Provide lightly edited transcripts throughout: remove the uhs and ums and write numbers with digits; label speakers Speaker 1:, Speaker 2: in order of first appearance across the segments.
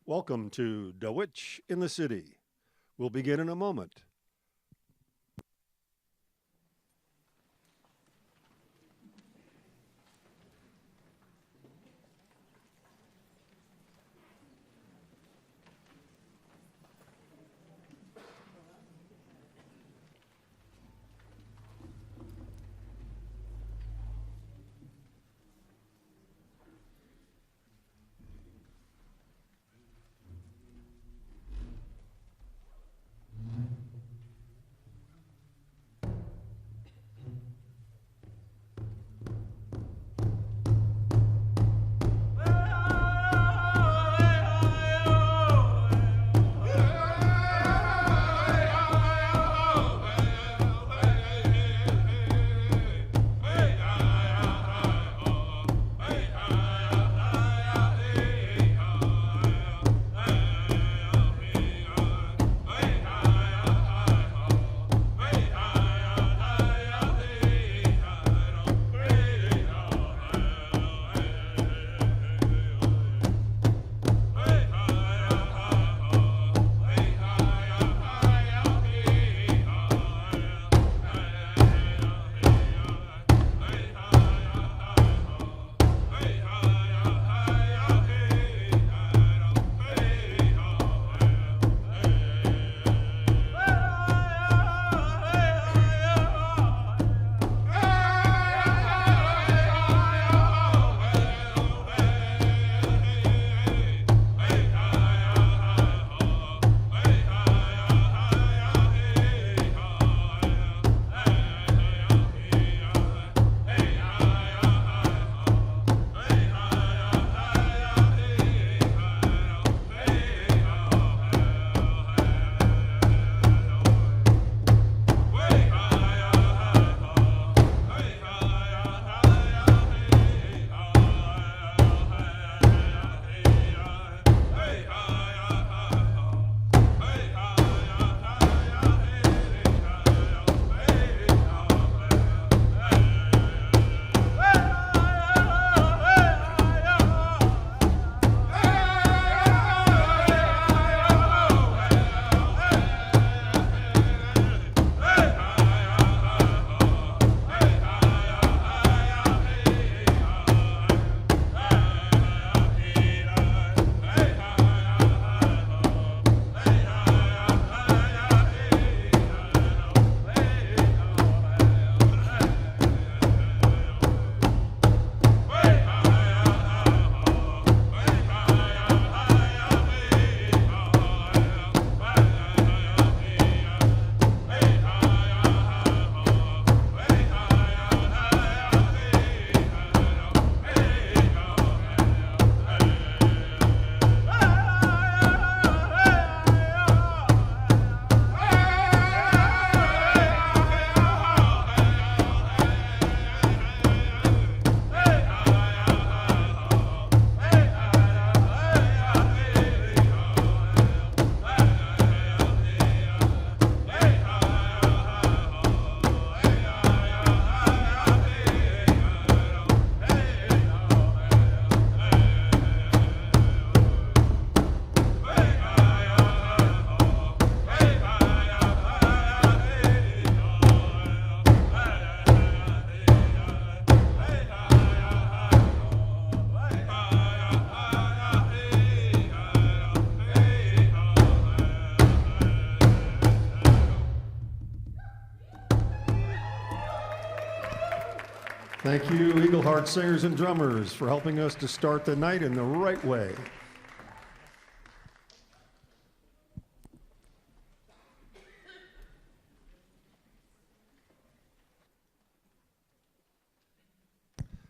Speaker 1: Welcome to Tawich in the City. We'll begin in a moment. Thank you, Eagleheart singers and drummers, for helping us to start the night in the right way.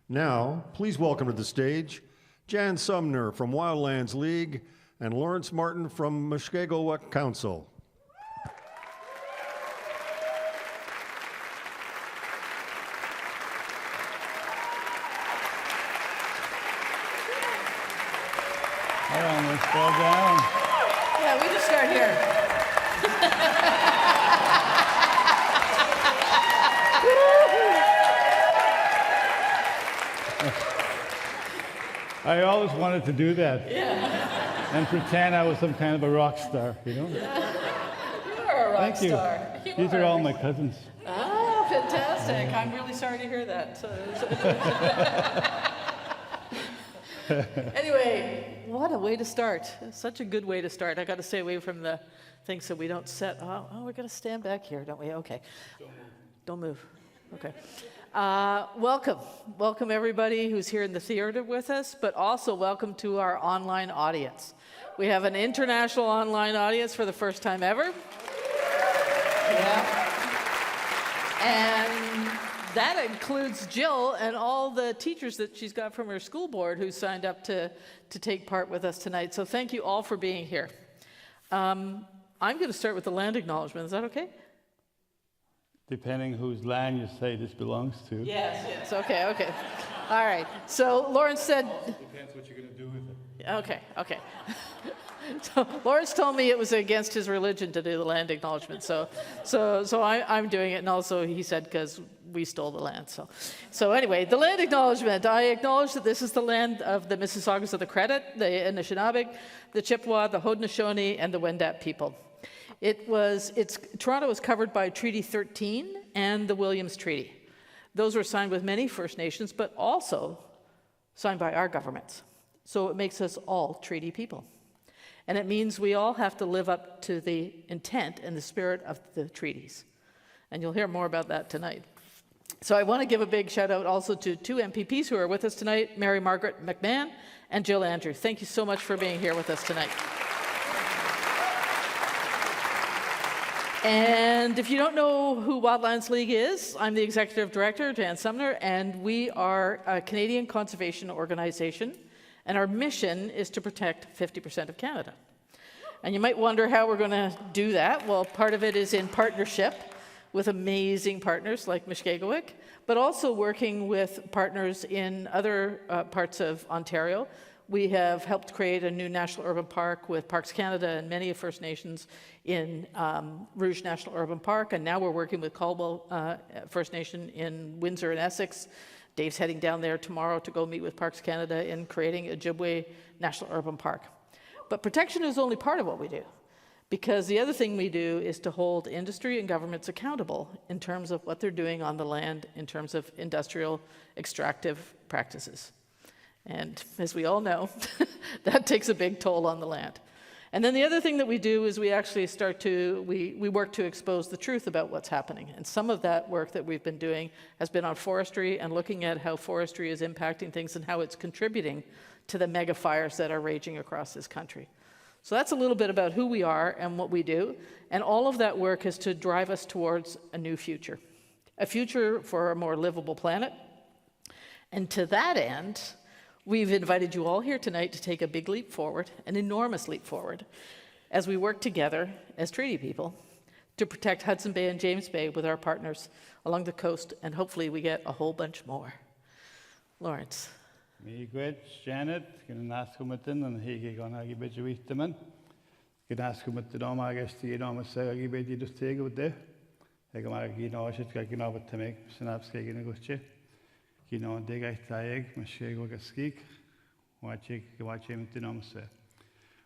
Speaker 1: Now, please welcome to the stage Jan Sumner from Wildlands League and Lawrence Martin from Mushkegowuk Council.
Speaker 2: All right, let's go down.
Speaker 3: Yeah, we just start here.
Speaker 2: I always wanted to do that.
Speaker 3: Yeah.
Speaker 2: and pretend I was some kind of a rock star, you know?
Speaker 3: You are a rock
Speaker 2: Thank you.
Speaker 3: star.
Speaker 2: These are all my cousins.
Speaker 3: Ah, fantastic. I'm really sorry to hear that. Anyway, what a way to start. Such a good way to start. I got to stay away from the things so we don't set. Oh, we're going to stand back here, don't we? Okay. Don't move. Okay. Welcome. Welcome, everybody who's here in the theater with us, but also welcome to our online audience. We have an international online audience for the first time ever. Yeah. And that includes Jill and all the teachers that she's got from her school board who signed up to take part with us tonight. So thank you all for being here. I'm going to start with the land acknowledgement. Is that okay?
Speaker 2: Depending whose land you say this belongs to.
Speaker 3: Yes. Okay. All right. So Lawrence said...
Speaker 2: Depends what you're going to do with it.
Speaker 3: Okay. So Lawrence told me it was against his religion to do the land acknowledgement. So I'm doing it, and also he said because we stole the land. So anyway, the land acknowledgement. I acknowledge that this is the land of the Mississaugas of the Credit, the Anishinaabe, the Chippewa, the Haudenosaunee, and the Wendat people. Toronto was covered by Treaty 13 and the Williams Treaty. Those were signed with many First Nations, but also signed by our governments. So it makes us all treaty people. And it means we all have to live up to the intent and the spirit of the treaties. And you'll hear more about that tonight. So I want to give a big shout out also to two MPPs who are with us tonight, Mary Margaret McMahon and Jill Andrew. Thank you so much for being here with us tonight. And if you don't know who Wildlands League is, I'm the executive director, Jan Sumner, and we are a Canadian conservation organization, and our mission is to protect 50% of Canada. And you might wonder how we're going to do that. Well, part of it is in partnership with amazing partners like Mushkegowuk, but also working with partners in other parts of Ontario. We have helped create a new national urban park with Parks Canada and many First Nations in Rouge National Urban Park, and now we're working with Caldwell First Nation in Windsor and Essex. Dave's heading down there tomorrow to go meet with Parks Canada in creating Ojibwe National Urban Park. But protection is only part of what we do, because the other thing we do is to hold industry and governments accountable in terms of what they're doing on the land in terms of industrial extractive practices. And as we all know, that takes a big toll on the land. And then the other thing that we do is we actually we work to expose the truth about what's happening. And some of that work that we've been doing has been on forestry and looking at how forestry is impacting things and how it's contributing to the mega fires that are raging across this country. So that's a little bit about who we are and what we do. And all of that work is to drive us towards a new future, a future for a more livable planet. And to that end, we've invited you all here tonight to take a big leap forward, an enormous leap forward, as we work together as treaty people to protect Hudson Bay and James Bay with our partners along the coast, and hopefully we get a whole bunch more. Lawrence.
Speaker 2: Miigwet, Janet, Ganaskumatin, and Higi Gonagi Bejuitaman. Ganaskumatin Omagasti, Omasagi Bedi to take with there. Egamagi Noshit, Gaginova to make Synapski in a guche. Kino Dega Taeg, Mushkegowuk Skik, watching Tinomse.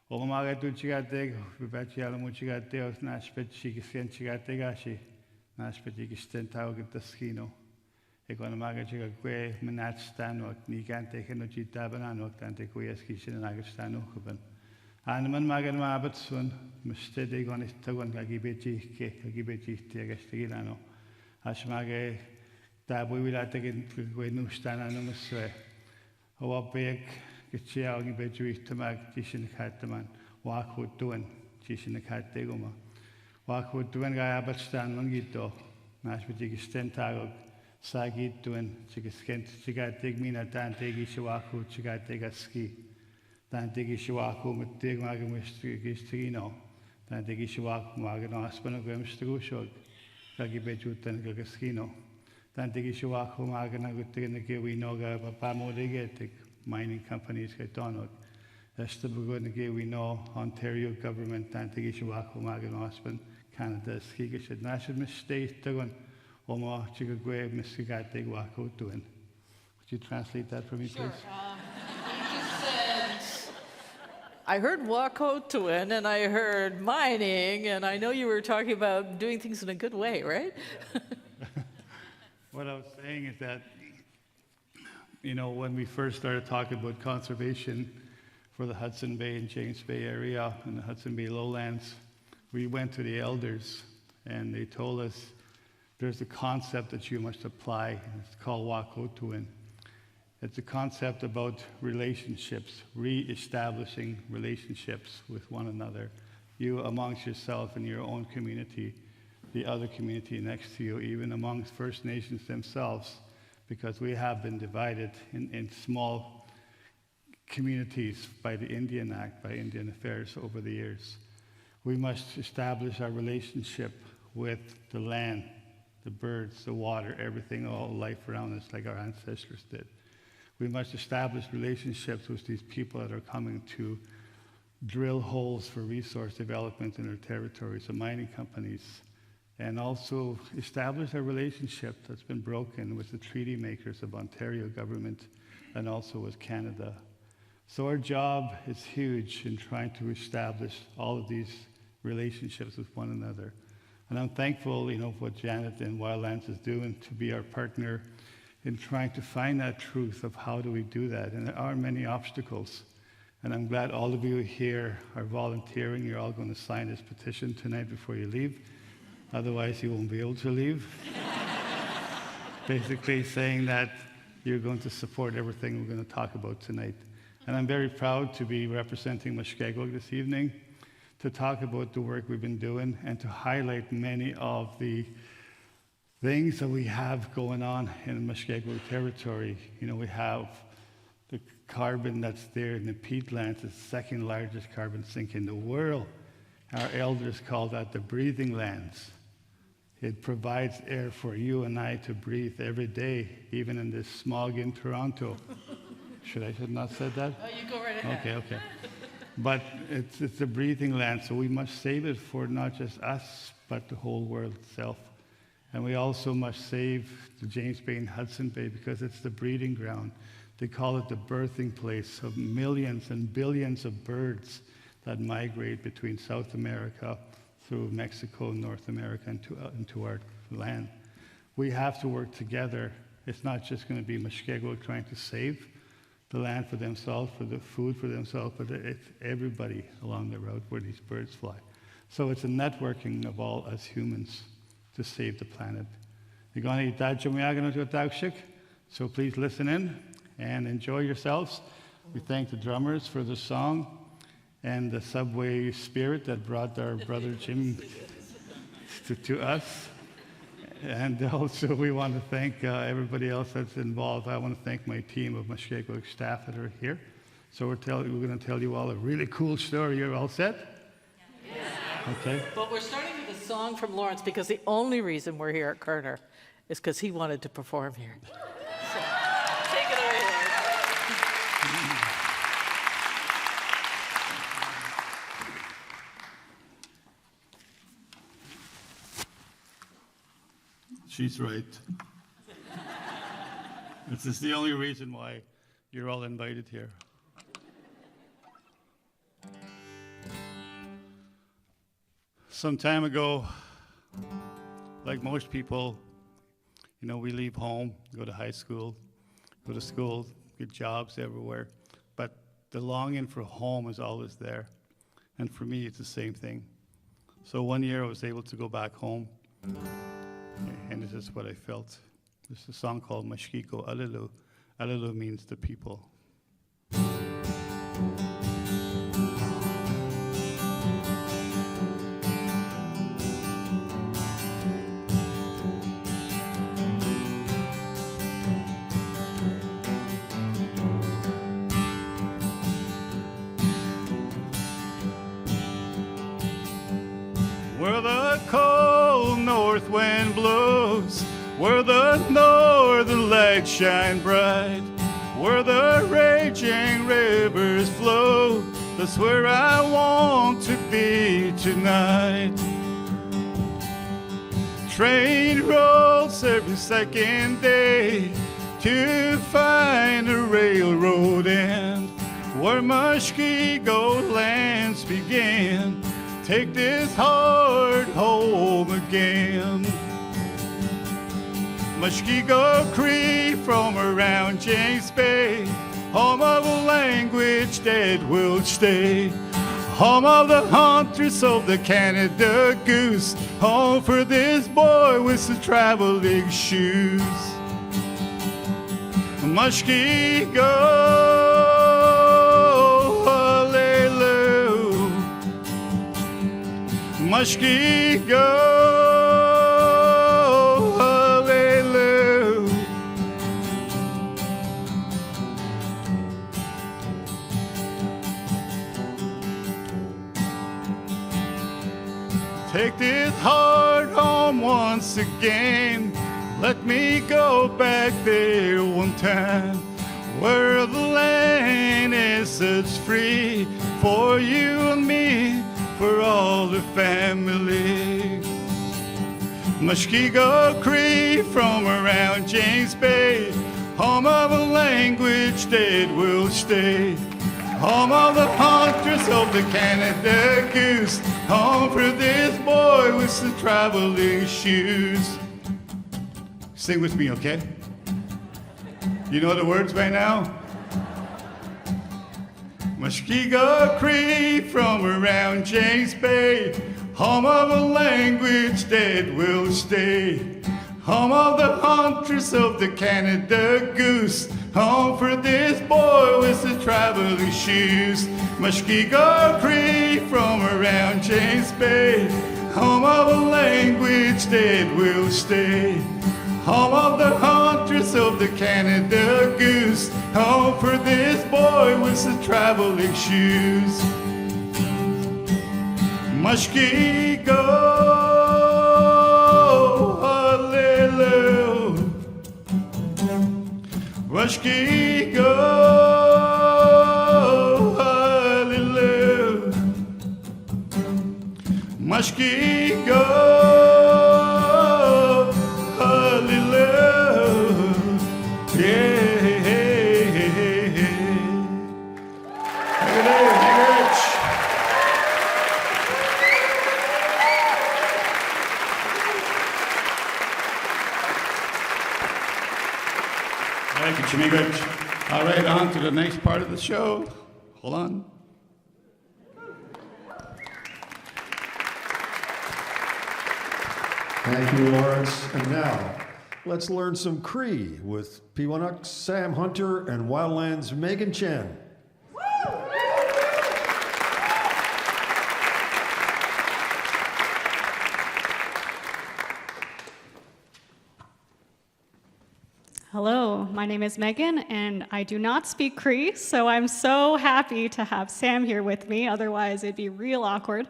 Speaker 2: Olamaga Duchigateg, Vibachiala Muchigate, Nashpet Chikisan Chigategashi, Nashpet Chikistentau get the Skino. Economaga Chigaque, Manat Stanok, Nikante, Henochi Tabananok, Tantequias and Agastanokuban. Animan Magan Mabatsun, Mustede on his Tagon Gagibechi, Tiagastigano, Ashmage. Tabu will take it with no stand on the swear. Our big get cheering bedroom to make Tishin Catman, walk with doing, Tishin the cat tegoma. Walk with doing guy but stand on Gito, Nash with Jig Stentag, Sagit doing, she got take me at Tantegi Shawaku, she got take a ski. Tantegi Shawaku with Tig Magamustrino, Tantegi Shawaku Magan Aspen of Grimstrusho, Gagibetut and Gagaskino. Tantigi Shawaku Magana Gutinaki, we know Pamodegetic mining companies get on it. Estabugunagi, we know Ontario government, Tantigi Shawaku Magan Ospen, Canada, Skigish, National Mistake, Tagon, Oma Chigagwe, Miskigate, Waku doing. Would you translate that for me, please?
Speaker 3: Sure. He just said, I heard Wakotuan and I heard mining, and I know you were talking about doing things in a good way, right?
Speaker 2: What I was saying is that, when we first started talking about conservation for the Hudson Bay and James Bay area and the Hudson Bay lowlands, we went to the elders and they told us there's a concept that you must apply, and it's called Wakotuan. It's a concept about relationships, re-establishing relationships with one another, you amongst yourself and your own community, the other community next to you, even amongst First Nations themselves, because we have been divided in small communities by the Indian Act, by Indian Affairs over the years. We must establish our relationship with the land, the birds, the water, everything, all life around us, like our ancestors did. We must establish relationships with these people that are coming to drill holes for resource development in our territories, the mining companies, and also establish a relationship that's been broken with the treaty makers of Ontario government and also with Canada. So our job is huge in trying to establish all of these relationships with one another. And I'm thankful, for what Janet and Wildlands is doing to be our partner in trying to find that truth of how do we do that. And there are many obstacles. And I'm glad all of you here are volunteering. You're all going to sign this petition tonight before you leave. Otherwise, you won't be able to leave. Basically saying that you're going to support everything we're going to talk about tonight. And I'm very proud to be representing Mushkegowuk this evening to talk about the work we've been doing and to highlight many of the things that we have going on in the Mushkegowuk territory. We have the carbon that's there in the peatlands, the second largest carbon sink in the world. Our elders call that the breathing lands. It provides air for you and I to breathe every day, even in this smog in Toronto. Should I have not said that?
Speaker 3: Oh, you go right ahead.
Speaker 2: Okay. But it's a breathing land, so we must save it for not just us, but the whole world itself. And we also must save the James Bay and Hudson Bay because it's the breeding ground. They call it the birthing place of millions and billions of birds that migrate between South America through Mexico, North America, into our land. We have to work together. It's not just going to be Mushkegowuk trying to save the land for themselves, for the food for themselves, but it's everybody along the route where these birds fly. So it's a networking of all us humans to save the planet. So please listen in and enjoy yourselves. We thank the drummers for the song and the subway spirit that brought our brother Jim to us. And also we want to thank everybody else that's involved. I want to thank my team of Mushkegowuk staff that are here. So we're going to tell you all a really cool story. You're all set?
Speaker 3: Yes.
Speaker 2: Okay.
Speaker 3: But we're starting with a song from Lawrence because the only reason we're here at Koerner is because he wanted to perform here. So, take it away, Lawrence.
Speaker 2: She's right. This is the only reason why you're all invited here. Some time ago, like most people, we leave home, go to high school, go to school, get jobs everywhere. But the longing for home is always there. And for me, it's the same thing. So one year I was able to go back home. And this is what I felt. This is a song called Mushkegowuk Alelu. Alelu means the people. Where the cold north wind blows, where the northern lights shine bright, where the raging rivers flow, that's where I want to be tonight. Train rolls every second day to find a railroad end, where Mushkegowuk lands begin. Take this heart home again. Mushkegowuk Cree from around James Bay, home of a language that will stay. Home of the hunters of the Canada goose, home for this boy with the traveling shoes. Mushkegowuk, hallelujah. Mushkegowuk, hallelujah. Take this heart home once again. Let me go back there one time, where the land is such free for you and me, for all the family. Mushkegowuk Cree from around James Bay, home of a language that will stay. Home of the hunters of the Canada goose, home for this boy with the traveling shoes. Sing with me, okay? You know the words by now? Mushkegowuk Cree from around James Bay, home of a language that will stay. Home of the hunters of the Canada goose, home for this boy with the traveling shoes. Mushkegowuk Cree from around James Bay, home of a language that will stay. Home of the hunters of the Canada goose, home for this boy with the traveling shoes. Mushkegowuk, hallelujah. Mushkegowuk, hallelujah. Mushkegowuk, hallelujah. Yeah. Thank you, Jimmy Rich. All right, on to the next part of the show. Hold on.
Speaker 1: Thank you, Lawrence. And now, let's learn some Cree with Pewanuk Sam Hunter and Wildlands Megan Chen.
Speaker 4: Hello, my name is Megan, and I do not speak Cree, so I'm so happy to have Sam here with me, otherwise it'd be real awkward.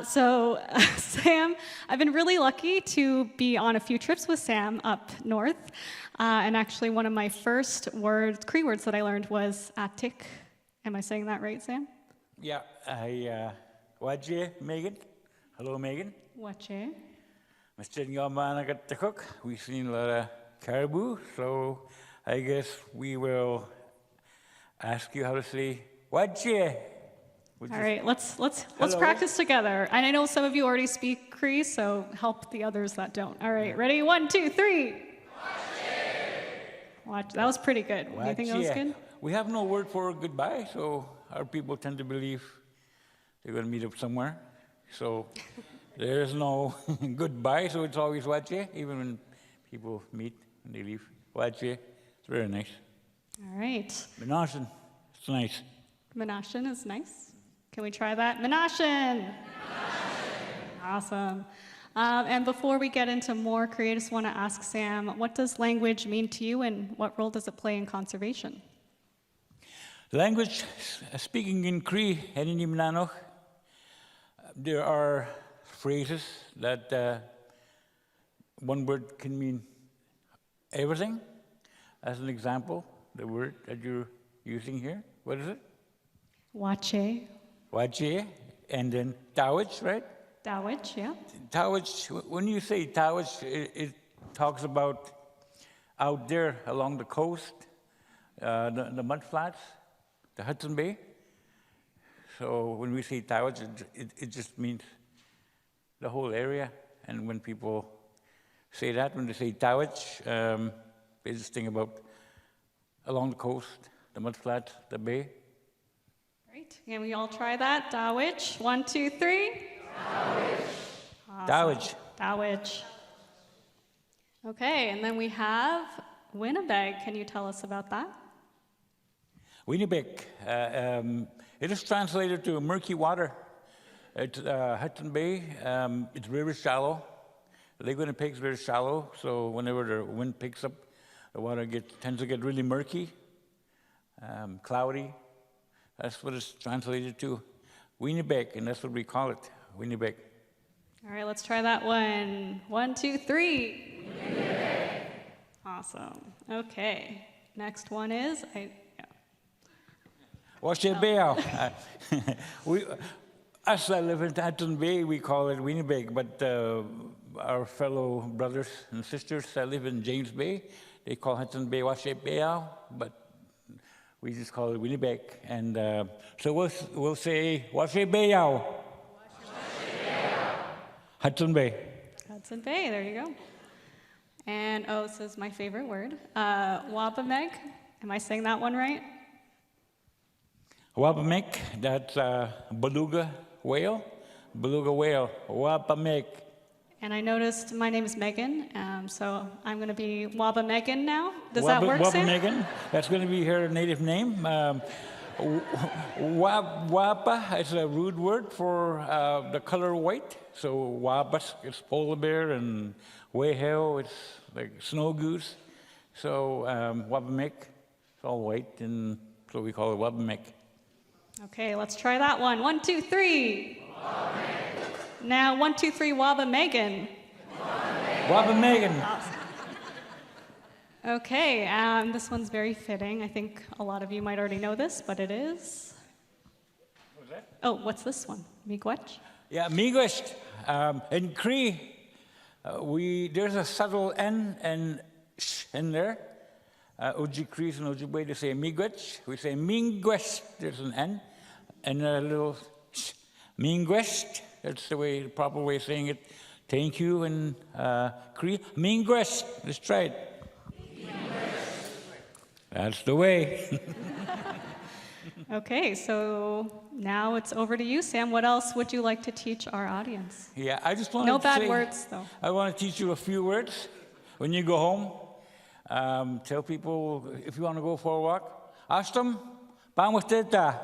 Speaker 4: Sam, I've been really lucky to be on a few trips with Sam up north, and actually one of my first Cree words that I learned was atik. Am I saying that right, Sam?
Speaker 5: Yeah, Waje, Megan. Hello, Megan.
Speaker 4: Wache.
Speaker 5: Mr. Yamana Kataquapit. We've seen a lot of caribou, so I guess we will ask you how to say Waje.
Speaker 4: All right, let's practice together. And I know some of you already speak Cree, so help the others that don't. All right, ready? 1, 2, 3. Watch. That was pretty good. Do you think that was good?
Speaker 5: We have no word for goodbye, so our people tend to believe they're going to meet up somewhere. So there's no goodbye, so it's always Waje, even when people meet and they leave. Waje. It's very nice.
Speaker 4: All right.
Speaker 5: Menashin. It's nice.
Speaker 4: Menashin is nice. Can we try that? Menashin! Awesome. And before we get into more Cree, I just want to ask Sam, what does language mean to you and what role does it play in conservation?
Speaker 5: Language, speaking in Cree, there are phrases that one word can mean everything. As an example, the word that you're using here, what is it?
Speaker 4: Wache.
Speaker 5: Wache, and then Tawich, right?
Speaker 4: Tawich, yeah.
Speaker 5: Tawich, when you say Tawich, it talks about out there along the coast, the mud flats. the Hudson Bay. So when we say Tawich, it just means the whole area. And when people say that, when they say Tawich, they just think about along the coast, the mudflats, the bay.
Speaker 4: Great. Can we all try that? Tawich. 1, 2, 3.
Speaker 5: Tawich.
Speaker 4: Awesome.
Speaker 5: Tawich.
Speaker 4: Tawich. Okay, and then we have Winnipeg. Can you tell us about that?
Speaker 5: Winnipeg. It is translated to murky water. It's Hudson Bay. It's very shallow. Lake Winnipeg is very shallow, so whenever the wind picks up, the water tends to get really murky, cloudy. That's what it's translated to. Winnipeg, and that's what we call it, Winnipeg.
Speaker 4: All right, let's try that one. 1, 2, 3.
Speaker 5: Winnipeg.
Speaker 4: Awesome. Okay. Next one is
Speaker 5: Mushkegowuk. Us that live in Hudson Bay, we call it Winnipeg, but our fellow brothers and sisters that live in James Bay, they call Hudson Bay Mushkegowuk, but we just call it Winnipeg. And so we'll say Mushkegowuk. Hudson Bay.
Speaker 4: Hudson Bay, there you go. And, this is my favorite word, Wabamek. Am I saying that one right?
Speaker 5: Wabamek, that's beluga whale. Beluga whale, Wabamek.
Speaker 4: And I noticed my name is Megan, so I'm going to be Wabamegan now. Does that work, Sam?
Speaker 5: Wabamegan, that's going to be her native name. Wapa is a rude word for the color white. So wabas, it's polar bear, and whale, it's like snow goose. So Wabamek, it's all white, and so we call it Wabamek.
Speaker 4: Okay, let's try that one. 1, 2, 3. Wabamek. Now 1, 2, 3. Wabamegan.
Speaker 5: Wabamegan.
Speaker 4: Awesome. Okay, this one's very fitting. I think a lot of you might already know this, but it is.
Speaker 5: What was that?
Speaker 4: Oh, what's this one? Miigwech?
Speaker 5: Yeah, miigwech. In Cree, there's a subtle N and sh in there. Oji Crees and Ojibwe, they say miigwech. We say miigwech, there's an N. And a little sh, miigwech. That's the proper way of saying it. Thank you in Cree. Miigwech. Let's try it. That's the way.
Speaker 4: Okay, so now it's over to you, Sam. What else would you like to teach our audience?
Speaker 5: Yeah, I just want
Speaker 4: No
Speaker 5: to
Speaker 4: bad
Speaker 5: say,
Speaker 4: words, though.
Speaker 5: I want to teach you a few words when you go home. Tell people if you want to go for a walk. Ashtam, pamusteta.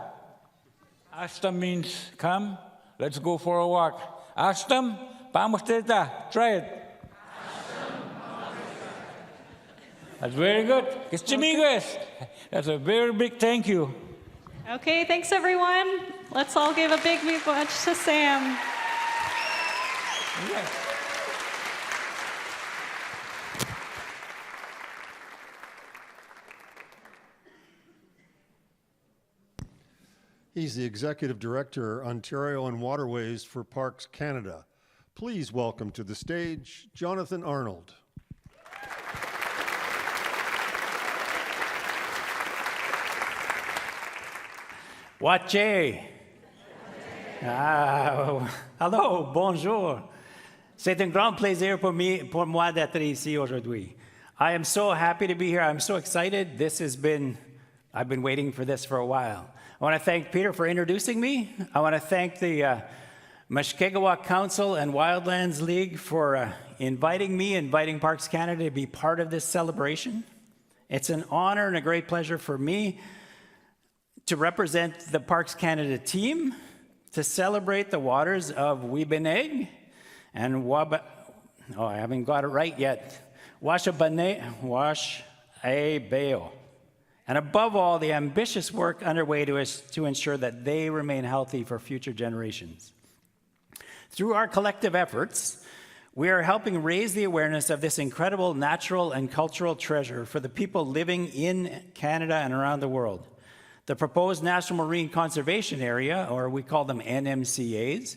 Speaker 5: Ashtam means come, let's go for a walk. Ashtam, pamusteta. Try it. That's very good. That's a very big thank you.
Speaker 4: Okay, thanks everyone. Let's all give a big miigwech to Sam.
Speaker 5: Yes.
Speaker 1: He's the Executive Director, Ontario and Waterways for Parks Canada. Please welcome to the stage, Jonathan Arnold.
Speaker 6: Wache. Hello, bonjour. C'est un grand plaisir pour moi d'être ici aujourd'hui. I am so happy to be here. I'm so excited. I've been waiting for this for a while. I want to thank Peter for introducing me. I want to thank the Mushkegowuk Council and Wildlands League for inviting Parks Canada to be part of this celebration. It's an honor and a great pleasure for me to represent the Parks Canada team to celebrate the waters of Winnipeg and I haven't got it right yet. Mushkegowuk. And above all, the ambitious work underway to ensure that they remain healthy for future generations. Through our collective efforts, we are helping raise the awareness of this incredible natural and cultural treasure for the people living in Canada and around the world. The proposed National Marine Conservation Area, or we call them NMCAs,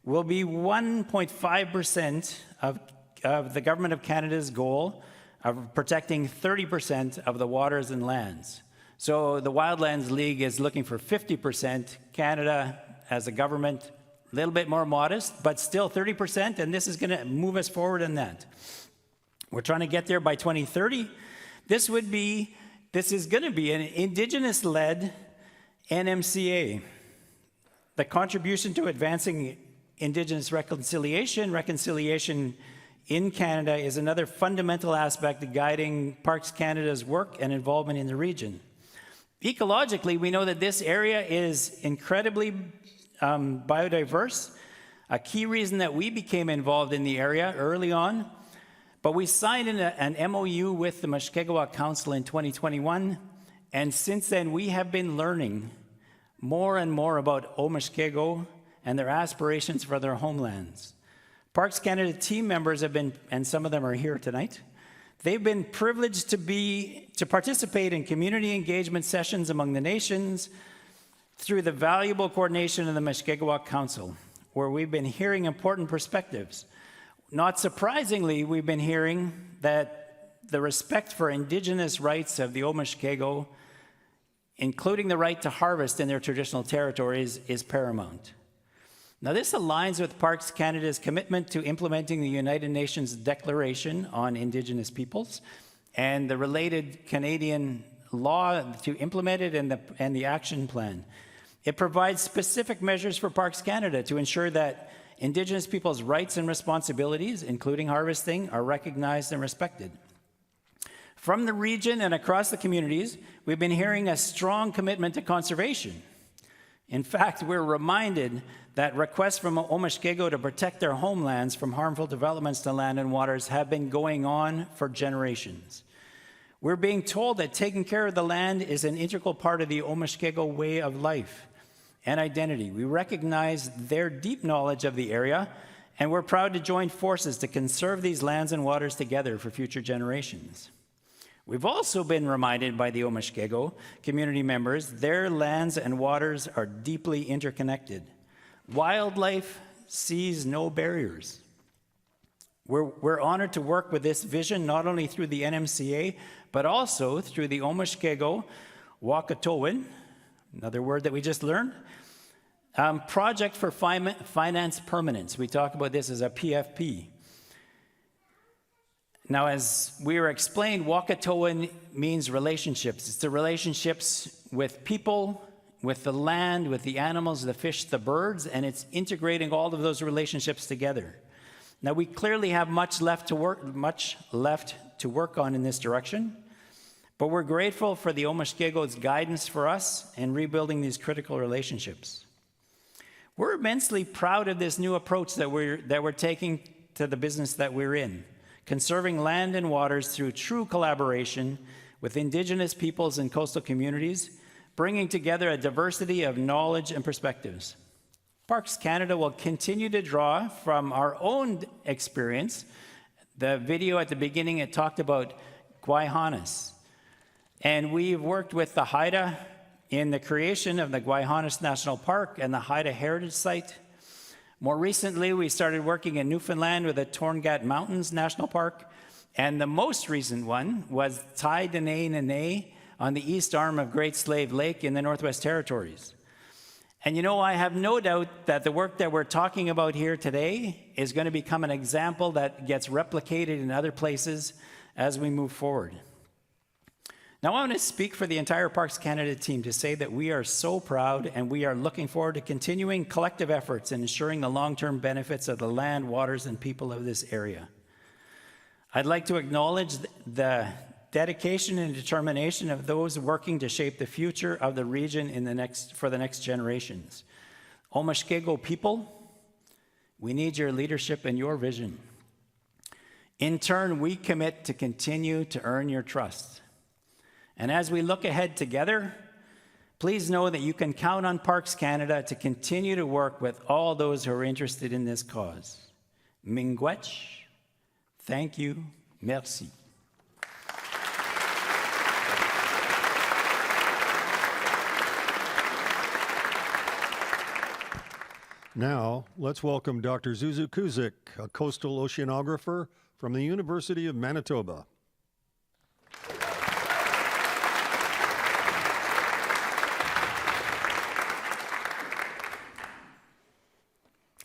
Speaker 6: will be 1.5% of the Government of Canada's goal of protecting 30% of the waters and lands. So the Wildlands League is looking for 50%. Canada, as a government, a little bit more modest, but still 30%, and this is going to move us forward in that. We're trying to get there by 2030. This is going to be an Indigenous-led NMCA. The contribution to advancing Indigenous reconciliation in Canada is another fundamental aspect guiding Parks Canada's work and involvement in the region. Ecologically, we know that this area is incredibly biodiverse, a key reason that we became involved in the area early on. But we signed an MOU with the Mushkegowuk Council in 2021, and since then we have been learning more and more about Omushkego and their aspirations for their homelands. Parks Canada team members have been, and some of them are here tonight, they've been privileged to participate in community engagement sessions among the nations through the valuable coordination of the Mushkegowuk Council, where we've been hearing important perspectives. Not surprisingly, we've been hearing that the respect for Indigenous rights of the Omushkego, including the right to harvest in their traditional territories, is paramount. Now, this aligns with Parks Canada's commitment to implementing the United Nations Declaration on Indigenous Peoples and the related Canadian law to implement it and the action plan. It provides specific measures for Parks Canada to ensure that Indigenous peoples' rights and responsibilities, including harvesting, are recognized and respected. From the region and across the communities, we've been hearing a strong commitment to conservation. In fact, we're reminded that requests from Omushkego to protect their homelands from harmful developments to land and waters have been going on for generations. We're being told that taking care of the land is an integral part of the Omushkego way of life and identity. We recognize their deep knowledge of the area, and we're proud to join forces to conserve these lands and waters together for future generations. We've also been reminded by the Omushkego community members their lands and waters are deeply interconnected. Wildlife sees no barriers. We're honored to work with this vision not only through the NMCA, but also through the Omushkego Wakatowin, another word that we just learned, Project for Finance Permanence. We talk about this as a PFP. Now, as we were explained, Wakatowin means relationships. It's the relationships with people, with the land, with the animals, the fish, the birds, and it's integrating all of those relationships together. Now, we clearly have much left to work on in this direction, but we're grateful for the Omushkego's guidance for us in rebuilding these critical relationships. We're immensely proud of this new approach that we're taking to the business that we're in, conserving land and waters through true collaboration with Indigenous peoples and coastal communities, bringing together a diversity of knowledge and perspectives. Parks Canada will continue to draw from our own experience. The video at the beginning, it talked about Guayhanas. And we've worked with the Haida in the creation of the Guayhanas National Park and the Haida Heritage Site. More recently, we started working in Newfoundland with the Torngat Mountains National Park. And the most recent one was Tai Dene Nene on the east arm of Great Slave Lake in the Northwest Territories. And you know, I have no doubt that the work that we're talking about here today is going to become an example that gets replicated in other places as we move forward. Now, I want to speak for the entire Parks Canada team to say that we are so proud and we are looking forward to continuing collective efforts in ensuring the long-term benefits of the land, waters, and people of this area. I'd like to acknowledge the dedication and determination of those working to shape the future of the region for the next generations. Omushkego people, we need your leadership and your vision. In turn, we commit to continue to earn your trust. And as we look ahead together, please know that you can count on Parks Canada to continue to work with all those who are interested in this cause. Miigwech, thank you, merci.
Speaker 1: Now, let's welcome Dr. Zuzu Kuzyk, a coastal oceanographer from the University of Manitoba.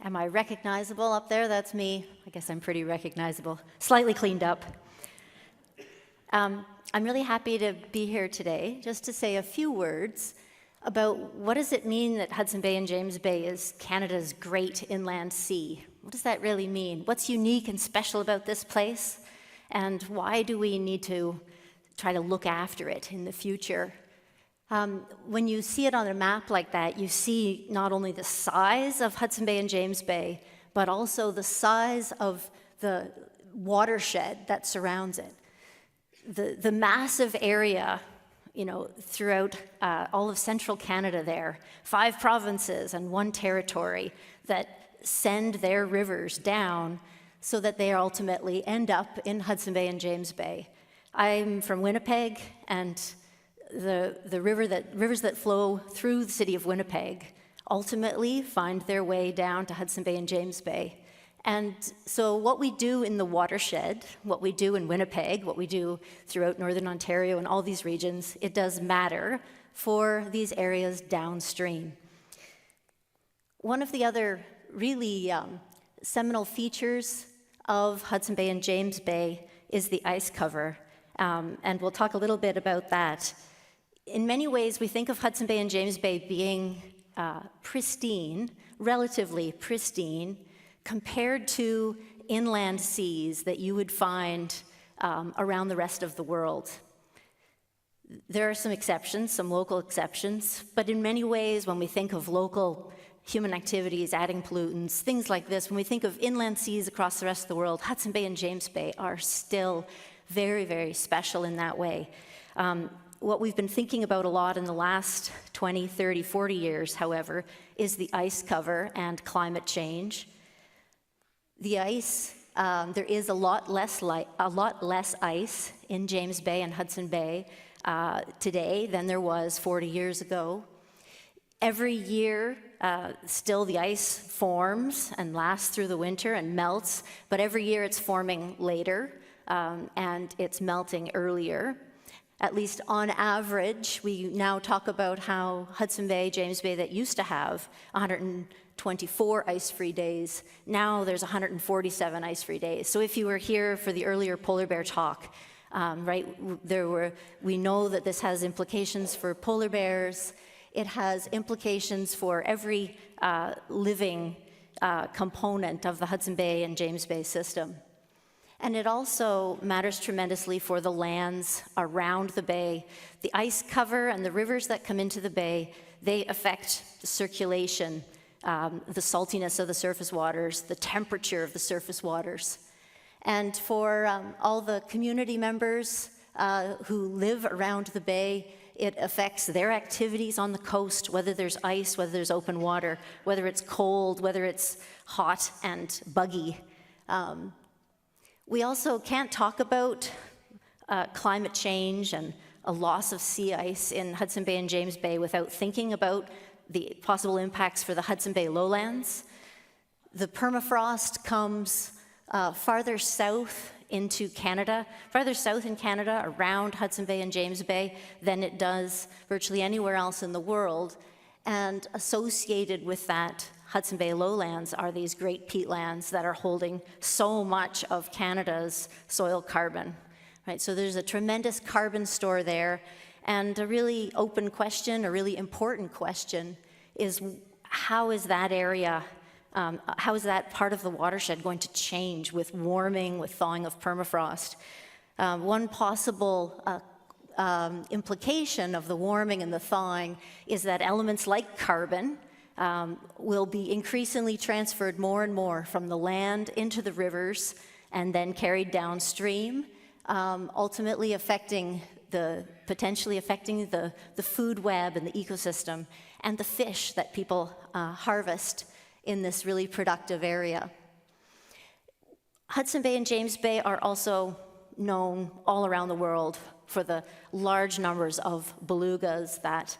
Speaker 7: Am I recognizable up there? That's me. I guess I'm pretty recognizable. Slightly cleaned up. I'm really happy to be here today just to say a few words about what does it mean that Hudson Bay and James Bay is Canada's great inland sea. What does that really mean? What's unique and special about this place? And why do we need to try to look after it in the future? When you see it on a map like that, you see not only the size of Hudson Bay and James Bay, but also the size of the watershed that surrounds it. The massive area, throughout all of central Canada there, 5 provinces and 1 territory that send their rivers down so that they ultimately end up in Hudson Bay and James Bay. I'm from Winnipeg, and the rivers that flow through the city of Winnipeg ultimately find their way down to Hudson Bay and James Bay. And so what we do in the watershed, what we do in Winnipeg, what we do throughout Northern Ontario and all these regions, it does matter for these areas downstream. One of the other really seminal features of Hudson Bay and James Bay is the ice cover, and we'll talk a little bit about that. In many ways, we think of Hudson Bay and James Bay being pristine, relatively pristine, compared to inland seas that you would find around the rest of the world. There are some exceptions, some local exceptions, but in many ways, when we think of local human activities, adding pollutants, things like this, when we think of inland seas across the rest of the world, Hudson Bay and James Bay are still very, very special in that way. What we've been thinking about a lot in the last 20, 30, 40 years, however, is the ice cover and climate change. The ice, there is a lot less ice in James Bay and Hudson Bay today than there was 40 years ago. Every year, still the ice forms and lasts through the winter and melts, but every year it's forming later and it's melting earlier. At least on average, we now talk about how Hudson Bay, James Bay, that used to have 124 ice-free days, now there's 147 ice-free days. So if you were here for the earlier polar bear talk, we know that this has implications for polar bears. It has implications for every living component of the Hudson Bay and James Bay system. And it also matters tremendously for the lands around the bay. The ice cover and the rivers that come into the bay, they affect the circulation, the saltiness of the surface waters, the temperature of the surface waters. And for all the community members who live around the bay, it affects their activities on the coast, whether there's ice, whether there's open water, whether it's cold, whether it's hot and buggy. We also can't talk about climate change and a loss of sea ice in Hudson Bay and James Bay without thinking about the possible impacts for the Hudson Bay lowlands. The permafrost comes farther south into Canada, farther south in Canada around Hudson Bay and James Bay than it does virtually anywhere else in the world. And associated with that Hudson Bay lowlands are these great peatlands that are holding so much of Canada's soil carbon. Right? So there's a tremendous carbon store there, and a really open question, a really important question is how is that area, how is that part of the watershed going to change with warming, with thawing of permafrost? One possible implication of the warming and the thawing is that elements like carbon will be increasingly transferred more and more from the land into the rivers and then carried downstream, ultimately potentially affecting the food web and the ecosystem and the fish that people harvest in this really productive area. Hudson Bay and James Bay are also known all around the world for the large numbers of belugas that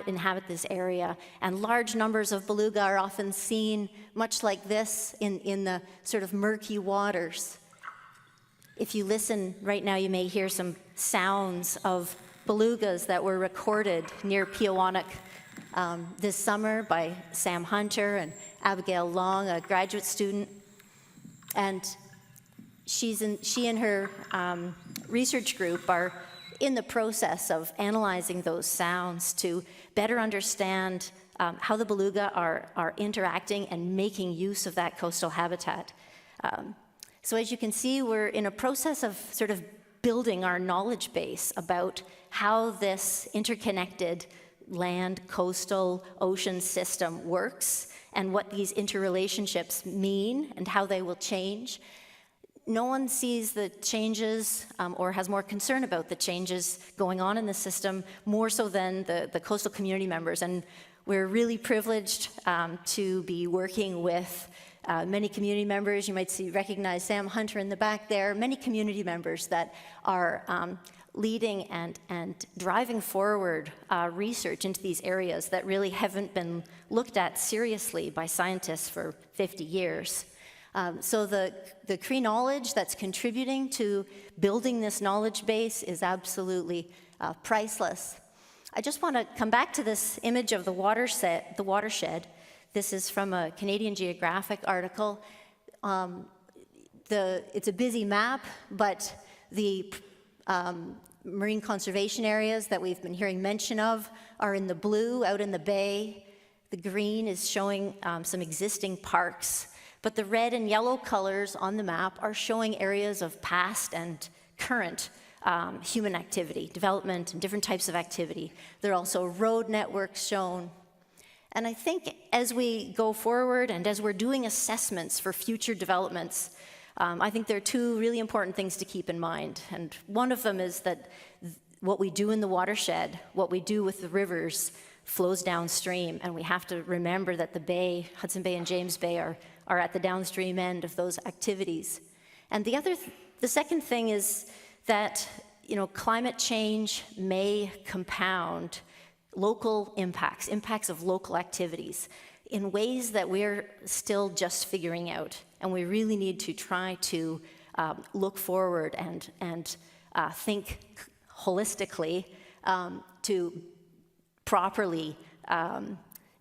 Speaker 7: inhabit this area. And large numbers of beluga are often seen much like this in the sort of murky waters. If you listen right now, you may hear some sounds of belugas that were recorded near Peawanuck this summer by Sam Hunter and Abigail Long, a graduate student. And she and her research group are in the process of analyzing those sounds to better understand how the beluga are interacting and making use of that coastal habitat. So as you can see, we're in a process of sort of building our knowledge base about how this interconnected land, coastal, ocean system works and what these interrelationships mean and how they will change. No one sees the changes or has more concern about the changes going on in the system more so than the coastal community members. And we're really privileged to be working with many community members. You might recognize Sam Hunter in the back there. Many community members that are leading and driving forward research into these areas that really haven't been looked at seriously by scientists for 50 years. So the Cree knowledge that's contributing to building this knowledge base is absolutely priceless. I just want to come back to this image of the watershed. This is from a Canadian Geographic article. It's a busy map, but the marine conservation areas that we've been hearing mention of are in the blue out in the bay. The green is showing some existing parks. But the red and yellow colors on the map are showing areas of past and current human activity, development, and different types of activity. There are also road networks shown. And I think as we go forward and as we're doing assessments for future developments, I think there are two really important things to keep in mind. And one of them is that what we do in the watershed, what we do with the rivers, flows downstream. And we have to remember that the bay, Hudson Bay and James Bay, are at the downstream end of those activities. And the second thing is that climate change may compound local impacts of local activities in ways that we're still just figuring out. And we really need to try to look forward and think holistically to properly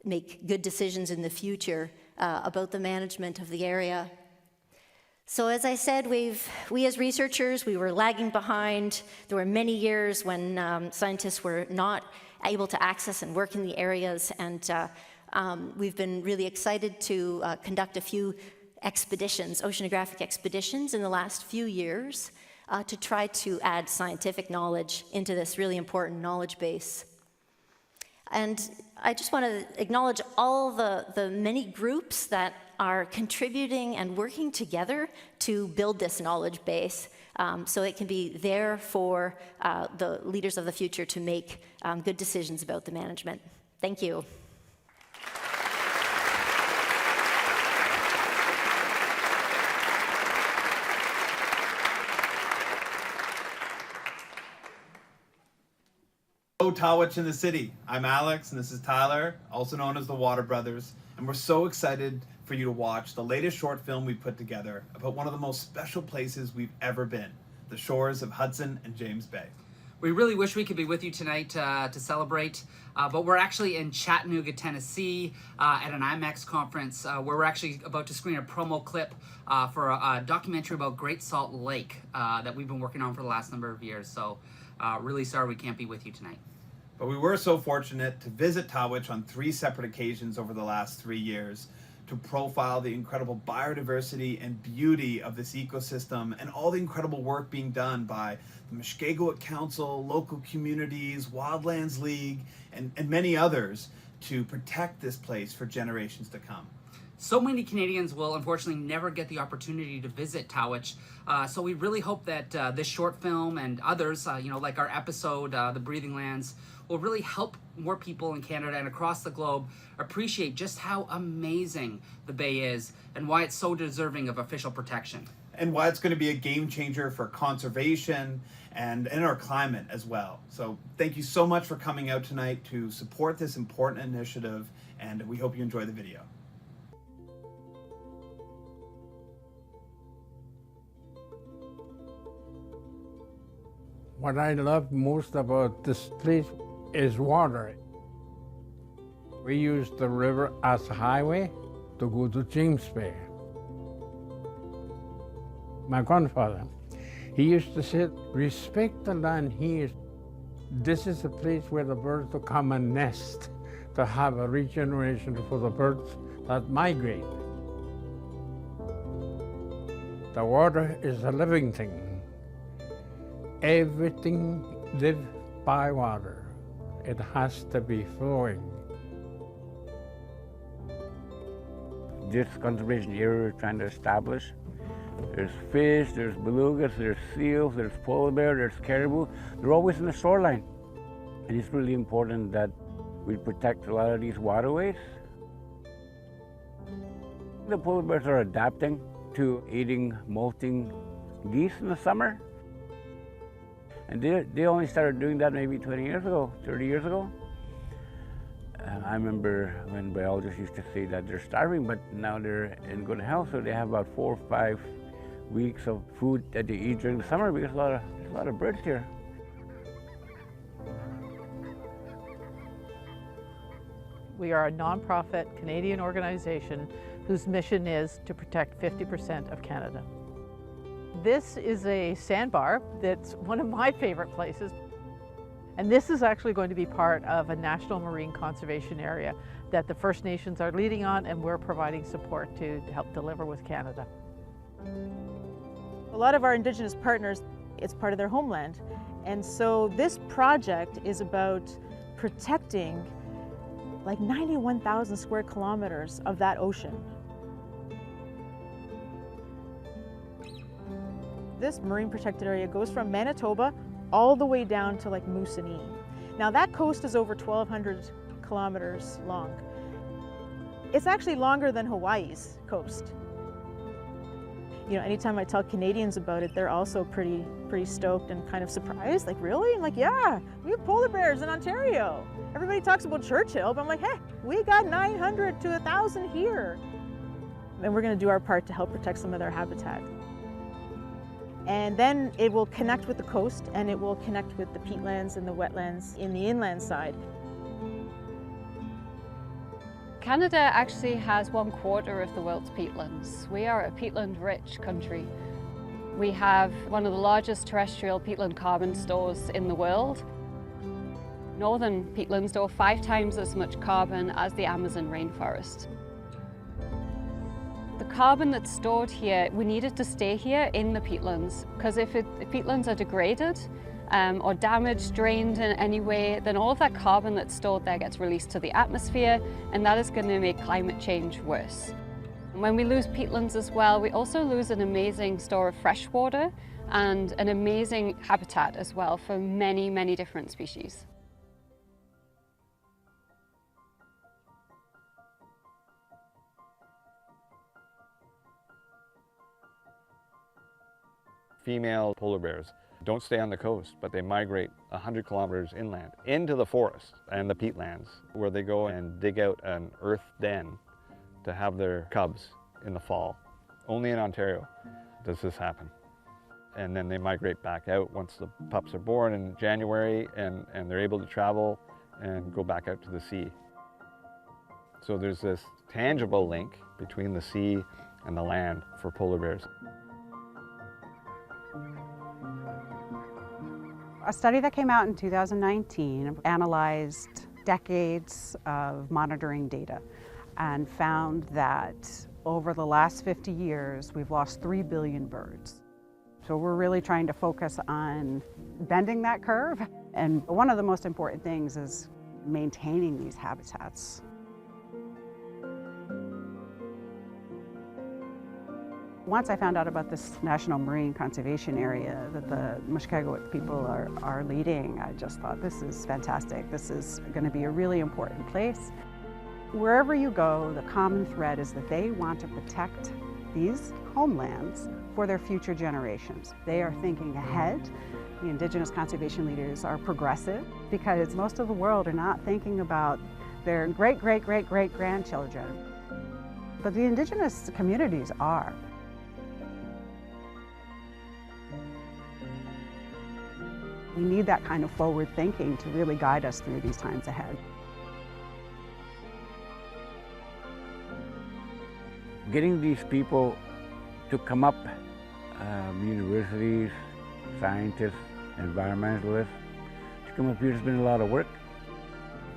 Speaker 7: make good decisions in the future about the management of the area. So as I said, we as researchers, we were lagging behind. There were many years when scientists were not able to access and work in the areas, and we've been really excited to conduct a few expeditions, oceanographic expeditions in the last few years to try to add scientific knowledge into this really important knowledge base. And I just want to acknowledge all the many groups that are contributing and working together to build this knowledge base so it can be there for the leaders of the future to make good decisions about the management. Thank you.
Speaker 8: Hello, Tawich in the city. I'm Alex, and this is Tyler, also known as the Water Brothers, and we're so excited for you to watch the latest short film we put together about one of the most special places we've ever been, the shores of Hudson and James Bay.
Speaker 9: We really wish we could be with you tonight to celebrate, but we're actually in Chattanooga, Tennessee at an IMAX conference where we're actually about to screen a promo clip for a documentary about Great Salt Lake that we've been working on for the last number of years. So really sorry we can't be with you tonight.
Speaker 8: But we were so fortunate to visit Tawich on 3 separate occasions over the last 3 years to profile the incredible biodiversity and beauty of this ecosystem and all the incredible work being done by the Mushkegowuk Council, local communities, Wildlands League, and many others to protect this place for generations to come.
Speaker 9: So many Canadians will unfortunately never get the opportunity to visit Tawich. So we really hope that this short film and others, like our episode, The Breathing Lands, will really help more people in Canada and across the globe appreciate just how amazing the Bay is and why it's so deserving of official protection.
Speaker 8: And why it's going to be a game changer for conservation and in our climate as well. So thank you so much for coming out tonight to support this important initiative, and we hope you enjoy the video.
Speaker 10: What I love most about this place is water. We used the river as a highway to go to James Bay. My grandfather, he used to say, respect the land here. This is the place where the birds will come and nest, to have a regeneration for the birds that migrate. The water is a living thing. Everything lives by water. It has to be flowing.
Speaker 11: This conservation area we're trying to establish, there's fish, there's belugas, there's seals, there's polar bear, there's caribou. They're always in the shoreline. And it's really important that we protect a lot of these waterways. The polar bears are adapting to eating molting geese in the summer. And they only started doing that maybe 20 years ago, 30 years ago. I remember when biologists used to say that they're starving, but now they're in good health, so they have about 4 or 5 weeks of food that they eat during the summer because there's a lot of birds here.
Speaker 3: We are a nonprofit Canadian organization whose mission is to protect 50% of Canada. This is a sandbar that's one of my favorite places. And this is actually going to be part of a national marine conservation area that the First Nations are leading on, and we're providing support to help deliver with Canada.
Speaker 12: A lot of our Indigenous partners, it's part of their homeland. And so this project is about protecting like 91,000 square kilometers of that ocean. This marine protected area goes from Manitoba all the way down to like Moosonee. Now that coast is over 1,200 kilometers long. It's actually longer than Hawaii's coast. You know, anytime I tell Canadians about it, they're also pretty stoked and kind of surprised. Like, really? I'm like, yeah, we have polar bears in Ontario. Everybody talks about Churchill, but I'm like, hey, we got 900 to 1,000 here. And we're gonna do our part to help protect some of their habitat. And then it will connect with the coast, and it will connect with the peatlands and the wetlands in the inland side.
Speaker 13: Canada actually has 1/4 of the world's peatlands. We are a peatland-rich country. We have one of the largest terrestrial peatland carbon stores in the world. Northern peatlands store 5 times as much carbon as the Amazon rainforest. The carbon that's stored here, we need it to stay here in the peatlands, because if peatlands are degraded or damaged, drained in any way, then all of that carbon that's stored there gets released to the atmosphere, and that is going to make climate change worse. And when we lose peatlands as well, we also lose an amazing store of fresh water and an amazing habitat as well for many, many different species.
Speaker 14: Female polar bears don't stay on the coast, but they migrate 100 kilometers inland into the forest and the peatlands, where they go and dig out an earth den to have their cubs in the fall. Only in Ontario does this happen. And then they migrate back out once the pups are born in January, and they're able to travel and go back out to the sea. So there's this tangible link between the sea and the land for polar bears.
Speaker 15: A study that came out in 2019 analyzed decades of monitoring data and found that over the last 50 years, we've lost 3 billion birds. So we're really trying to focus on bending that curve. And one of the most important things is maintaining these habitats. Once I found out about this National Marine Conservation Area that the Mushkegowuk people are leading, I just thought, this is fantastic. This is going to be a really important place. Wherever you go, the common thread is that they want to protect these homelands for their future generations. They are thinking ahead. The Indigenous conservation leaders are progressive because most of the world are not thinking about their great-great-great-great-grandchildren. But the Indigenous communities are. We need that kind of forward thinking to really guide us through these times ahead.
Speaker 11: getting these people to come up, universities, scientists, environmentalists, to come up here has been a lot of work.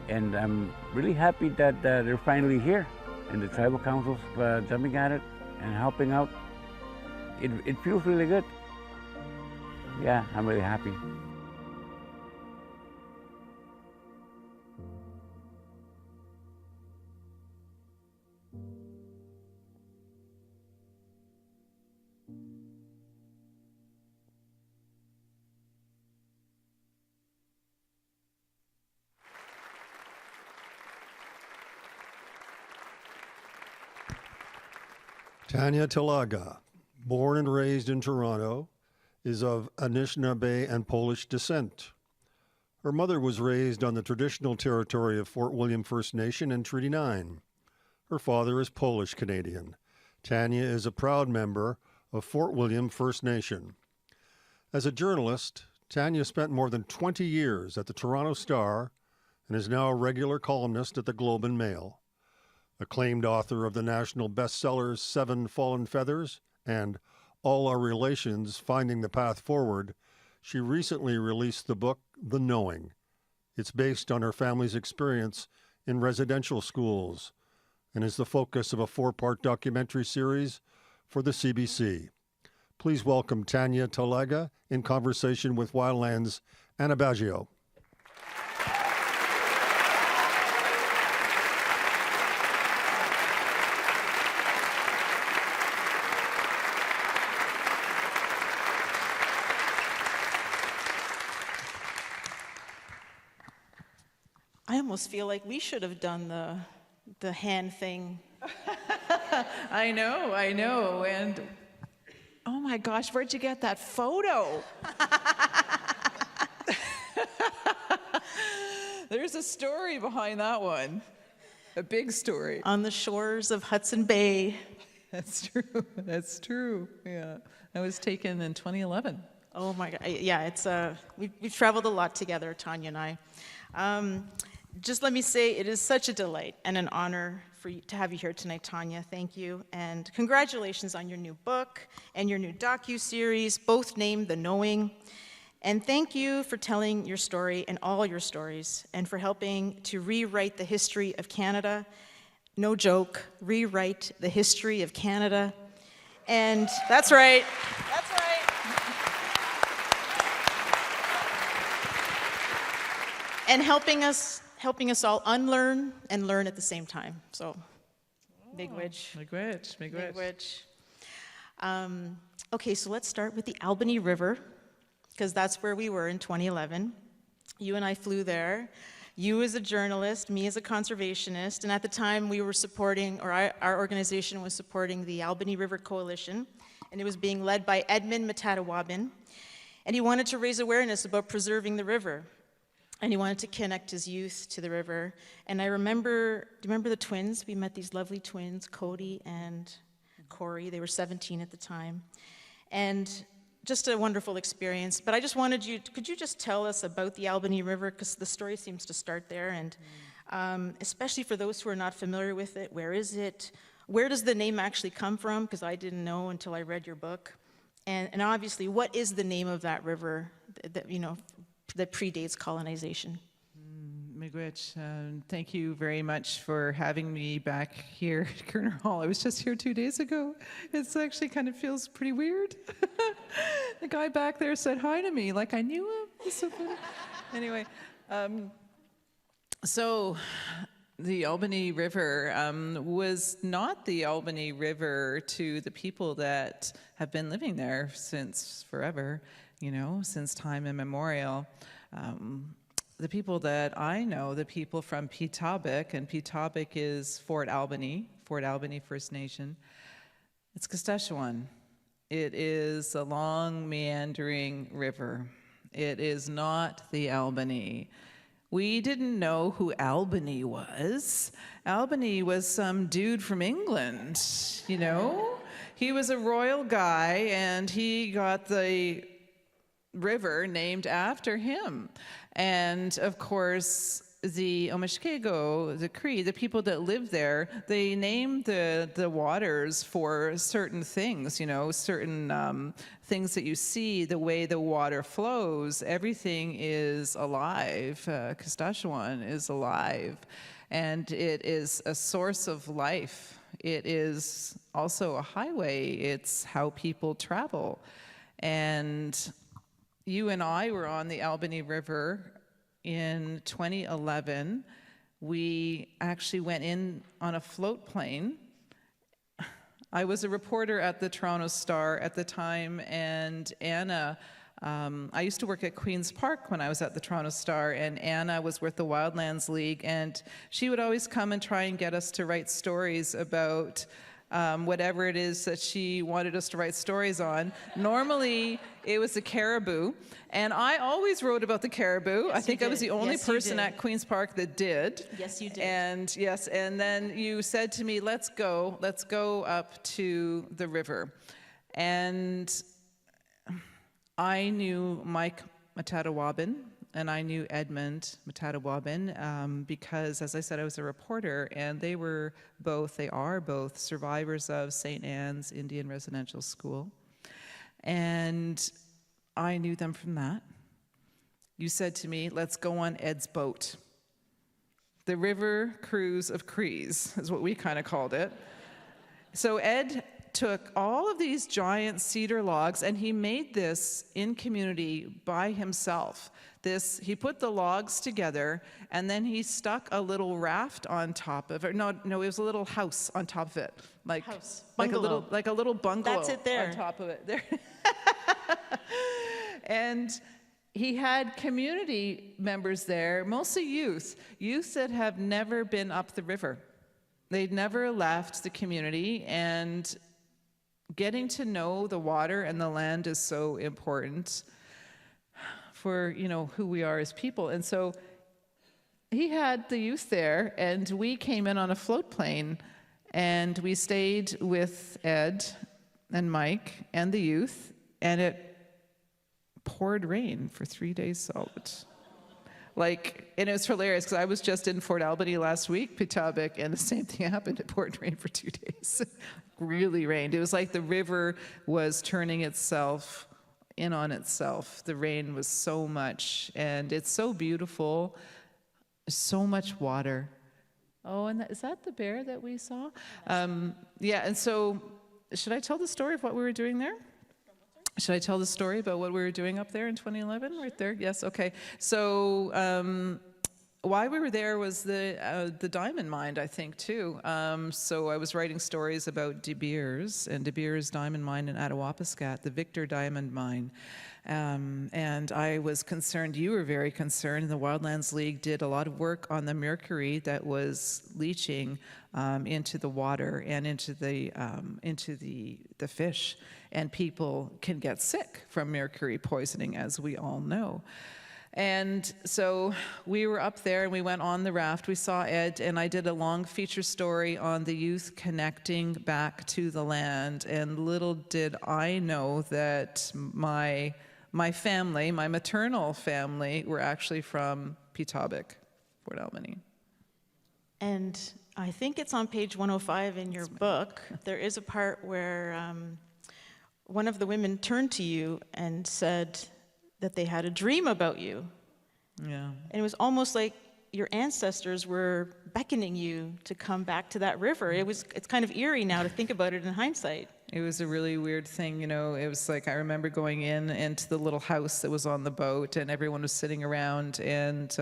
Speaker 11: And I'm really happy that they're finally here, and the tribal council's jumping at it and helping out. It feels really good. Yeah, I'm really happy.
Speaker 1: Tanya Talaga, born and raised in Toronto, is of Anishinaabe and Polish descent. Her mother was raised on the traditional territory of Fort William First Nation and Treaty 9. Her father is Polish-Canadian. Tanya is a proud member of Fort William First Nation. As a journalist, Tanya spent more than 20 years at the Toronto Star and is now a regular columnist at the Globe and Mail. Acclaimed author of the national bestsellers Seven Fallen Feathers and All Our Relations, Finding the Path Forward, she recently released the book The Knowing. It's based on her family's experience in residential schools and is the focus of a 4-part documentary series for the CBC. Please welcome Tanya Talaga in conversation with Wildlands Anna Baggio.
Speaker 16: I almost feel like we should have done the hand thing.
Speaker 17: I know, and oh my gosh, where'd you get that photo? There's a story behind that one, a big story.
Speaker 16: On the shores of Hudson Bay.
Speaker 17: That's true, yeah. I was taken in 2011.
Speaker 16: Oh my God, yeah, it's we've traveled a lot together, Tanya and I. Just let me say, it is such a delight and an honor to have you here tonight, Tanya. Thank you, and congratulations on your new book and your new docu-series, both named The Knowing. And thank you for telling your story and all your stories, and for helping to rewrite the history of Canada. No joke, rewrite the history of Canada. And that's right. That's right. And helping us all unlearn and learn at the same time. So, big witch.
Speaker 17: Big witch.
Speaker 16: Okay, so let's start with the Albany River, because that's where we were in 2011. You and I flew there. You as a journalist, me as a conservationist, and at the time we were supporting, or our organization was supporting the Albany River Coalition, and it was being led by Edmund Matatawabin, and he wanted to raise awareness about preserving the river. And he wanted to connect his youth to the river. And I remember, do you remember the twins? We met these lovely twins, Cody and Corey. They were 17 at the time. And just a wonderful experience. But I just wanted could you just tell us about the Albany River? Because the story seems to start there. And especially for those who are not familiar with it, where is it? Where does the name actually come from? Because I didn't know until I read your book. And obviously, what is the name of that river that predates colonization?
Speaker 17: Miigwech, thank you very much for having me back here at Koerner Hall. I was just here 2 days ago. It's actually kind of feels pretty weird. The guy back there said hi to me, like I knew him. It's so funny. Anyway, so the Albany River was not the Albany River to the people that have been living there since forever, since time immemorial. The people that I know, the people from Petabik, and Petabik is Fort Albany First Nation. It's Saskatchewan. It is a long, meandering river. It is not the Albany. We didn't know who Albany was. Albany was some dude from England, He was a royal guy, and he got the river named after him. And of course, the Omushkego, the Cree, the people that live there, they name the waters for certain things, you know, certain things that you see, the way the water flows. Everything is alive. Saskatchewan is alive, and it is a source of life. It is also a highway. It's how people travel. And you and I were on the Albany River in 2011. We actually went in on a float plane. I was a reporter at the Toronto Star at the time, and Anna, I used to work at Queen's Park when I was at the Toronto Star, and Anna was with the Wildlands League, and she would always come and try and get us to write stories about whatever it is that she wanted us to write stories on. Normally, it was the caribou, and I always wrote about the caribou.
Speaker 16: Yes,
Speaker 17: I think I was the only person
Speaker 16: at
Speaker 17: at Queen's Park that did.
Speaker 16: Yes, you did.
Speaker 17: And yes, and then you said to me, let's go up to the river. And I knew Mike Kataquapit, and I knew Edmund Kataquapit because, as I said, I was a reporter, and they are both survivors of St. Anne's Indian Residential School. And I knew them from that. You said to me, let's go on Ed's boat. The river cruise of Crees is what we kind of called it. So Ed took all of these giant cedar logs, and he made this in community by himself. He put the logs together, and then he stuck a little raft on top of it. No, it was a little house on top of it, like a little bungalow.
Speaker 16: That's it there.
Speaker 17: On top of it. There. And he had community members there, mostly youth that have never been up the river. They'd never left the community, and getting to know the water and the land is so important for, you know, who we are as people. And so he had the youth there, and we came in on a float plane, and we stayed with Ed and Mike and the youth, and it poured rain for 3 days solid. And it was hilarious because I was just in Fort Albany last week, Petobic, and the same thing happened. It poured rain for 2 days. Really rained. It was like the river was turning itself in on itself. The rain was so much, and it's so beautiful. So much water. Oh, and is that the bear that we saw? Yeah, and so should I tell the story of what we were doing there? Should I tell the story about what we were doing up there in 2011? Right there? Yes, okay. So why we were there was the diamond mine, I think, too. So I was writing stories about De Beers and De Beers Diamond Mine in Attawapiskat, the Victor Diamond Mine. And I was concerned, you were very concerned, and the Wildlands League did a lot of work on the mercury that was leaching into the water and into the fish. And people can get sick from mercury poisoning, as we all know. And so we were up there, and we went on the raft. We saw Ed, and I did a long feature story on the youth connecting back to the land. And little did I know that my family, my maternal family, were actually from Petobic, Fort Albany.
Speaker 16: And I think it's on page 105 in your book. There is a part where one of the women turned to you and said that they had a dream about you.
Speaker 17: Yeah.
Speaker 16: And it was almost like your ancestors were beckoning you to come back to that river. It's kind of eerie now to think about it in hindsight.
Speaker 17: It was a really weird thing, you know. It was like, I remember going into the little house that was on the boat, and everyone was sitting around, and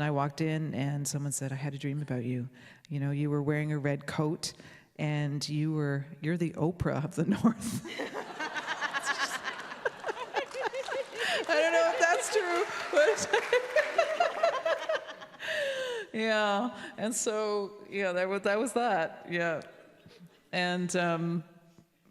Speaker 17: I walked in, and someone said, I had a dream about you. You know, you were wearing a red coat, and you're the Oprah of the North. I don't know if that's true, but yeah. And so, yeah, that was that. Yeah. And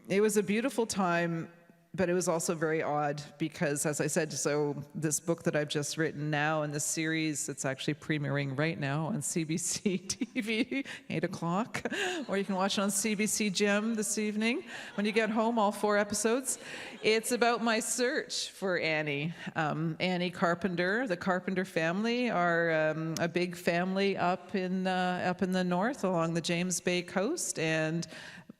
Speaker 17: it was a beautiful time but it was also very odd because, as I said, so this book that I've just written now in this series, it's actually premiering right now on CBC TV, 8 o'clock, or you can watch it on CBC Gem this evening when you get home, all 4 episodes. It's about my search for Annie. Annie Carpenter, the Carpenter family are a big family up in the north along the James Bay coast, and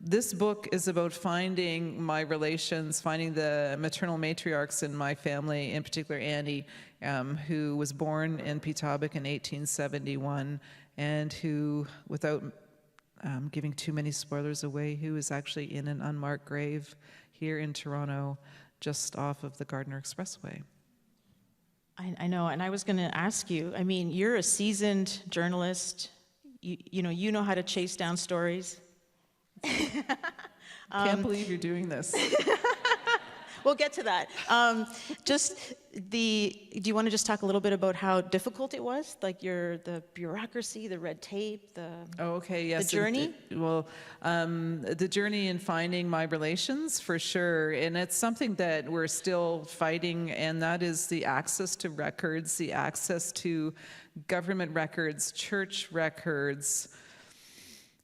Speaker 17: this book is about finding my relations, finding the maternal matriarchs in my family, in particular Annie, who was born in Petobic in 1871, and who, without giving too many spoilers away, who is actually in an unmarked grave here in Toronto, just off of the Gardiner Expressway.
Speaker 16: I know, and I was going to ask you, I mean, you're a seasoned journalist. You know how to chase down stories.
Speaker 17: Can't believe you're doing this.
Speaker 16: We'll get to that. Do you want to just talk a little bit about how difficult it was? Like the bureaucracy, the red tape, the journey?
Speaker 17: The journey in finding my relations, for sure. And it's something that we're still fighting, and that is the access to records, the access to government records, church records.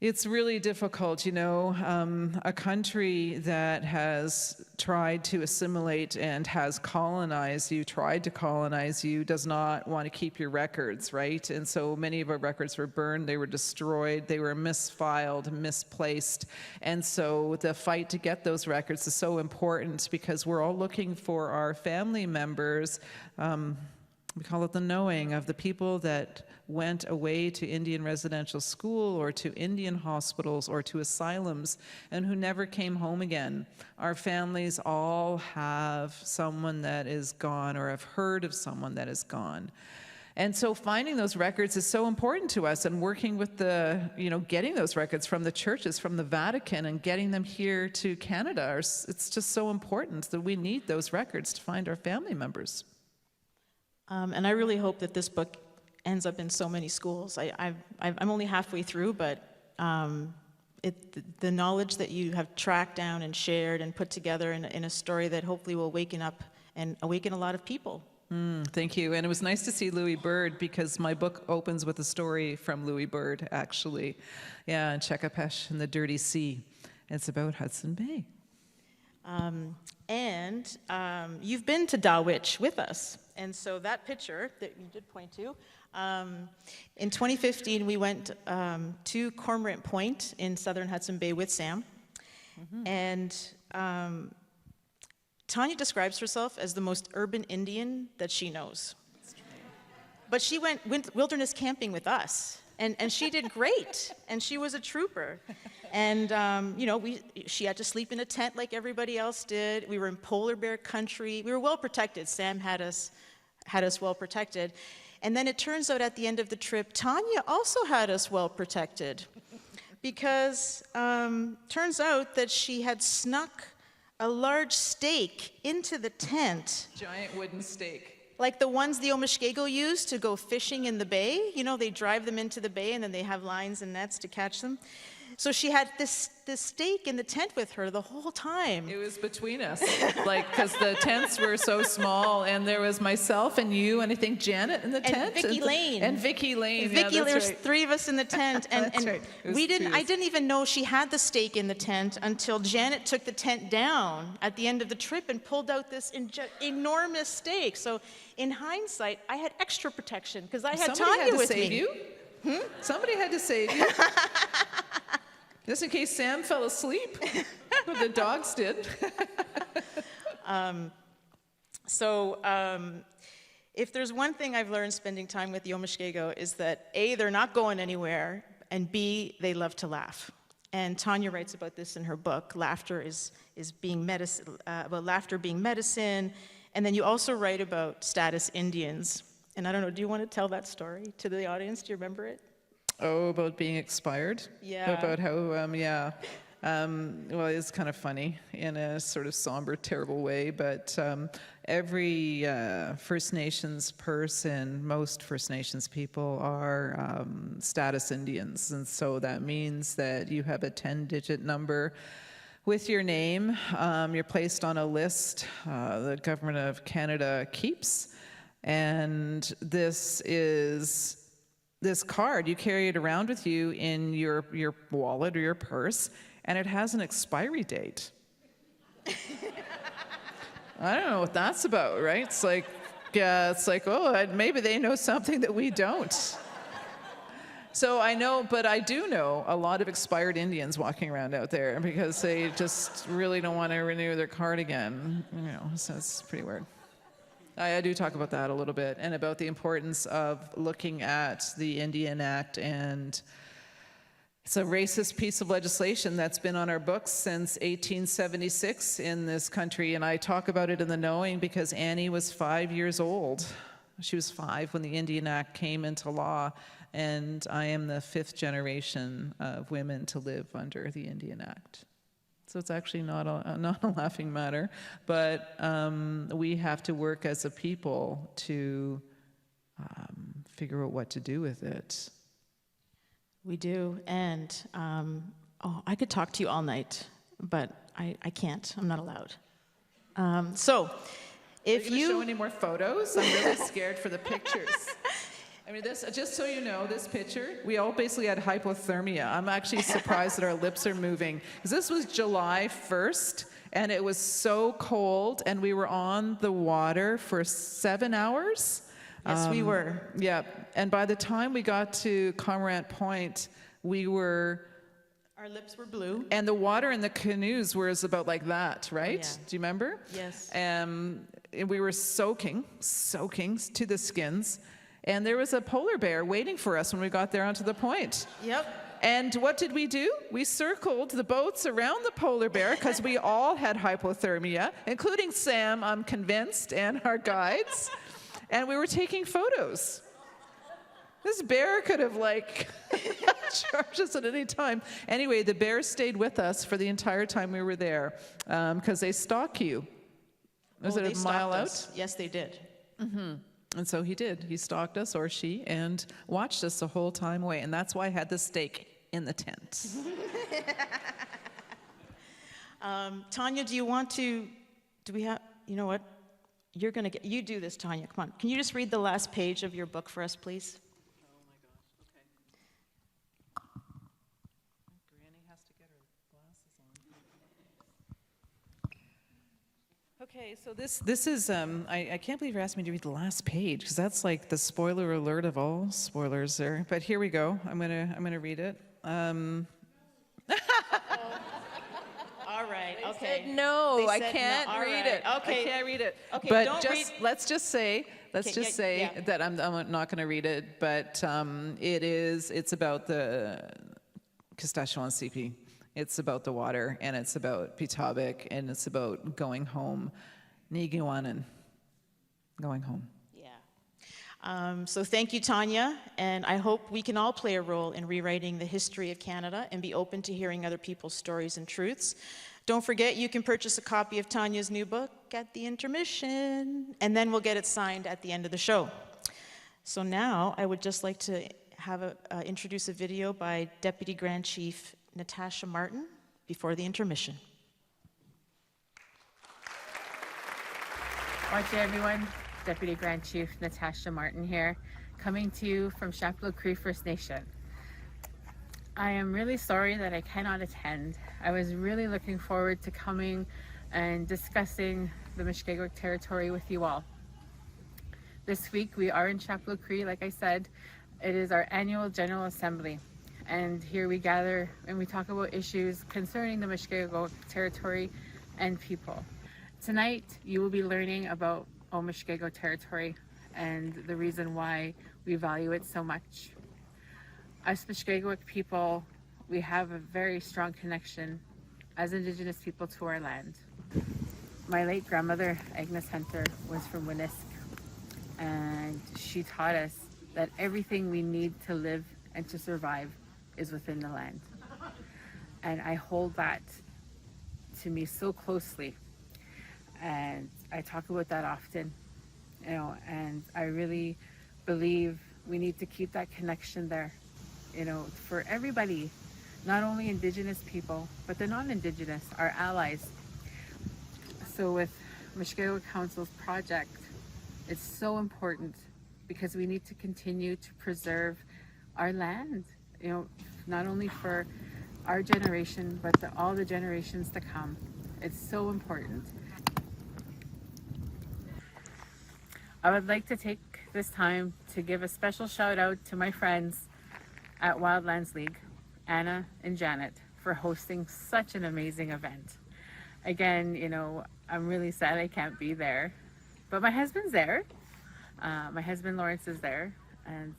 Speaker 17: It's really difficult, a country that has tried to assimilate and has tried to colonize you, does not want to keep your records, right? And so many of our records were burned, they were destroyed, they were misfiled, misplaced. And so the fight to get those records is so important because we're all looking for our family members. We call it the knowing of the people that went away to Indian residential school or to Indian hospitals or to asylums and who never came home again. Our families all have someone that is gone or have heard of someone that is gone. And so finding those records is so important to us, and working with getting those records from the churches, from the Vatican, and getting them here to Canada. It's just so important that we need those records to find our family members.
Speaker 16: And I really hope that this book ends up in so many schools. I'm only halfway through, but the knowledge that you have tracked down and shared and put together in a story that hopefully will awaken a lot of people.
Speaker 17: Thank you. And it was nice to see Louis Bird, because my book opens with a story from Louis Bird, actually. Yeah, in Checapesh in the Dirty Sea. It's about Hudson Bay.
Speaker 16: You've been to Tawich with us. And so that picture that you did point to, in 2015, we went to Cormorant Point in southern Hudson Bay with Sam. Mm-hmm. And Tanya describes herself as the most urban Indian that she knows. But she went wilderness camping with us. And she did great, and she was a trooper. And, she had to sleep in a tent like everybody else did. We were in polar bear country. We were well protected. Sam had us well protected. And then it turns out at the end of the trip, Tanya also had us well protected. Because turns out that she had snuck a large stake into the tent.
Speaker 17: Giant wooden stake.
Speaker 16: Like the ones the Omushkego use to go fishing in the bay. They drive them into the bay and then they have lines and nets to catch them. So she had this stake in the tent with her the whole time.
Speaker 17: It was between us, because the tents were so small, and there was myself and you, and I think Janet in the tent.
Speaker 16: And Vicky Lane.
Speaker 17: And Vicky Lane.
Speaker 16: There's right. 3 of us in the tent, and
Speaker 17: right.
Speaker 16: I didn't even know she had the stake in the tent until Janet took the tent down at the end of the trip and pulled out this enormous stake. So in hindsight, I had extra protection because I had Tanya with me.
Speaker 17: Somebody had to save you. Just in case Sam fell asleep. The dogs did.
Speaker 16: If there's one thing I've learned spending time with the Omushkego is that A, they're not going anywhere, and B, they love to laugh. And Tanya writes about this in her book, Laughter is being medicine, about laughter being medicine. And then you also write about status Indians. And I don't know, do you want to tell that story to the audience? Do you remember it?
Speaker 17: Oh, about being expired?
Speaker 16: Yeah.
Speaker 17: About how, well, it's kind of funny in a sort of somber, terrible way, but every First Nations person, most First Nations people are status Indians, and so that means that you have a 10-digit number With your name, you're placed on a list the Government of Canada keeps, and this card, you carry it around with you in your wallet or your purse, and it has an expiry date. I don't know what that's about, right? It's like, oh, maybe they know something that we don't. So I know, but I do know a lot of expired Indians walking around out there because they just really don't want to renew their card again. You know, so it's pretty weird. I do talk about that a little bit, and about the importance of looking at the Indian Act, and it's a racist piece of legislation that's been on our books since 1876 in this country, and I talk about it in the knowing because Annie was 5 years old. She was 5 when the Indian Act came into law, and I am the 5th generation of women to live under the Indian Act. So it's actually not a laughing matter, but we have to work as a people to figure out what to do with it.
Speaker 16: We do, and I could talk to you all night, but I can't. I'm not allowed. So, if
Speaker 17: Are you gonna show any more photos? I'm really scared for the pictures. I mean, this, just so you know, this picture, we all basically had hypothermia. I'm actually surprised that our lips are moving. Because this was July 1st, and it was so cold, and we were on the water for 7 hours.
Speaker 16: Yes, we were.
Speaker 17: Yeah, and by the time we got to Cormorant Point,
Speaker 16: our lips were blue.
Speaker 17: And the water in the canoes was about like that, right?
Speaker 16: Yeah.
Speaker 17: Do you remember?
Speaker 16: Yes.
Speaker 17: And we were soaking to the skins. And there was a polar bear waiting for us when we got there onto the point.
Speaker 16: Yep.
Speaker 17: And what did we do? We circled the boats around the polar bear because we all had hypothermia, including Sam, I'm convinced, and our guides. And we were taking photos. This bear could have charged us at any time. Anyway, the bear stayed with us for the entire time we were there because they stalk you. Was it a mile out?
Speaker 16: Yes, they did.
Speaker 17: Mm-hmm. And so he did. He stalked us, or she, and watched us the whole time away. And that's why I had the steak in the tent.
Speaker 16: Tanya, do we have, you know what? You do this, Tanya, come on. Can you just read the last page of your book for us, please?
Speaker 17: Oh my gosh, okay. Granny has to get her glasses on. Okay, so this is, I can't believe you're asking me to read the last page, because that's like the spoiler alert of all spoilers there. But here we go. I'm gonna read it.
Speaker 16: All right,
Speaker 17: They
Speaker 16: okay.
Speaker 17: said no,
Speaker 16: They
Speaker 17: I
Speaker 16: said
Speaker 17: can't
Speaker 16: no. All
Speaker 17: read
Speaker 16: right,
Speaker 17: it.
Speaker 16: okay.
Speaker 17: I can't read it.
Speaker 16: Okay,
Speaker 17: but
Speaker 16: don't
Speaker 17: let's just say
Speaker 16: yeah.
Speaker 17: that I'm not going to read it. But it's about the Saskatchewan CP. It's about the water, and it's about Pitavik, and it's about going home, Nigiwanan, going home.
Speaker 16: So thank you, Tanya, and I hope we can all play a role in rewriting the history of Canada and be open to hearing other people's stories and truths. Don't forget, you can purchase a copy of Tanya's new book at the Intermission, and then we'll get it signed at the end of the show. So now I would just like to introduce a video by Deputy Grand Chief Natasha Martin before the intermission.
Speaker 18: Watch everyone. Deputy Grand Chief Natasha Martin here, coming to you from Chapleau Cree First Nation. I am really sorry that I cannot attend. I was really looking forward to coming and discussing the Mushkegowuk territory with you all. This week we are in Chapleau Cree, like I said. It is our annual General Assembly, and here we gather and we talk about issues concerning the Mushkegowuk territory and people. Tonight you will be learning about Omushkego territory and the reason why we value it so much. Us Mushkegowuk people, we have a very strong connection as Indigenous people to our land. My late grandmother, Agnes Hunter, was from Winisk, and she taught us that everything we need to live and to survive is within the land. And I hold that to me so closely. And I talk about that often, and I really believe we need to keep that connection there, for everybody not only Indigenous people, but the non-Indigenous, our allies. So with Mushkegowuk Council's project, it's so important because we need to continue to preserve our land, you know, not only for our generation, but all the generations to come. It's so important. I would like to take this time to give a special shout out to my friends at Wildlands League, Anna and Janet, for hosting such an amazing event. Again, you know, I'm really sad I can't be there, but my husband's there. My husband Lawrence is there, and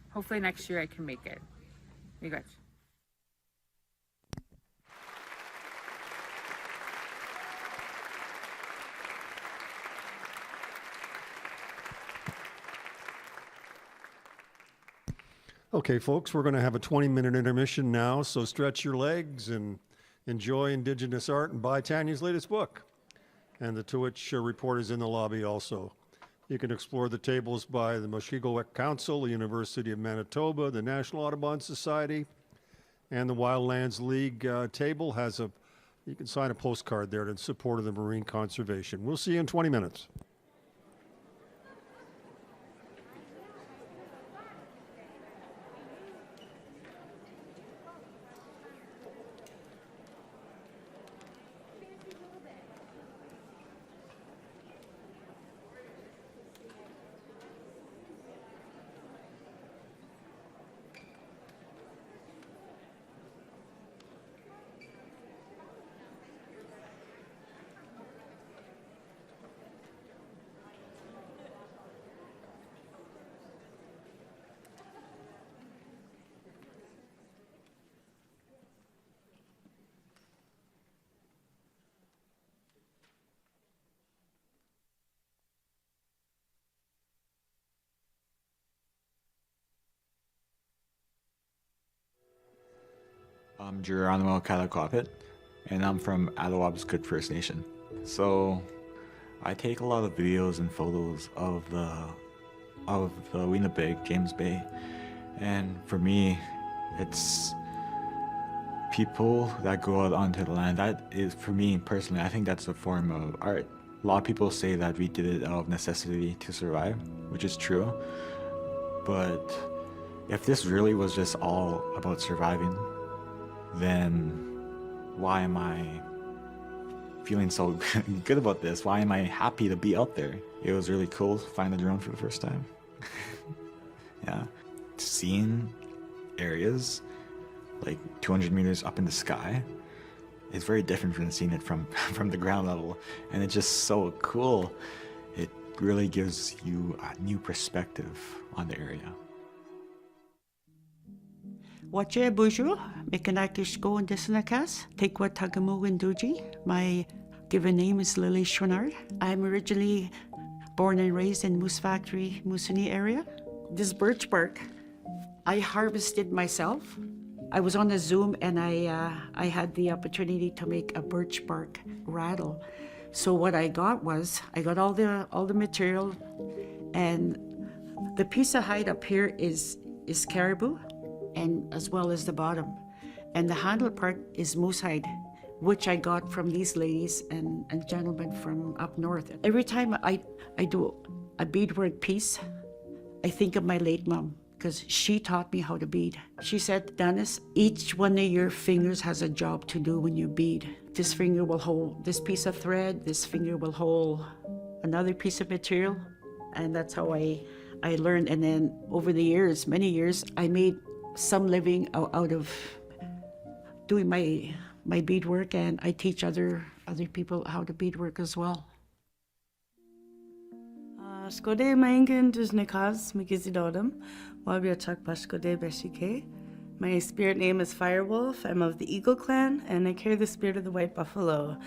Speaker 18: hopefully next year I can make it. Miigwech.
Speaker 1: Okay, folks, we're going to have a 20-minute intermission now, so stretch your legs and enjoy Indigenous art and buy Tanya's latest book. And the Tawich report is in the lobby also. You can explore the tables by the Mushkegowuk Council, the University of Manitoba, the National Audubon Society, and the Wildlands League table has you can sign a postcard there in support of the marine conservation. We'll see you in 20 minutes.
Speaker 19: I'm Jeronimo Kataquapit, and I'm from Alawabskut First Nation. So I take a lot of videos and photos of the Winnipeg, James Bay, and for me, it's people that go out onto the land. That is, for me personally, I think that's a form of art. A lot of people say that we did it out of necessity to survive, which is true, but if this really was just all about surviving, then why am I feeling so good about this? Why am I happy to be out there? It was really cool to find the drone for the first time. Yeah. Seeing areas like 200 meters up in the sky is very different from seeing it from the ground level. And it's just so cool. It really gives you a new perspective on the area.
Speaker 20: Wache bonjour, Mekanakishko and Desanakas, Tekwa Tagamogan Duji. My given name is Lily Schwannard. I'm originally born and raised in Moose Factory, Moosonee area. This birch bark, I harvested myself. I was on a Zoom and I had the opportunity to make a birch bark rattle. So what I got was, I got all the material, and the piece of hide up here is caribou, and as well as the bottom. And the handle part is moose hide, which I got from these ladies and gentlemen from up north. Every time I do a beadwork piece, I think of my late mom, because she taught me how to bead. She said, Dennis, each one of your fingers has a job to do when you bead. This finger will hold this piece of thread, this finger will hold another piece of material, and that's how I learned. And then over the years, many years, I made some living out of doing my beadwork, and I teach other people how to beadwork as well.
Speaker 21: Skode maingen dus nekaz mikizidodum, wabiachak pashkode beshike. My spirit name is Firewolf. I'm of the Eagle clan, and I carry the spirit of the white buffalo.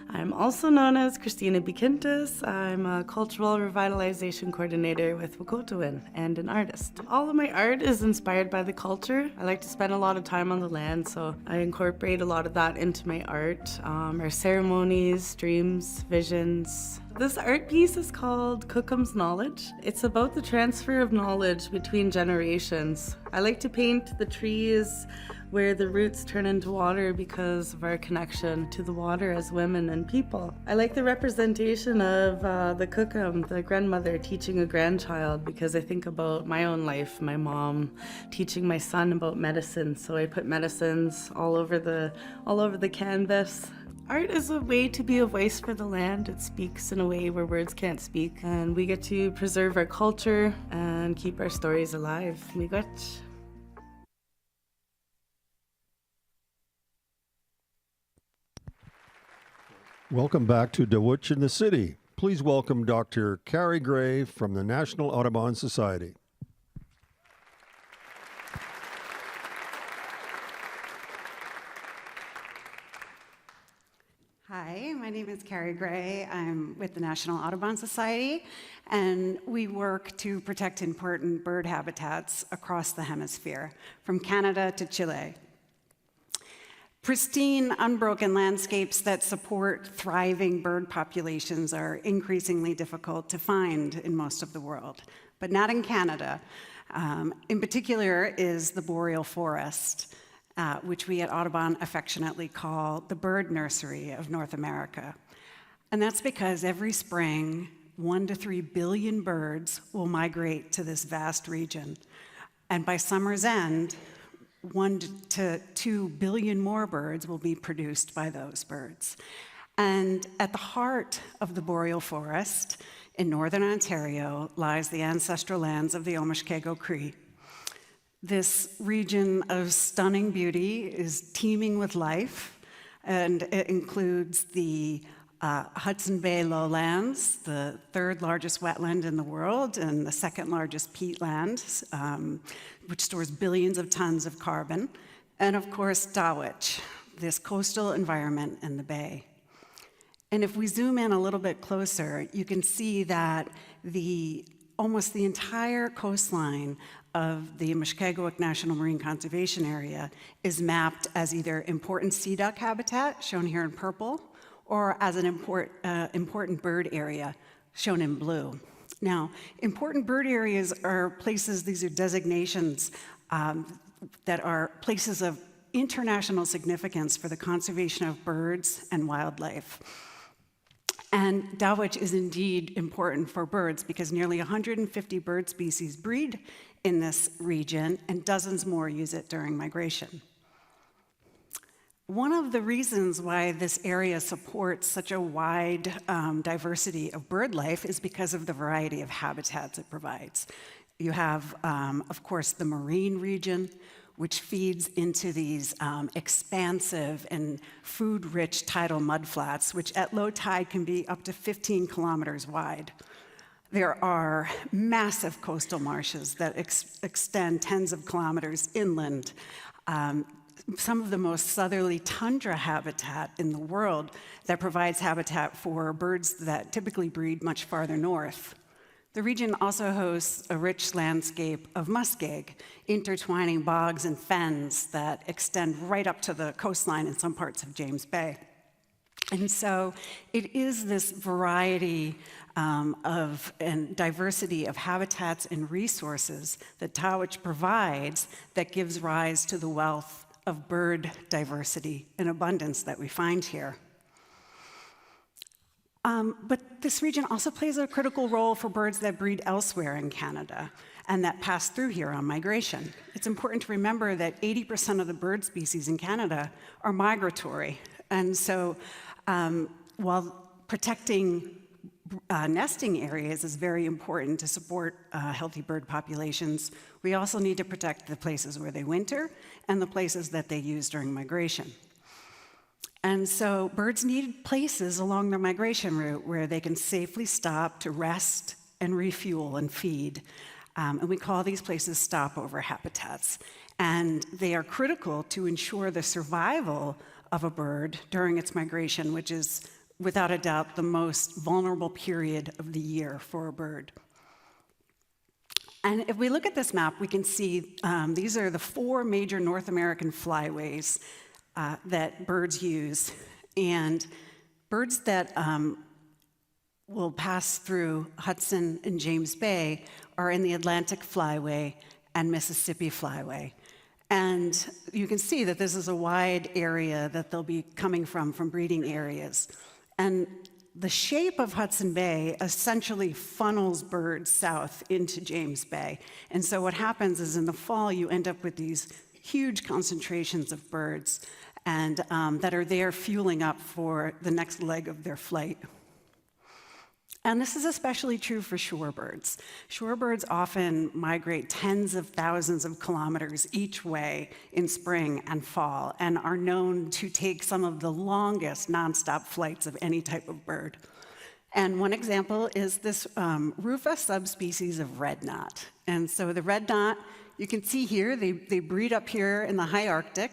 Speaker 21: I'm also known as Christina Bikintis. I'm a cultural revitalization coordinator with Wokotowin and an artist. All of my art is inspired by the culture. I like to spend a lot of time on the land, so I incorporate a lot of that into my art. Our ceremonies, dreams, visions. This art piece is called Cookum's Knowledge. It's about the transfer of knowledge between generations. I like to paint the trees where the roots turn into water because of our connection to the water as women and people. I like the representation of the cookum, the grandmother teaching a grandchild, because I think about my own life, my mom teaching my son about medicine, so I put medicines all over the canvas. Art is a way to be a voice for the land. It speaks in a way where words can't speak, and we get to preserve our culture and keep our stories alive. Miigwech.
Speaker 1: Welcome back to Tawich in the City. Please welcome Dr. Carrie Gray from the National Audubon Society.
Speaker 2: Hi, my name is Carrie Gray. I'm with the National Audubon Society, and we work to protect important bird habitats across the hemisphere, from Canada to Chile. Pristine, unbroken landscapes that support thriving bird populations are increasingly difficult to find in most of the world, but not in Canada. In particular is the boreal forest, which we at Audubon affectionately call the bird nursery of North America. And that's because every spring, 1 to 3 billion birds will migrate to this vast region. And by summer's end, 1 to 2 billion more birds will be produced by those birds. And at the heart of the boreal forest in northern Ontario lies the ancestral lands of the Omushkego Cree. This region of stunning beauty is teeming with life, and it includes the Hudson Bay lowlands, the 3rd largest wetland in the world, and the 2nd largest peatland, which stores billions of tons of carbon, and of course, Tawich, this coastal environment in the bay. And if we zoom in a little bit closer, you can see that almost the entire coastline of the Mushkegowuk National Marine Conservation Area is mapped as either important sea duck habitat, shown here in purple, or as an important bird area, shown in blue. Now, important bird areas are places, these are designations that are places of international significance for the conservation of birds and wildlife. And Tawich is indeed important for birds because nearly 150 bird species breed in this region, and dozens more use it during migration. One of the reasons why this area supports such a wide diversity of bird life is because of the variety of habitats it provides. You have, of course, the marine region, which feeds into these expansive and food-rich tidal mudflats, which at low tide can be up to 15 kilometers wide. There are massive coastal marshes that extend tens of kilometers inland. Some of the most southerly tundra habitat in the world that provides habitat for birds that typically breed much farther north. The region also hosts a rich landscape of muskeg, intertwining bogs and fens that extend right up to the coastline in some parts of James Bay. And so it is this variety and diversity of habitats and resources that Tawich provides that gives rise to the wealth of bird diversity and abundance that we find here. But this region also plays a critical role for birds that breed elsewhere in Canada and that pass through here on migration. It's important to remember that 80% of the bird species in Canada are migratory. And so while protecting nesting areas is very important to support healthy bird populations, we also need to protect the places where they winter and the places that they use during migration. And so birds need places along their migration route where they can safely stop to rest and refuel and feed. And we call these places stopover habitats. And they are critical to ensure the survival of a bird during its migration, which is without a doubt the most vulnerable period of the year for a bird. And if we look at this map, we can see these are the 4 major North American flyways that birds use. And birds that will pass through Hudson and James Bay are in the Atlantic Flyway and Mississippi Flyway. And you can see that this is a wide area that they'll be coming from breeding areas. And the shape of Hudson Bay essentially funnels birds south into James Bay. And so what happens is in the fall, you end up with these huge concentrations of birds and that are there fueling up for the next leg of their flight. And this is especially true for shorebirds. Shorebirds often migrate tens of thousands of kilometers each way in spring and fall and are known to take some of the longest nonstop flights of any type of bird. And one example is this Rufa subspecies of red knot. And so the red knot, you can see here, they breed up here in the high Arctic.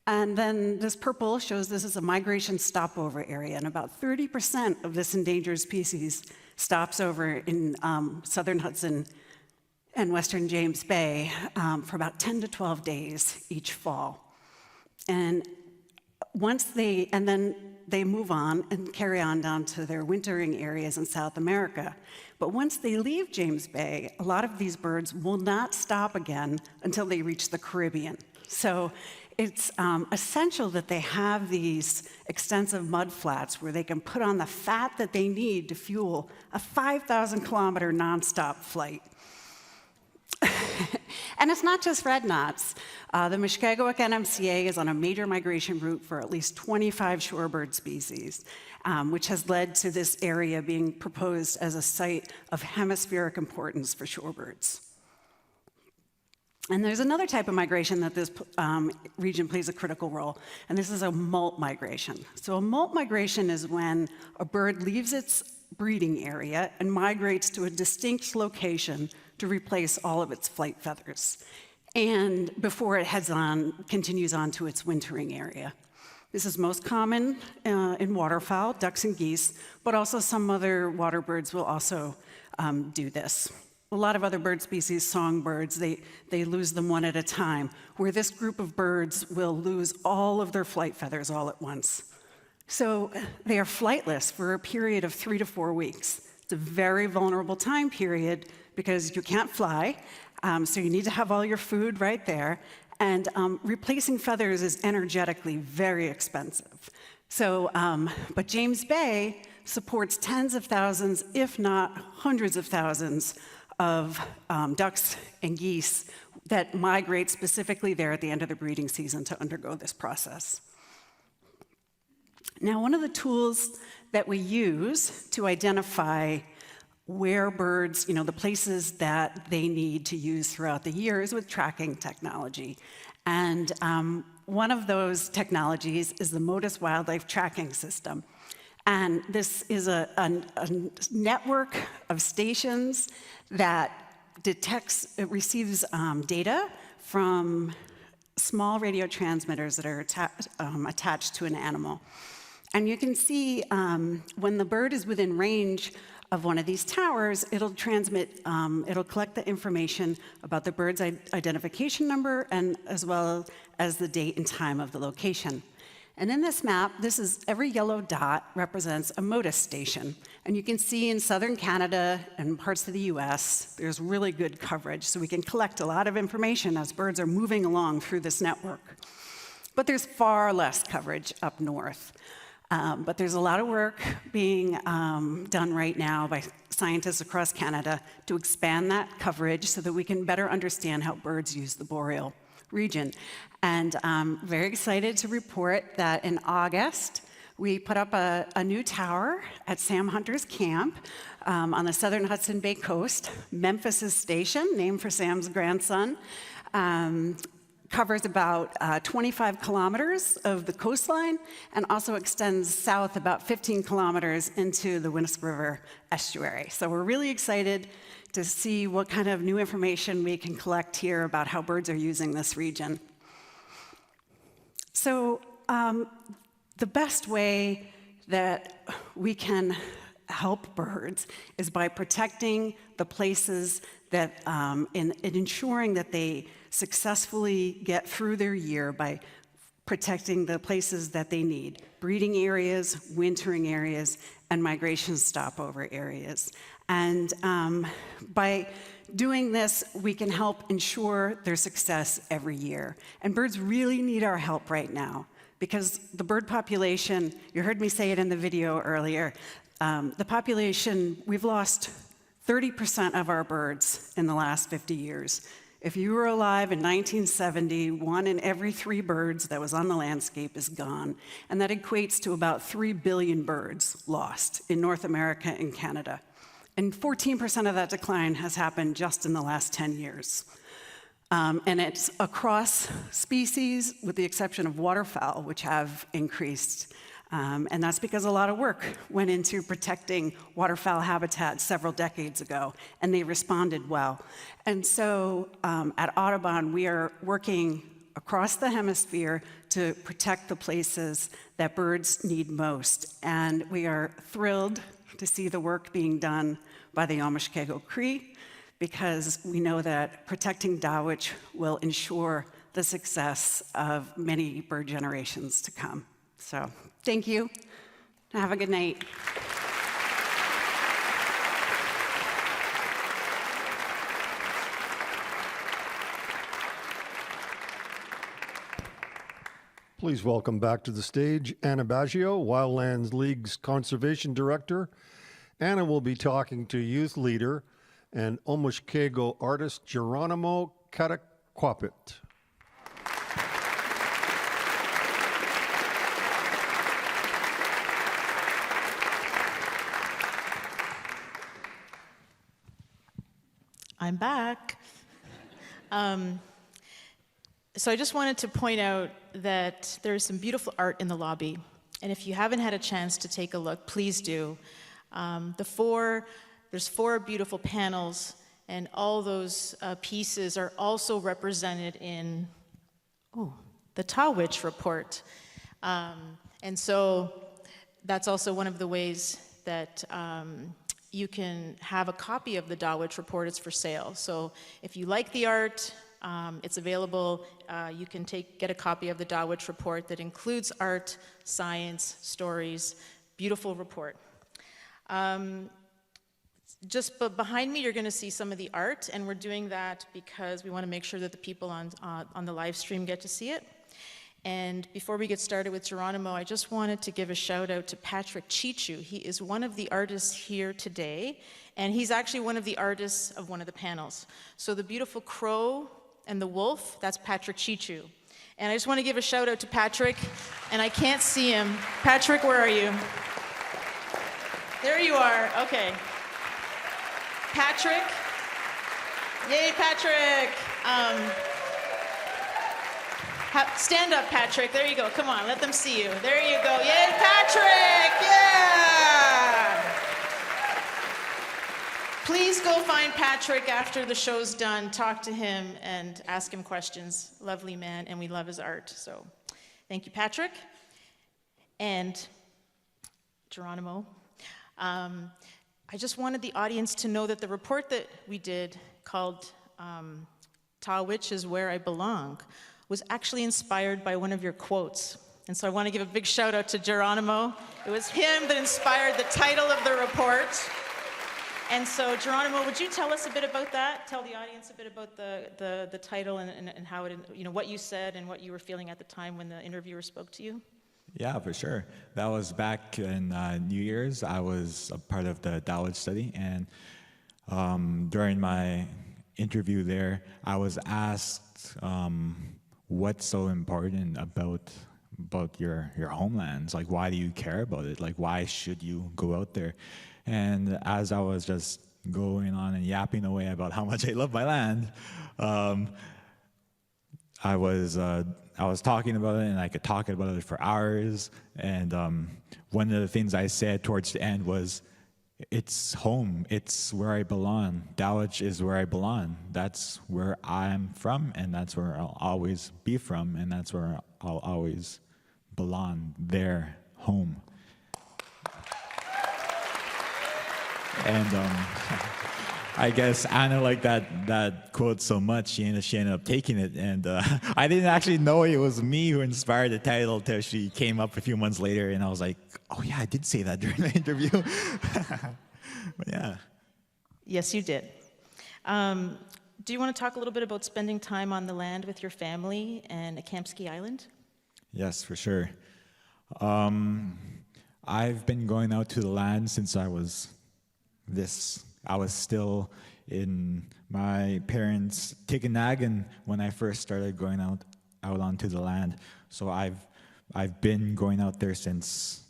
Speaker 2: And then this purple shows this is a migration stopover area, and about 30% of this endangered species stops over in southern Hudson and western James Bay for about 10 to 12 days each fall. And then they move on and carry on down to their wintering areas in South America. But once they leave James Bay, a lot of these birds will not stop again until they reach the Caribbean. So it's essential that they have these extensive mud flats where they can put on the fat that they need to fuel a 5,000-kilometer nonstop flight. And it's not just red knots. The Mushkegowuk NMCA is on a major migration route for at least 25 shorebird species, which has led to this area being proposed as a site of hemispheric importance for shorebirds. And there's another type of migration that this region plays a critical role, and this is a molt migration. So a molt migration is when a bird leaves its breeding area and migrates to a distinct location to replace all of its flight feathers, and before it continues on to its wintering area. This is most common in waterfowl, ducks and geese, but also some other water birds will also do this. A lot of other bird species, songbirds, they lose them one at a time, where this group of birds will lose all of their flight feathers all at once. So they are flightless for a period of 3 to 4 weeks. It's a very vulnerable time period because you can't fly, so you need to have all your food right there, and replacing feathers is energetically very expensive. So, but James Bay supports tens of thousands, if not hundreds of thousands, of ducks and geese that migrate specifically there at the end of the breeding season to undergo this process. Now, one of the tools that we use to identify where birds, the places that they need to use throughout the year is with tracking technology. And one of those technologies is the Modus Wildlife Tracking System. And this is a network of stations that receives data from small radio transmitters that are attached to an animal. And you can see when the bird is within range of one of these towers, it'll transmit, it'll collect the information about the bird's identification number and as well as the date and time of the location. And in this map, every yellow dot represents a Modus station. And you can see in southern Canada and parts of the US, there's really good coverage. So we can collect a lot of information as birds are moving along through this network. But there's far less coverage up north. But there's a lot of work being done right now by scientists across Canada to expand that coverage so that we can better understand how birds use the boreal region. And I'm very excited to report that in August, we put up a new tower at Sam Hunter's camp on the southern Hudson Bay coast. Memphis' station, named for Sam's grandson, covers about 25 kilometers of the coastline and also extends south about 15 kilometers into the Winnisk River estuary. So we're really excited to see what kind of new information we can collect here about how birds are using this region. So the best way that we can help birds is by protecting the places that, in ensuring that they successfully get through their year by protecting the places that they need, breeding areas, wintering areas, and migration stopover areas. And by doing this, we can help ensure their success every year. And birds really need our help right now because the bird population, you heard me say it in the video earlier, the population, we've lost 30% of our birds in the last 50 years. If you were alive in 1970, 1 in every 3 birds that was on the landscape is gone, and that equates to about 3 billion birds lost in North America and Canada. And 14% of that decline has happened just in the last 10 years. And it's across species, with the exception of waterfowl, which have increased. And that's because a lot of work went into protecting waterfowl habitat several decades ago, and they responded well. And so at Audubon, we are working across the hemisphere to protect the places that birds need most. And we are thrilled to see the work being done by the Omushkego Cree, because we know that protecting Tawich will ensure the success of many bird generations to come. So thank you. Have a good night.
Speaker 1: Please welcome back to the stage Anna Baggio, Wildlands League's Conservation Director. Anna will be talking to youth leader and Omushkego artist Jeronimo Kataquapit.
Speaker 16: I'm back. So I just wanted to point out that there's some beautiful art in the lobby. And if you haven't had a chance to take a look, please do. There's 4 beautiful panels, and all those pieces are also represented in the Tawich report. And so that's also one of the ways that you can have a copy of the Tawich report. It's for sale. So if you like the art, it's available. You can get a copy of the Tawich report that includes art, science, stories. Beautiful report. Just behind me, you're going to see some of the art, and we're doing that because we want to make sure that the people on the live stream get to see it. And before we get started with Jeronimo, I just wanted to give a shout out to Patrick Chichu. He is one of the artists here today, and he's actually one of the artists of one of the panels. So the beautiful crow and the wolf, that's Patrick Chichu. And I just want to give a shout out to Patrick, and I can't see him. Patrick, where are you? There you are, okay. Patrick, yay Patrick. Stand up, Patrick. There you go. Come on, let them see you. There you go. Yay, Patrick! Yeah! Please go find Patrick after the show's done. Talk to him and ask him questions. Lovely man, and we love his art. So, thank you, Patrick. And Jeronimo. I just wanted the audience to know that the report that we did called Tawich is Where I Belong was actually inspired by one of your quotes. And so I want to give a big shout out to Jeronimo. It was him that inspired the title of the report. And so Jeronimo, would you tell us a bit about that? Tell the audience a bit about the title and how it, what you said and what you were feeling at the time when the interviewer spoke to you?
Speaker 19: Yeah, for sure. That was back in New Year's. I was a part of the Tawich study, and during my interview there, I was asked what's so important about your homelands. Like, why do you care about it? Like, why should you go out there? And as I was just going on and yapping away about how much I love my land, I was talking about it, and I could talk about it for hours. And one of the things I said towards the end was, it's home. It's where I belong. Tawich is where I belong. That's where I'm from, and that's where I'll always be from, and that's where I'll always belong. There, home. And I guess Anna liked that quote so much, she ended up taking it. And I didn't actually know it was me who inspired the title till she came up a few months later, and I was like, oh yeah, I did say that during the interview. But yeah.
Speaker 16: Yes, you did. Do you want to talk a little bit about spending time on the land with your family and Akamski Island?
Speaker 19: Yes, for sure. I've been going out to the land since I was still in my parents' Tikanagan when I first started going out onto the land. So I've been going out there since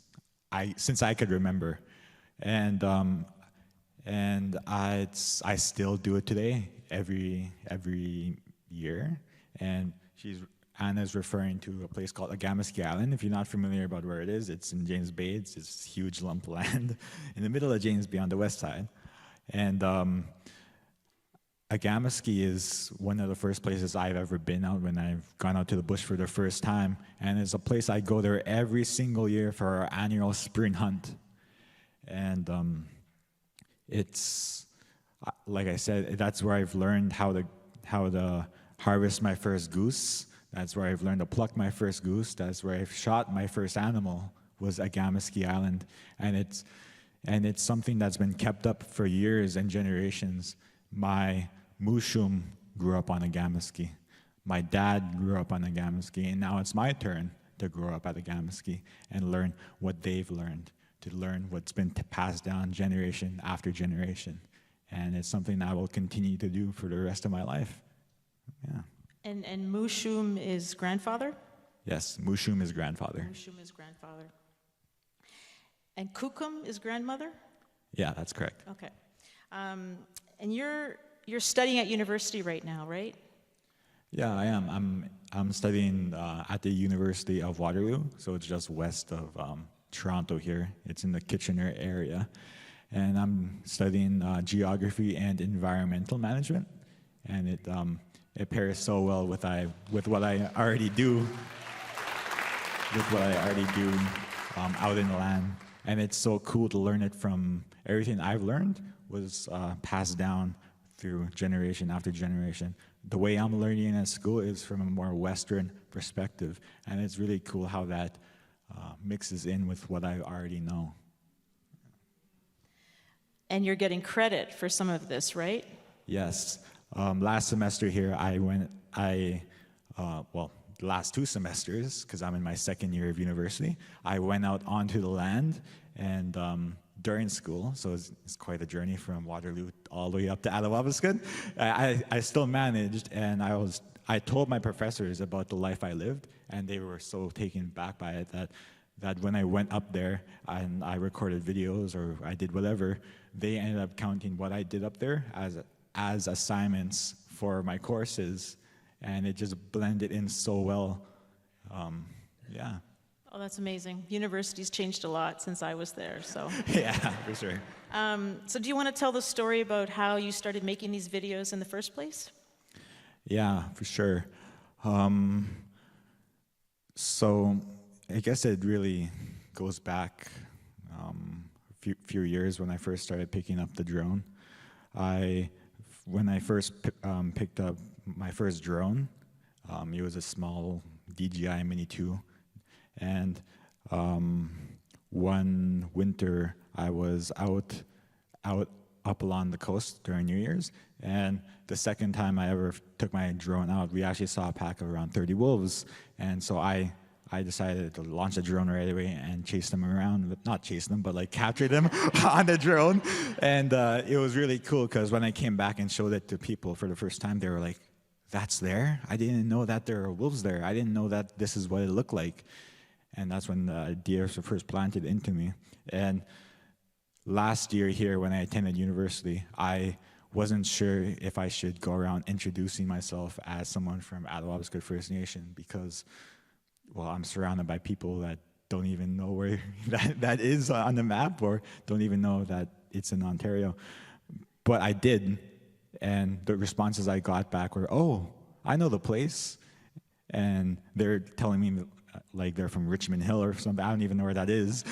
Speaker 19: I could remember, and I still do it today every year. And Anna's referring to a place called Agamaskie Island. If you're not familiar about where it is, it's in James Bay. It's this huge lump of land in the middle of James Bay on the west side. And Agamaskie is one of the first places I've ever been out when I've gone out to the bush for the first time. And it's a place I go there every single year for our annual spring hunt. And it's, like I said, that's where I've learned how to harvest my first goose. That's where I've learned to pluck my first goose. That's where I've shot my first animal, was Agamaskie Island. And it's something that's been kept up for years and generations. My Mushum grew up on Agamaskie. My dad grew up on Agamaskie, and now it's my turn to grow up at Agamaskie and learn what they've learned, to learn what's been passed down generation after generation. And it's something I will continue to do for the rest of my life. Yeah.
Speaker 16: And Mushum is grandfather?
Speaker 19: Yes, Mushum is grandfather.
Speaker 16: Mushum is grandfather. And Kukum is grandmother?
Speaker 19: Yeah, that's correct.
Speaker 16: Okay. And you're studying at university right now, right?
Speaker 19: Yeah, I am. I'm studying at the University of Waterloo, so it's just west of Toronto here. It's in the Kitchener area. And I'm studying geography and environmental management. And it pairs so well with what I already do, out in the land. And it's so cool to learn it from everything I've learned was passed down through generation after generation. The way I'm learning at school is from a more Western perspective, and it's really cool how that mixes in with what I already know.
Speaker 16: And you're getting credit for some of this, right?
Speaker 19: Yes. Last semester here, the last 2 semesters, because I'm in my second year of university, I went out onto the land and during school, so it's quite a journey from Waterloo all the way up to Attawapiskat. I still managed, and I told my professors about the life I lived, and they were so taken back by it that when I went up there and I recorded videos or I did whatever, they ended up counting what I did up there as assignments for my courses, and it just blended in so well. Yeah.
Speaker 16: Oh, that's amazing. University's changed a lot since I was there, so.
Speaker 19: Yeah, for sure.
Speaker 16: So do you want to tell the story about how you started making these videos in the first place?
Speaker 19: Yeah, for sure. So I guess it really goes back a few years when I first started picking up the drone. When I first picked up my first drone, it was a small DJI Mini 2. And one winter, I was out up along the coast during New Year's, and the second time I ever took my drone out, we actually saw a pack of around 30 wolves, and so I decided to launch a drone right away and chase them around, but not chase them, but like capture them on the drone. And it was really cool because when I came back and showed it to people for the first time, they were like, "That's there? I didn't know that there are wolves there. I didn't know that this is what it looked like." And that's when the idea was first planted into me. And last year here, when I attended university, I wasn't sure if I should go around introducing myself as someone from Attawapiskat First Nation because, well, I'm surrounded by people that don't even know where that is on the map or don't even know that it's in Ontario. But I did, and the responses I got back were, "Oh, I know the place." And they're telling me like they're from Richmond Hill or something. I don't even know where that is.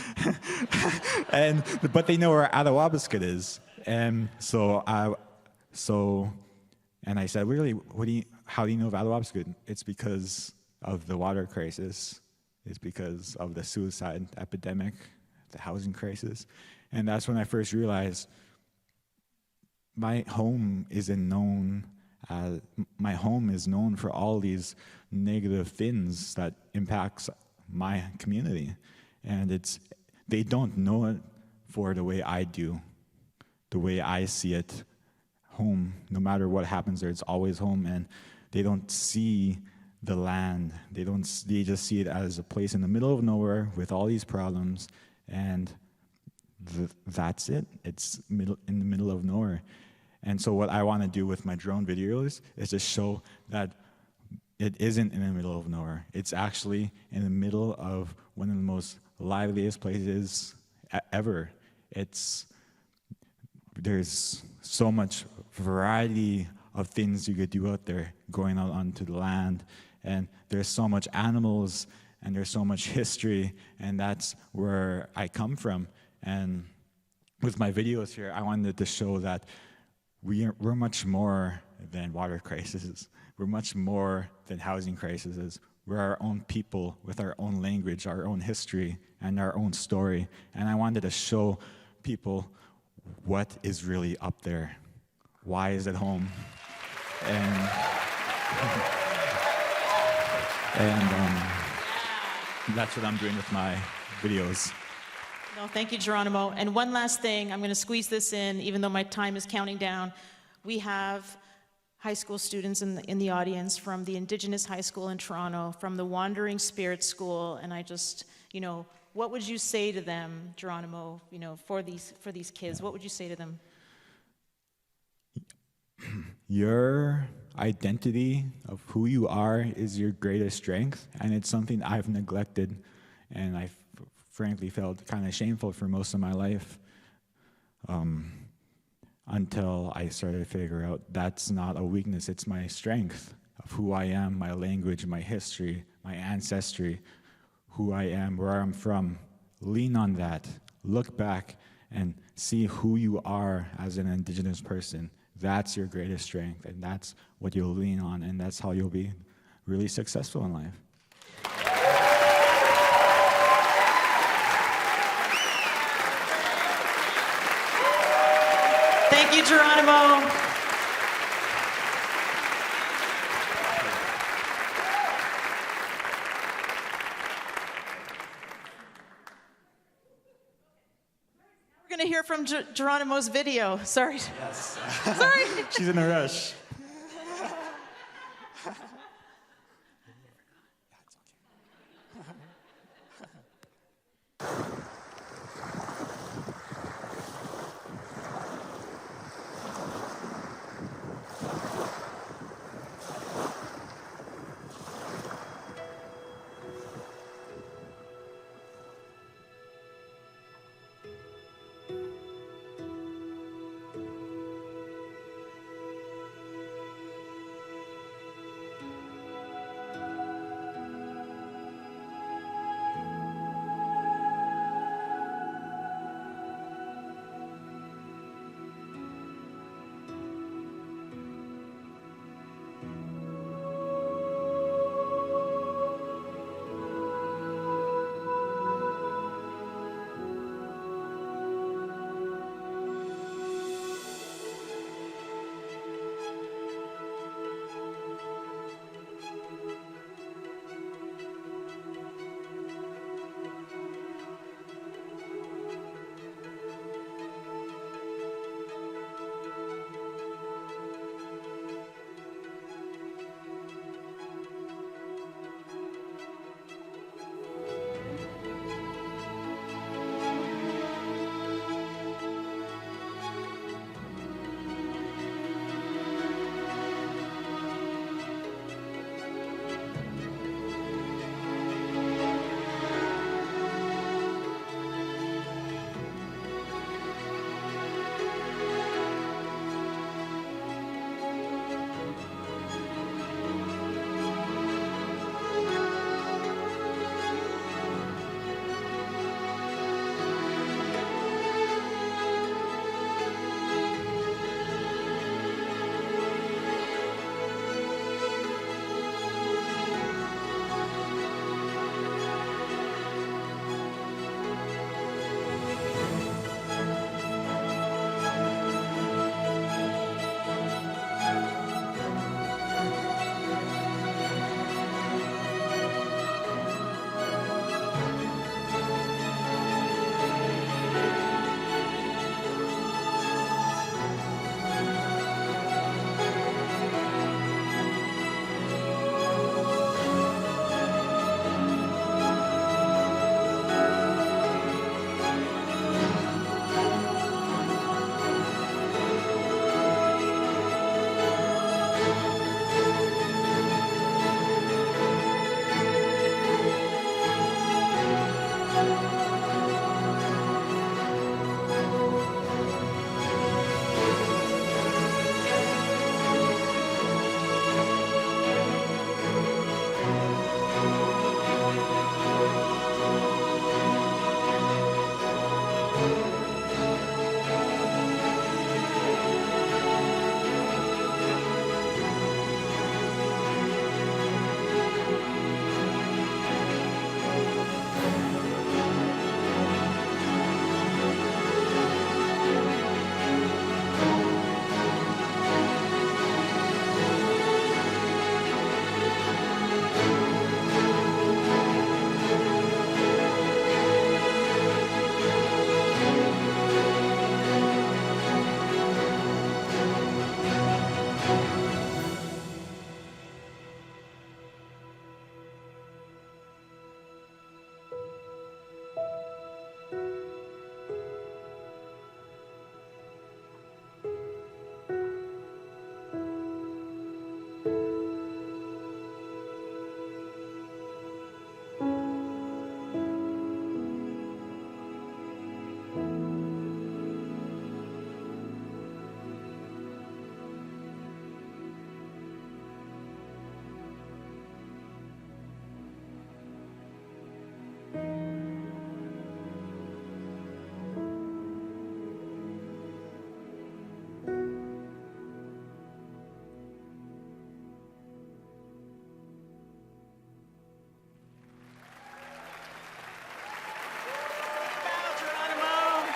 Speaker 19: But they know where Attawapiskat is. And I said, "Really, how do you know of Attawapiskat?" "It's because of the water crisis. It's because of the suicide epidemic, the housing crisis." And that's when I first realized my home isn't known as, my home is known for all these negative things that impacts my community. And they don't know it for the way I do, the way I see it. Home, no matter what happens there, it's always home, and they don't see the land. They just see it as a place in the middle of nowhere with all these problems, and that's it. It's in the middle of nowhere. And so what I want to do with my drone videos is to show that it isn't in the middle of nowhere. It's actually in the middle of one of the most liveliest places ever. There's so much variety of things you could do out there, going out onto the land, and there's so much animals, and there's so much history, and that's where I come from. And with my videos here, I wanted to show that we're much more than water crises. We're much more than housing crises. We're our own people with our own language, our own history, and our own story. And I wanted to show people what is really up there. Why is it home? And that's what I'm doing with my videos.
Speaker 16: No, thank you, Jeronimo. And one last thing, I'm going to squeeze this in, even though my time is counting down. We have high school students in the audience from the Indigenous High School in Toronto, from the Wandering Spirit School, and I just, what would you say to them, Jeronimo, for these kids? What would you say to them?
Speaker 19: Your identity of who you are is your greatest strength, and it's something I've neglected, and I've frankly felt kind of shameful for most of my life, until I started to figure out that's not a weakness, it's my strength of who I am, my language, my history, my ancestry, who I am, where I'm from. Lean on that, look back, and see who you are as an Indigenous person. That's your greatest strength, and that's what you'll lean on, and that's how you'll be really successful in life.
Speaker 16: Thank you, Jeronimo. We're going to hear from Geronimo's video. Sorry.
Speaker 19: Yes.
Speaker 16: Sorry.
Speaker 19: She's in a rush.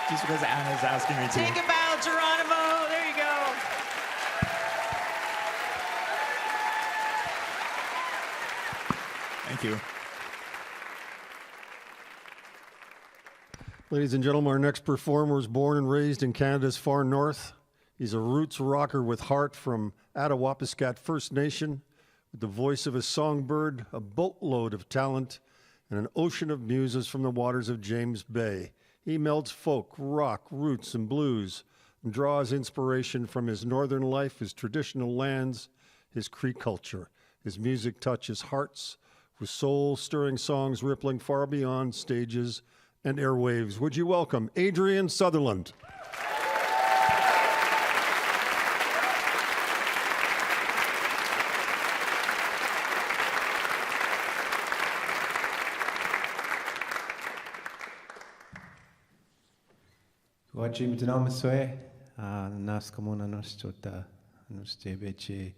Speaker 19: Just because Anna's asking me to.
Speaker 16: Take a bow, Jeronimo. There you go.
Speaker 19: Thank you.
Speaker 1: Ladies and gentlemen, our next performer was born and raised in Canada's far north. He's a roots rocker with heart from Attawapiskat First Nation, with the voice of a songbird, a boatload of talent, and an ocean of muses from the waters of James Bay. He melds folk, rock, roots, and blues, and draws inspiration from his northern life, his traditional lands, his Cree culture. His music touches hearts, with soul-stirring songs rippling far beyond stages and airwaves. Would you welcome Adrian Sutherland?
Speaker 4: Watching the Namaswe, Naskamona Nostota, Nostebeche,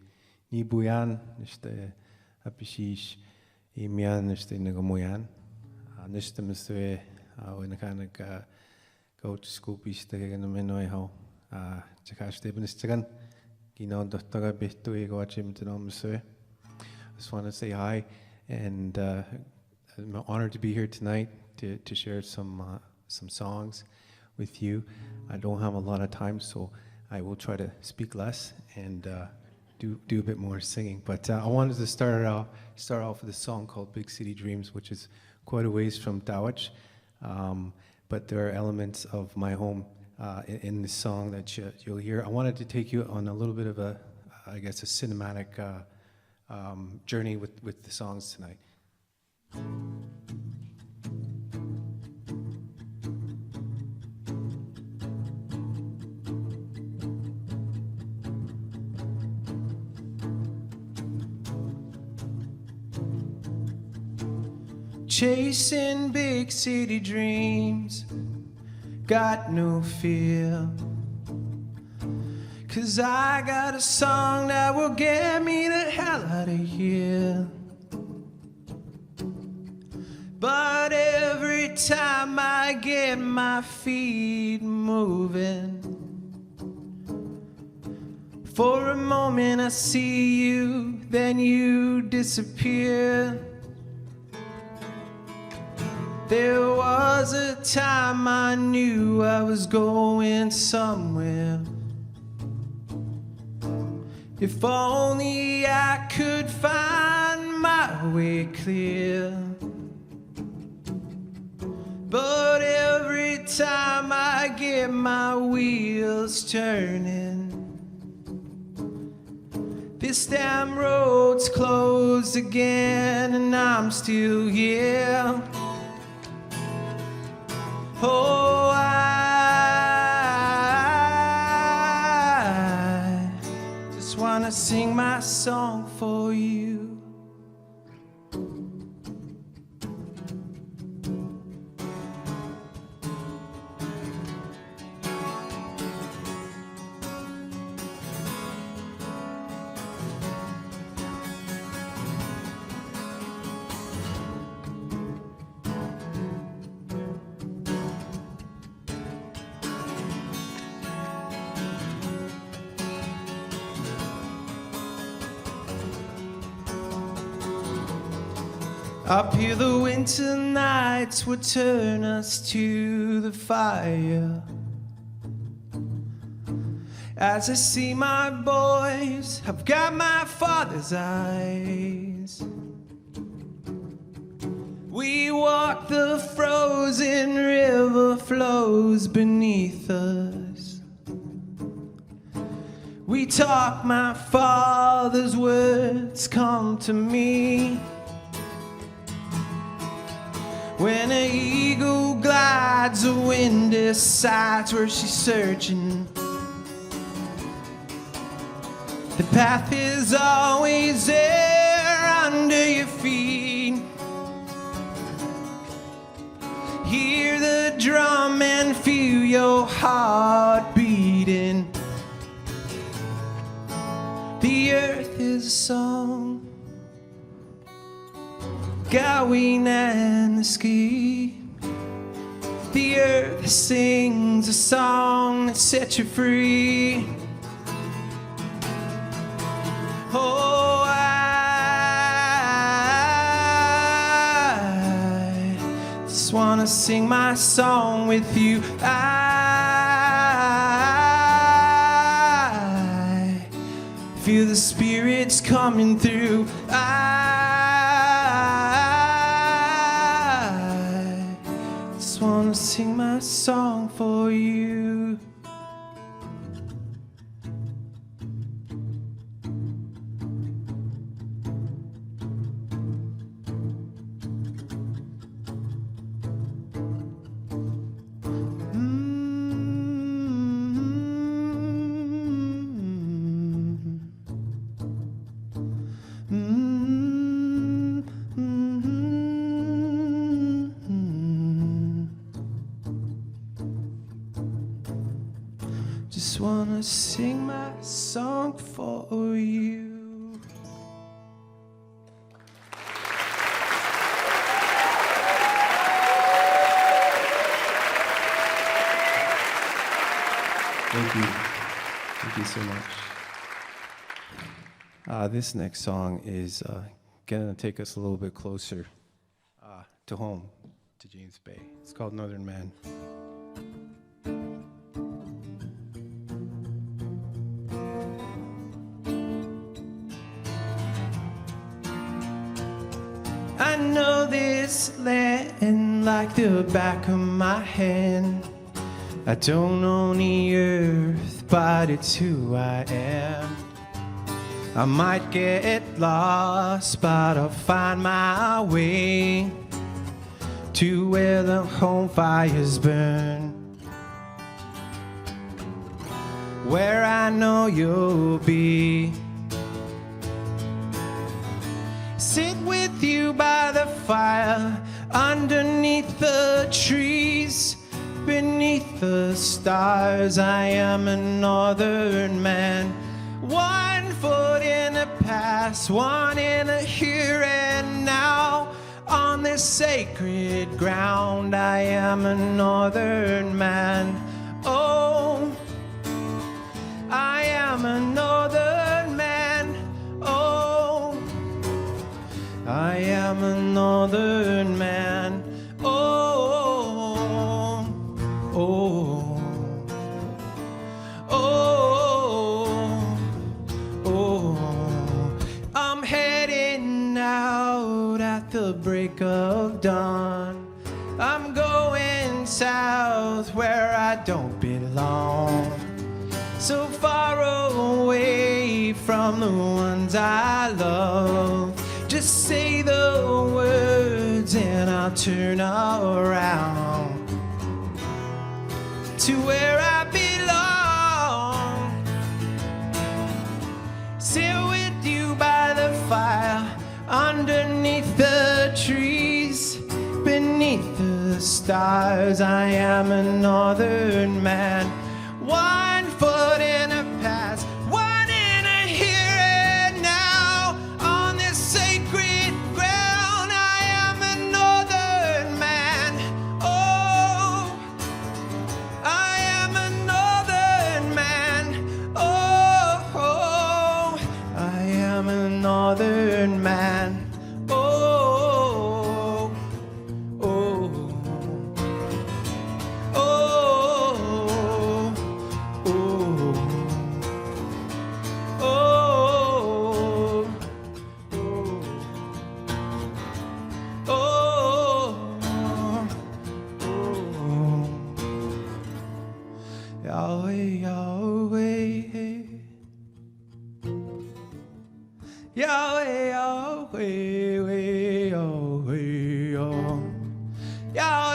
Speaker 4: Nibuyan, Niste Apishish, Imian, Niste Nagamoyan, Nistamaswe, when I kind of go to school, piece the Gagamino, how Chakash Debinistigan, Gino Doctor Betu, watching the Namaswe. I just want to say hi, and I'm honored to be here tonight to share some songs with you. I don't have a lot of time, so I will try to speak less and do a bit more singing. But I wanted to start off with a song called Big City Dreams, which is quite a ways from Tawich. But there are elements of my home in this song that you'll hear. I wanted to take you on a little bit of a cinematic journey with the songs tonight. Chasing big city dreams, got no fear, 'cause I got a song that will get me the hell out of here. But every time I get my feet moving, for a moment I see you, then you disappear. There was a time I knew I was going somewhere. If only I could find my way clear. But every time I get my wheels turning, this damn road's closed again and I'm still here. Oh, I just wanna sing my song for you. Up here the winter nights would turn us to the fire. As I see my boys, I've got my father's eyes. We walk the frozen river flows beneath us. We talk my father's words come to me. When an eagle glides, the wind decides where she's searching. The path is always there under your feet. Hear the drum and feel your heart beating. The earth is a song, Gawin and the ski. the earth sings a song that sets you free. Oh, I just wanna sing my song with you. I feel the spirits coming through. I just wanna sing my song for you. Just wanna sing my song for you. Thank you. Thank you so much. This next song is gonna take us a little bit closer to home, to James Bay. It's called Northern Man. I know this land like the back of my hand. I don't own the earth, but it's who I am. I might get lost, but I'll find my way to where the home fires burn, where I know you'll be. Sit with you by the fire, underneath the trees, beneath the stars. I am a northern man, 1 foot in the past, 1 in the here and now. On this sacred ground, I am a northern man. Oh, I am a northern man. Oh, I am a northern man. Oh, oh, oh, oh. I'm heading out at the break of dawn. I'm going south where I don't belong, so far away from the ones I love. Just say the words and I'll turn around to where I belong. Sit with you by the fire, underneath the trees, beneath the stars. I am a northern man, 1 foot in the past, 1 in a here and now. On this sacred ground, I am a northern man. Oh, I am a northern man. Oh, oh, I am a northern man. Oh, oh, oh, oh, oh, oh. Yahweh, Yahweh, Yahweh, Yahweh, Yahweh,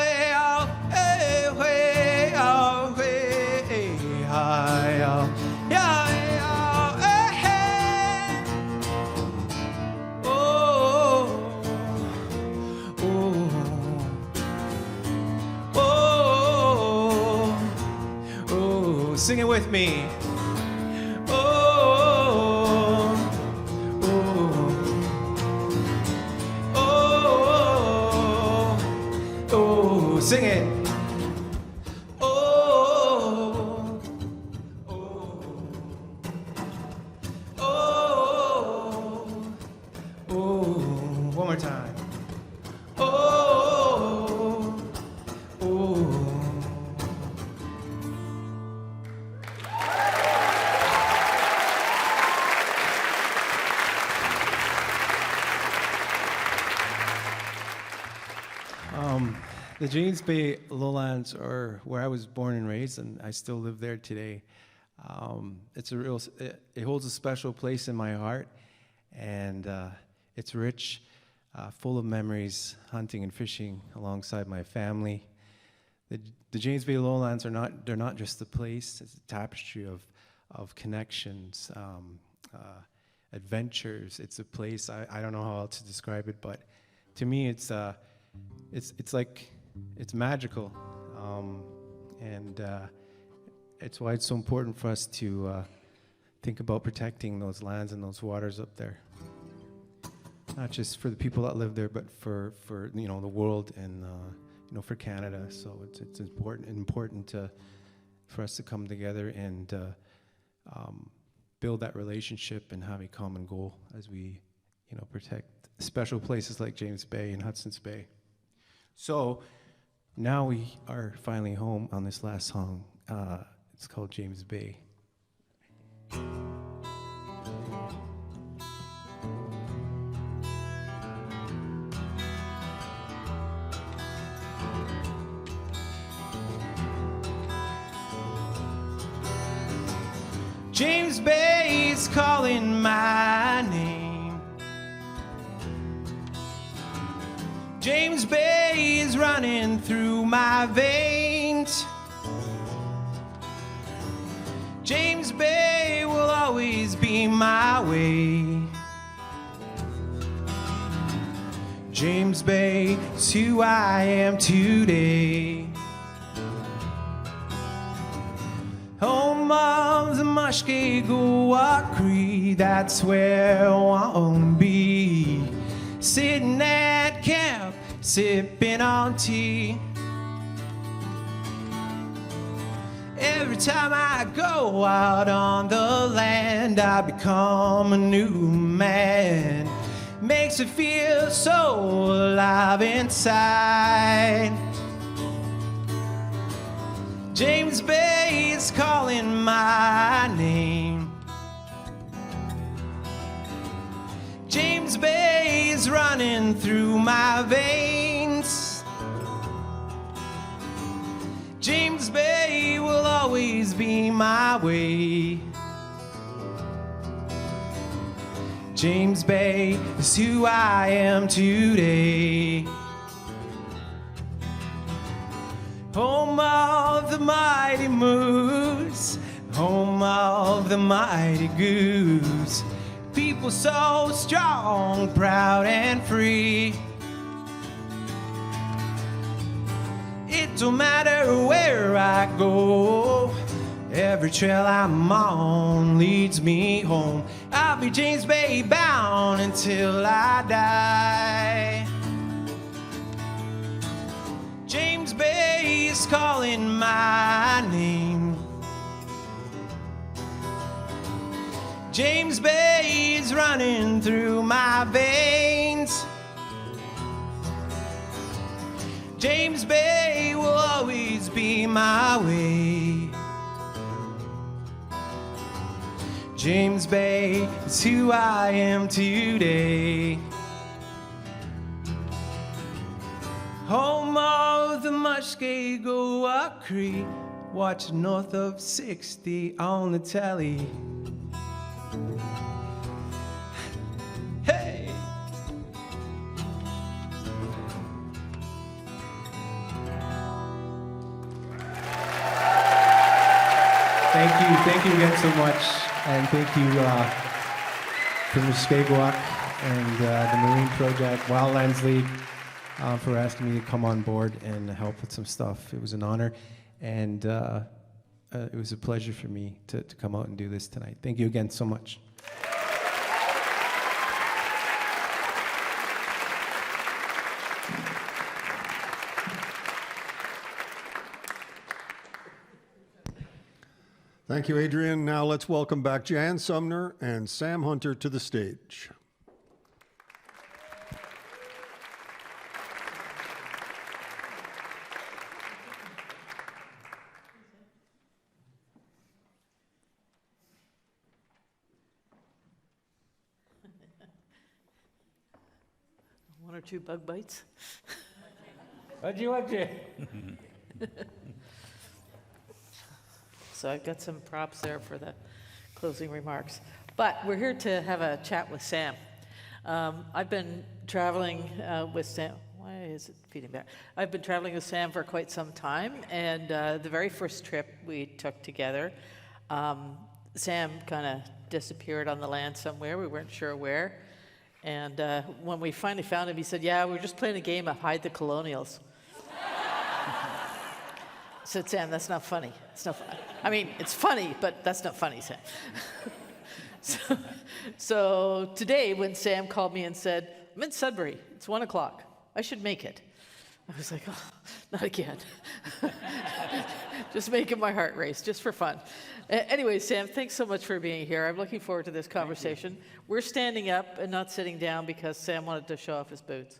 Speaker 4: Yahweh, Yahweh, Yahweh, oh, oh, oh, sing it with me. Sing it. The James Bay lowlands are where I was born and raised, and I still live there today. It holds a special place in my heart, and it's rich, full of memories, hunting and fishing alongside my family. The James Bay lowlands they're not just a place, it's a tapestry of connections, adventures. It's a place, I don't know how else to describe it, but to me it's magical, and it's why it's so important for us to think about protecting those lands and those waters up there. Not just for the people that live there, but for the world and for Canada. So it's important for us to come together and build that relationship and have a common goal as we protect special places like James Bay and Hudson's Bay. So now we are finally home on this last song. It's called James Bay. James Bay is calling my name. James Bay is running through my veins. James Bay will always be my way. James Bay is who I am today. Home of the Mushkegowuk Cree, that's where I want to be. Sitting at camp, sipping on tea. Every time I go out on the land, I become a new man. Makes me feel so alive inside. James Bay is calling my name. James Bay is running through my veins. James Bay will always be my way. James Bay is who I am today. Home of the mighty moose, home of the mighty goose. People so strong, proud and free. It don't matter where I go, every trail I'm on leads me home. I'll be James Bay bound until I die. James Bay is calling my name. James Bay is running through my veins. James Bay will always be my way. James Bay is who I am today. Home of the Mushkegowuk Cree, watch north of 60 on the telly. Hey! Thank you again so much, and thank you to Mushkegowuk and the Marine Project, Wildlands League, for asking me to come on board and help with some stuff. It was an honor, and it was a pleasure for me to come out and do this tonight. Thank you again so much.
Speaker 1: Thank you, Adrian. Now let's welcome back Jan Sumner and Sam Hunter to the stage.
Speaker 3: One or two bug bites.
Speaker 11: Wachi.
Speaker 3: So I've got some props there for the closing remarks. But we're here to have a chat with Sam. I've been traveling with Sam. Why is it feeding back? I've been traveling with Sam for quite some time, and the very first trip we took together, Sam kind of disappeared on the land somewhere. We weren't sure where. And when we finally found him, he said, "Yeah, we were just playing a game of Hide the Colonials." I said, "Sam, that's not funny. It's not funny. I mean, it's funny, but that's not funny, Sam." So today, when Sam called me and said, "I'm in Sudbury, it's 1 o'clock, I should make it," I was like, "Oh, not again." Just making my heart race, just for fun. Anyway, Sam, thanks so much for being here. I'm looking forward to this conversation. We're standing up and not sitting down because Sam wanted to show off his boots.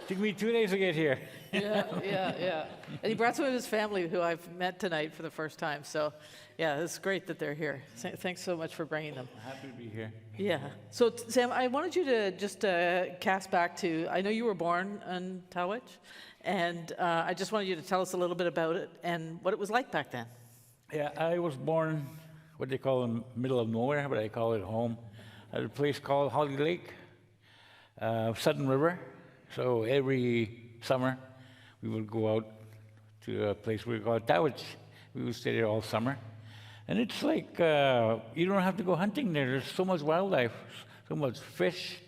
Speaker 11: Took me 2 days to get here.
Speaker 3: Yeah. And he brought some of his family who I've met tonight for the first time. So, yeah, it's great that they're here. Thanks so much for bringing them.
Speaker 11: Happy to be here.
Speaker 3: Yeah. So, Sam, I wanted you to just cast back to, I know you were born in Tawich, and I just wanted you to tell us a little bit about it and what it was like back then.
Speaker 11: Yeah, I was born what they call in the middle of nowhere, but I call it home, at a place called Holly Lake, Sudden River. So every summer, we would go out to a place we call Tawich. We would stay there all summer. And it's like, you don't have to go hunting there. There's so much wildlife, so much fish.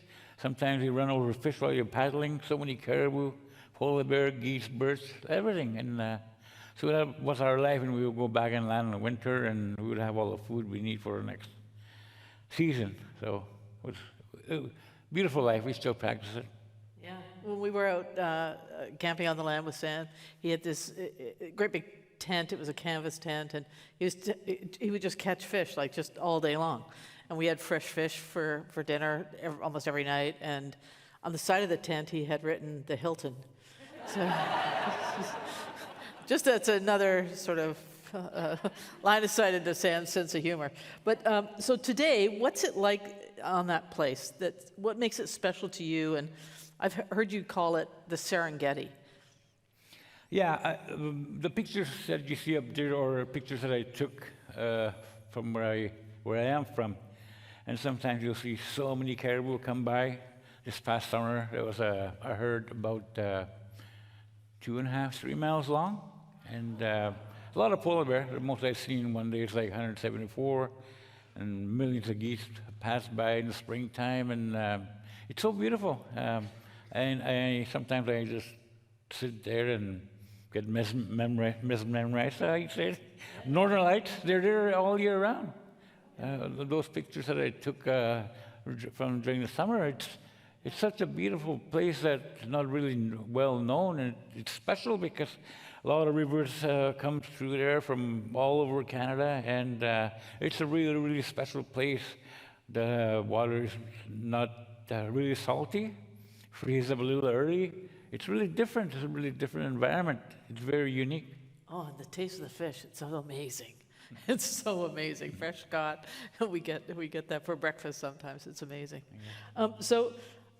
Speaker 11: Sometimes you run over fish while you're paddling, so many caribou, polar bear, geese, birds, everything. And so that was our life, and we would go back and land in the winter, and we would have all the food we need for the next season. So it was a beautiful life. We still practice it.
Speaker 3: Yeah. When we were out camping on the land with Sam, he had this great big tent. It was a canvas tent, and he would just catch fish like just all day long. And we had fresh fish for dinner almost every night. And on the side of the tent, he had written the Hilton. So just that's another sort of line of sight into Sam's sense of humor. But so today, what's it like on that place? What makes it special to you? And I've heard you call it the Serengeti.
Speaker 11: Yeah, the pictures that you see up there are pictures that I took from where I am from. And sometimes you'll see so many caribou come by. This past summer, there was a herd about 2.5, 3 miles long. And a lot of polar bear. The most I've seen one day is like 174. And millions of geese pass by in the springtime. And it's so beautiful. And sometimes I just sit there and get mesmerized, how you say it. Northern Lights, they're there all year round. Those pictures that I took from during the summer, it's such a beautiful place that's not really well known, and it's special because a lot of rivers come through there from all over Canada, and it's a really, really special place. The water is not really salty, freezes up a little early. It's really different. It's a really different environment. It's very unique.
Speaker 3: Oh, and the taste of the fish, it's so amazing. It's so amazing. Fresh caught. We get that for breakfast sometimes. It's amazing. Yeah.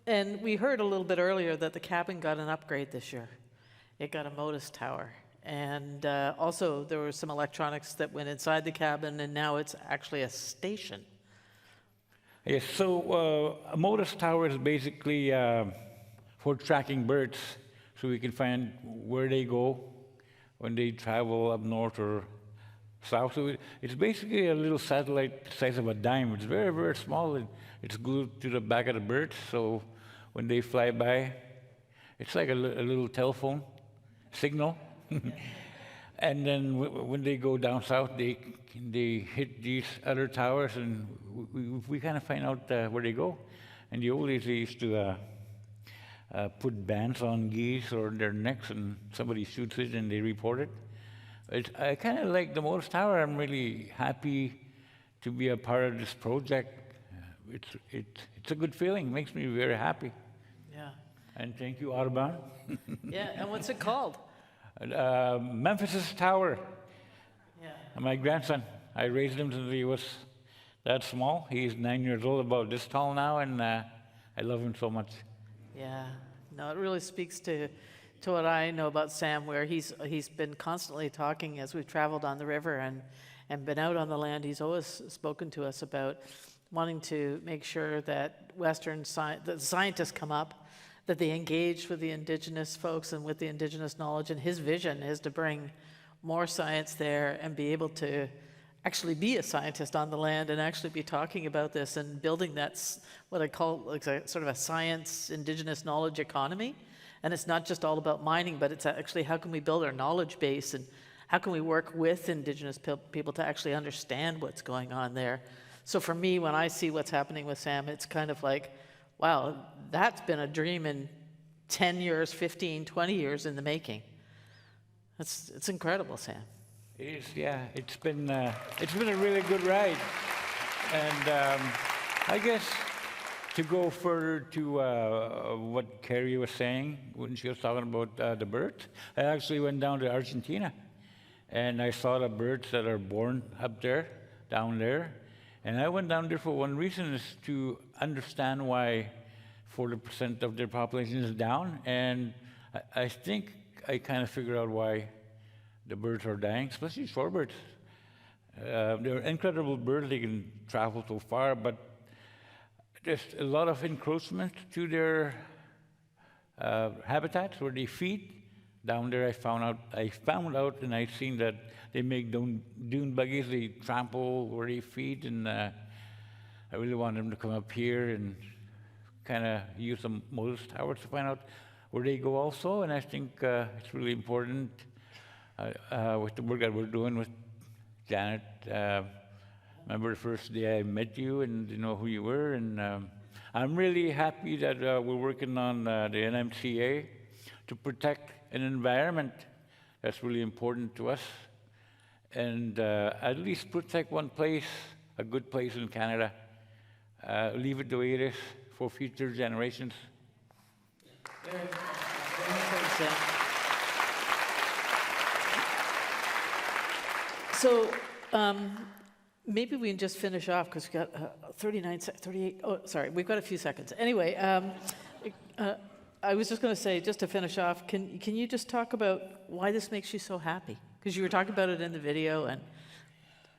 Speaker 3: And we heard a little bit earlier that the cabin got an upgrade this year. It got a Modus tower. And also there were some electronics that went inside the cabin, and now it's actually a station.
Speaker 11: Yes, so a Modus tower is basically for tracking birds, so we can find where they go when they travel up north or south. So it's basically a little satellite the size of a dime. It's very, very small, and it's glued to the back of the birds, so when they fly by, it's like a little telephone signal. And then when they go down south, they hit these other towers, and we kind of find out where they go. And the old days, they used to put bands on geese or their necks, and somebody shoots it and they report it. I kind of like the Modus Tower. I'm really happy to be a part of this project. It's a good feeling. It makes me very happy.
Speaker 3: Yeah.
Speaker 11: And thank you, Audubon.
Speaker 3: Yeah, and what's it called?
Speaker 11: Memphis's Tower.
Speaker 3: Yeah.
Speaker 11: And my grandson, I raised him since he was that small. He's 9 years old, about this tall now, and I love him so much.
Speaker 3: Yeah. No, it really speaks to what I know about Sam, where he's been constantly talking as we've traveled on the river and been out on the land. He's always spoken to us about wanting to make sure that that scientists come up, that they engage with the Indigenous folks and with the Indigenous knowledge. And his vision is to bring more science there and be able to actually be a scientist on the land and actually be talking about this and building that's what I call like sort of a science Indigenous knowledge economy. And it's not just all about mining, but it's actually how can we build our knowledge base and how can we work with Indigenous people to actually understand what's going on there. So for me, when I see what's happening with Sam, it's kind of like, wow, that's been a dream in 10 years, 15, 20 years in the making. It's incredible, Sam.
Speaker 11: It is, yeah. It's been a really good ride. And I guess to go further to what Carrie was saying when she was talking about the birds, I actually went down to Argentina. And I saw the birds that are born up there, down there. And I went down there for one reason, is to understand why 40% of their population is down. And I think I kind of figured out why the birds are dying, especially shorebirds. They're incredible birds. They can travel so far, but there's a lot of encroachment to their habitats where they feed. Down there, I found out, and I've seen that they make dune buggies. They trample where they feed, and I really want them to come up here and kind of use some Moses towers to find out where they go also. And I think it's really important with the work that we're doing with Janet. Remember the first day I met you and you know who you were, and I'm really happy that we're working on the NMCA to protect an environment that's really important to us, and at least protect one place, a good place in Canada. Leave it the way it is for future generations.
Speaker 3: So maybe we can just finish off because we've got 38, oh, sorry, we've got a few seconds. Anyway, I was just going to say, just to finish off, can you just talk about why this makes you so happy? Because you were talking about it in the video. And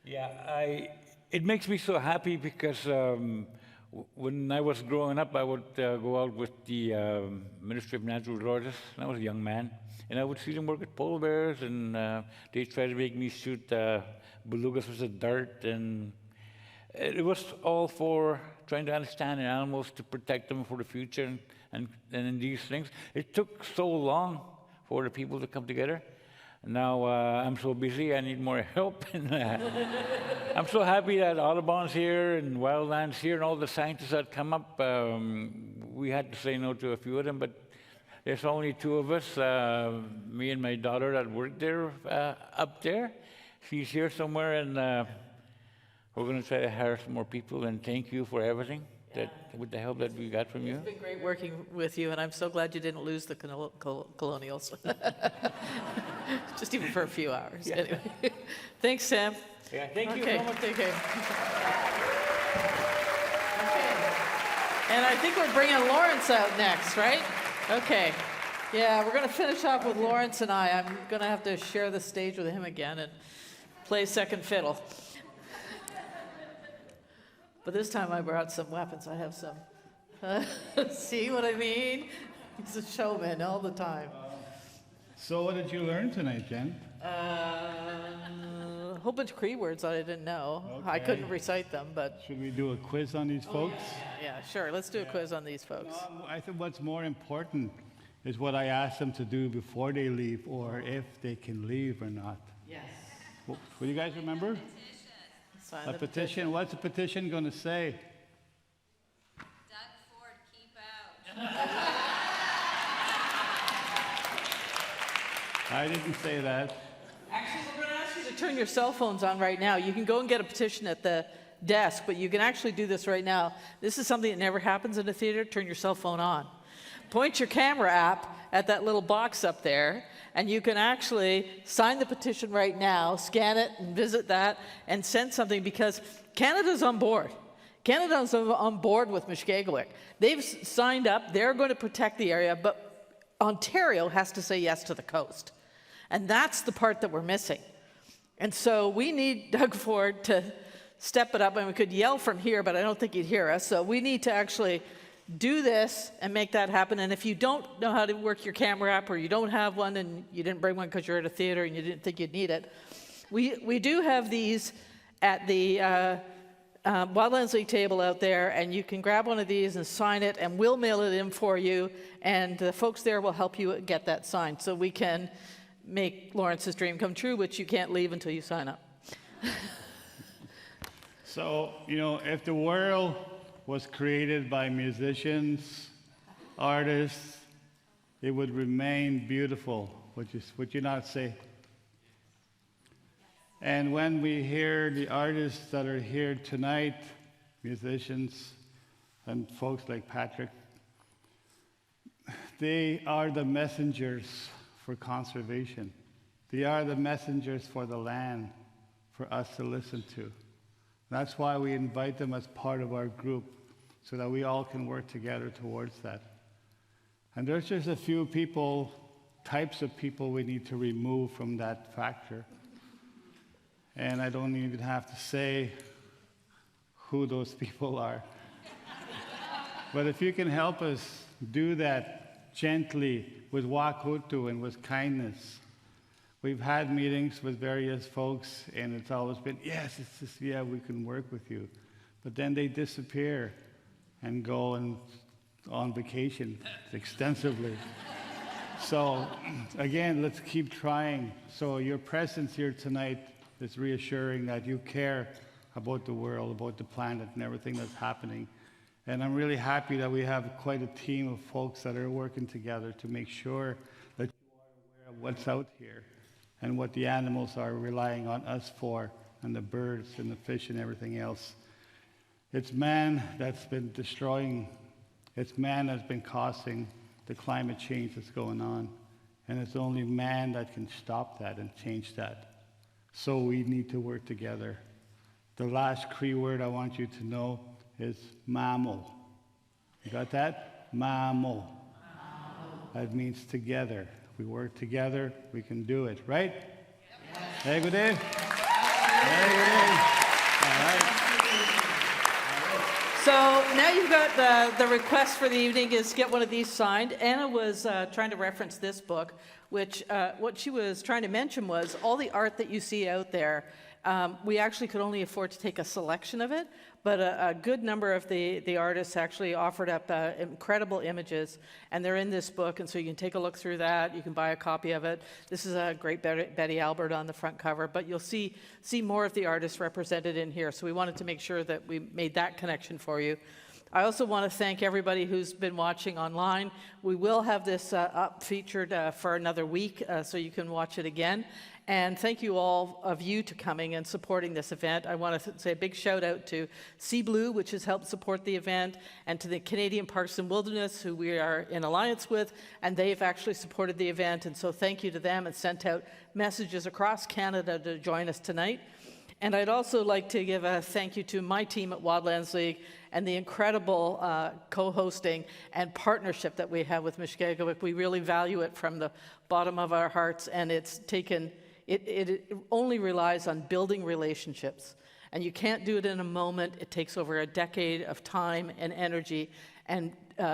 Speaker 11: yeah, it makes me so happy because when I was growing up, I would go out with the Ministry of Natural Resources, and I was a young man, and I would see them work with polar bears, and they tried to make me shoot belugas with a dart, and it was all for trying to understand animals, to protect them for the future, and in these things. It took so long for the people to come together. Now I'm so busy, I need more help. And I'm so happy that Audubon's here and Wildlands here and all the scientists that come up. We had to say no to a few of them, but there's only two of us, me and my daughter that work there, up there. She's here somewhere, and we're going to try to hire some more people, and thank you for everything. With the help that we got from you.
Speaker 3: It's been great working with you, and I'm so glad you didn't lose the colonials. Just even for a few hours. Yeah. Anyway. Thanks, Sam.
Speaker 11: Yeah, thank you so much.
Speaker 3: Take care. Okay. And I think we're bringing Lawrence out next, right? Okay. Yeah, we're going to finish off with Lawrence and I. I'm going to have to share the stage with him again and play second fiddle. But this time I brought some weapons. I have some. See what I mean? He's a showman all the time.
Speaker 5: So what did you learn tonight, Jen?
Speaker 3: A whole bunch of Cree words that I didn't know. Okay. I couldn't recite them, but...
Speaker 5: Should we do a quiz on these folks?
Speaker 3: Yeah, sure. Let's do a quiz on these folks.
Speaker 5: No, I think what's more important is what I ask them to do before they leave, or if they can leave or not.
Speaker 3: Yes.
Speaker 5: What do you guys remember?
Speaker 3: Sign
Speaker 5: a petition. What's a petition going to say?
Speaker 22: Doug Ford, keep out.
Speaker 5: I didn't say that.
Speaker 3: Actually, we're going to ask you to turn your cell phones on right now. You can go and get a petition at the desk, but you can actually do this right now. This is something that never happens in a theater. Turn your cell phone on. Point your camera app at that little box up there, and you can actually sign the petition right now, scan it, and visit that, and send something, because Canada's on board. Canada's on board with Mushkegowuk. They've signed up. They're going to protect the area, but Ontario has to say yes to the coast. And that's the part that we're missing. And so we need Doug Ford to step it up. And we could yell from here, but I don't think he'd hear us. So we need to actually do this and make that happen. And if you don't know how to work your camera app, or you don't have one and you didn't bring one because you're at a theater and you didn't think you'd need it, we do have these at the Wildlands League table out there, and you can grab one of these and sign it, and we'll mail it in for you, and the folks there will help you get that signed so we can make Lawrence's dream come true, which you can't leave until you sign up.
Speaker 5: So, you know, if the world was created by musicians, artists, it would remain beautiful, would you not say? And when we hear the artists that are here tonight, musicians and folks like Patrick, they are the messengers for conservation. They are the messengers for the land, for us to listen to. That's why we invite them as part of our group, so that we all can work together towards that. And there's just a few people, types of people we need to remove from that factor. And I don't even have to say who those people are. But if you can help us do that gently, with wakutu and with kindness. We've had meetings with various folks, and it's always been, yes, it's just, yeah, we can work with you. But then they disappear and go on vacation extensively. So again, let's keep trying. So your presence here tonight is reassuring that you care about the world, about the planet, and everything that's happening. And I'm really happy that we have quite a team of folks that are working together to make sure that you are aware of what's out here and what the animals are relying on us for, and the birds and the fish and everything else. It's man that's been destroying, it's man that's been causing the climate change that's going on. And it's only man that can stop that and change that. So we need to work together. The last Cree word I want you to know is mamo. You got that? Mamo. That means together. We work together, we can do it, right? Yes. Hey, good day. Hey, good day. All right.
Speaker 3: So now you've got the request for the evening is get one of these signed. Anna was trying to reference this book, which what she was trying to mention was all the art that you see out there. We actually could only afford to take a selection of it, but a good number of the artists actually offered up incredible images, and they're in this book, and so you can take a look through that. You can buy a copy of it. This is a great Betty Albert on the front cover, but you'll see more of the artists represented in here, so we wanted to make sure that we made that connection for you. I also want to thank everybody who's been watching online. We will have this up featured for another week, so you can watch it again. And thank you all of you to coming and supporting this event. I want to say a big shout out to Sea Blue, which has helped support the event, and to the Canadian Parks and Wilderness, who we are in alliance with, and they've actually supported the event. And so thank you to them, and sent out messages across Canada to join us tonight. And I'd also like to give a thank you to my team at Wildlands League and the incredible co-hosting and partnership that we have with Mushkegowuk. We really value it from the bottom of our hearts, and it's taken, it only relies on building relationships. And you can't do it in a moment. It takes over a decade of time and energy and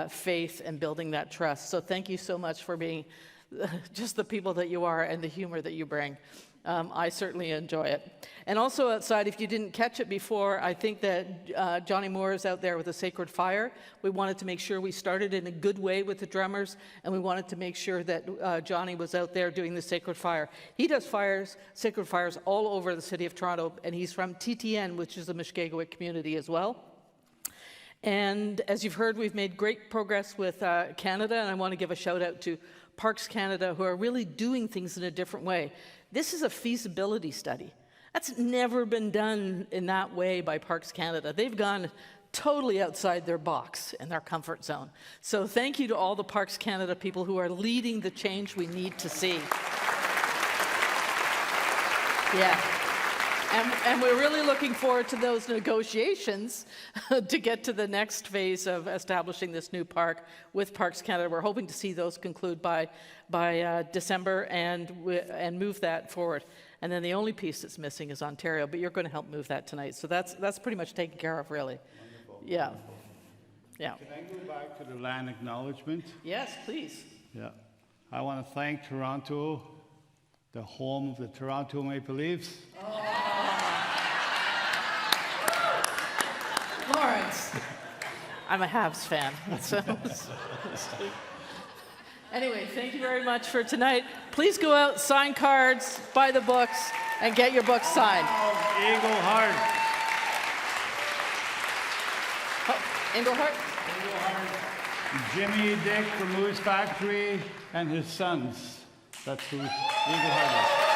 Speaker 3: faith and building that trust. So thank you so much for being just the people that you are and the humor that you bring. I certainly enjoy it. And also outside, if you didn't catch it before, I think that Johnny Moore is out there with a sacred fire. We wanted to make sure we started in a good way with the drummers, and we wanted to make sure that Johnny was out there doing the sacred fire. He does sacred fires all over the city of Toronto, and he's from TTN, which is a Mushkegowuk community as well. And as you've heard, we've made great progress with Canada, and I want to give a shout out to Parks Canada, who are really doing things in a different way. This is a feasibility study. That's never been done in that way by Parks Canada. They've gone totally outside their box and their comfort zone. So thank you to all the Parks Canada people who are leading the change we need to see. Yeah. And we're really looking forward to those negotiations to get to the next phase of establishing this new park with Parks Canada. We're hoping to see those conclude by December and move that forward. And then the only piece that's missing is Ontario, but you're going to help move that tonight. So that's pretty much taken care of, really.
Speaker 5: Wonderful.
Speaker 3: Yeah.
Speaker 5: Wonderful.
Speaker 3: Yeah.
Speaker 5: Can I go back to the land acknowledgement?
Speaker 3: Yes, please.
Speaker 5: Yeah. I want to thank Toronto, the home of the Toronto Maple Leafs.
Speaker 3: Lawrence. I'm a Habs fan. So, anyway, thank you very much for tonight. Please go out, sign cards, buy the books, and get your books signed.
Speaker 5: Eagleheart.
Speaker 3: Oh, Eagleheart?
Speaker 5: Jimmy Dick from Moose Factory and his sons. That's who Eagleheart is.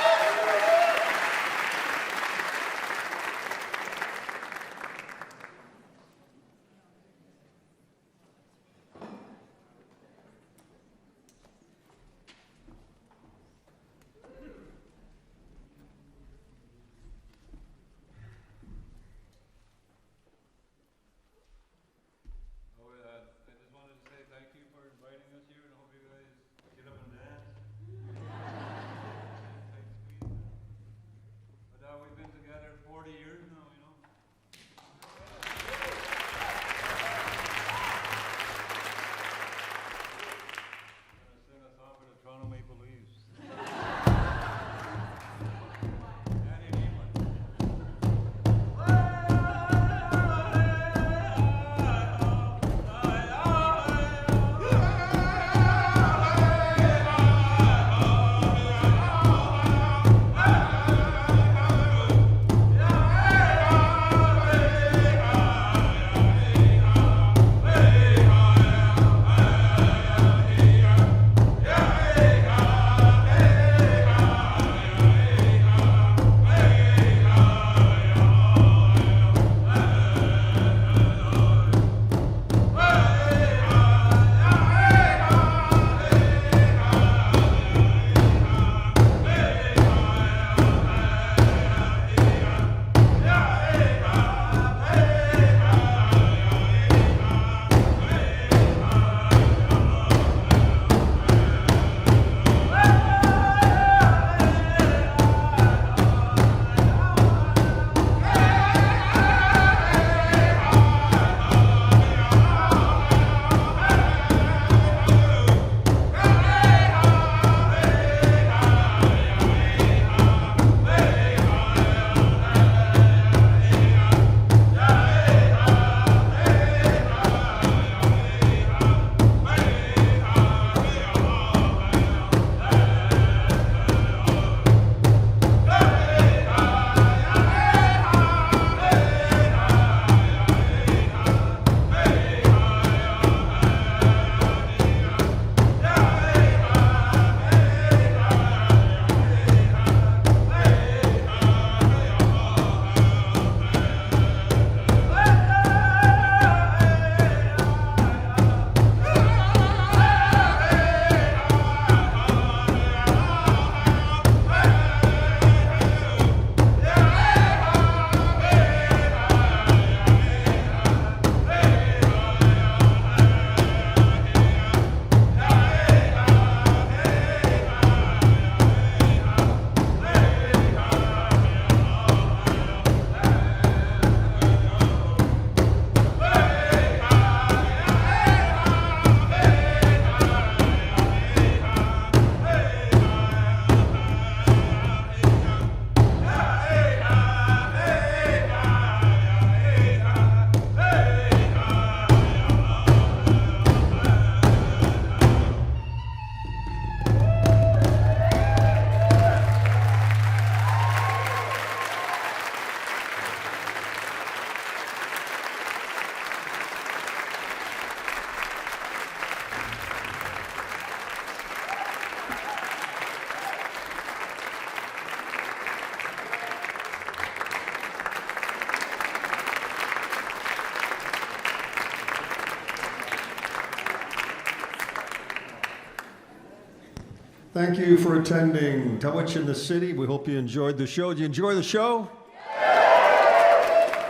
Speaker 1: Thank you for attending Tawich in the City. We hope you enjoyed the show. Did you enjoy the show?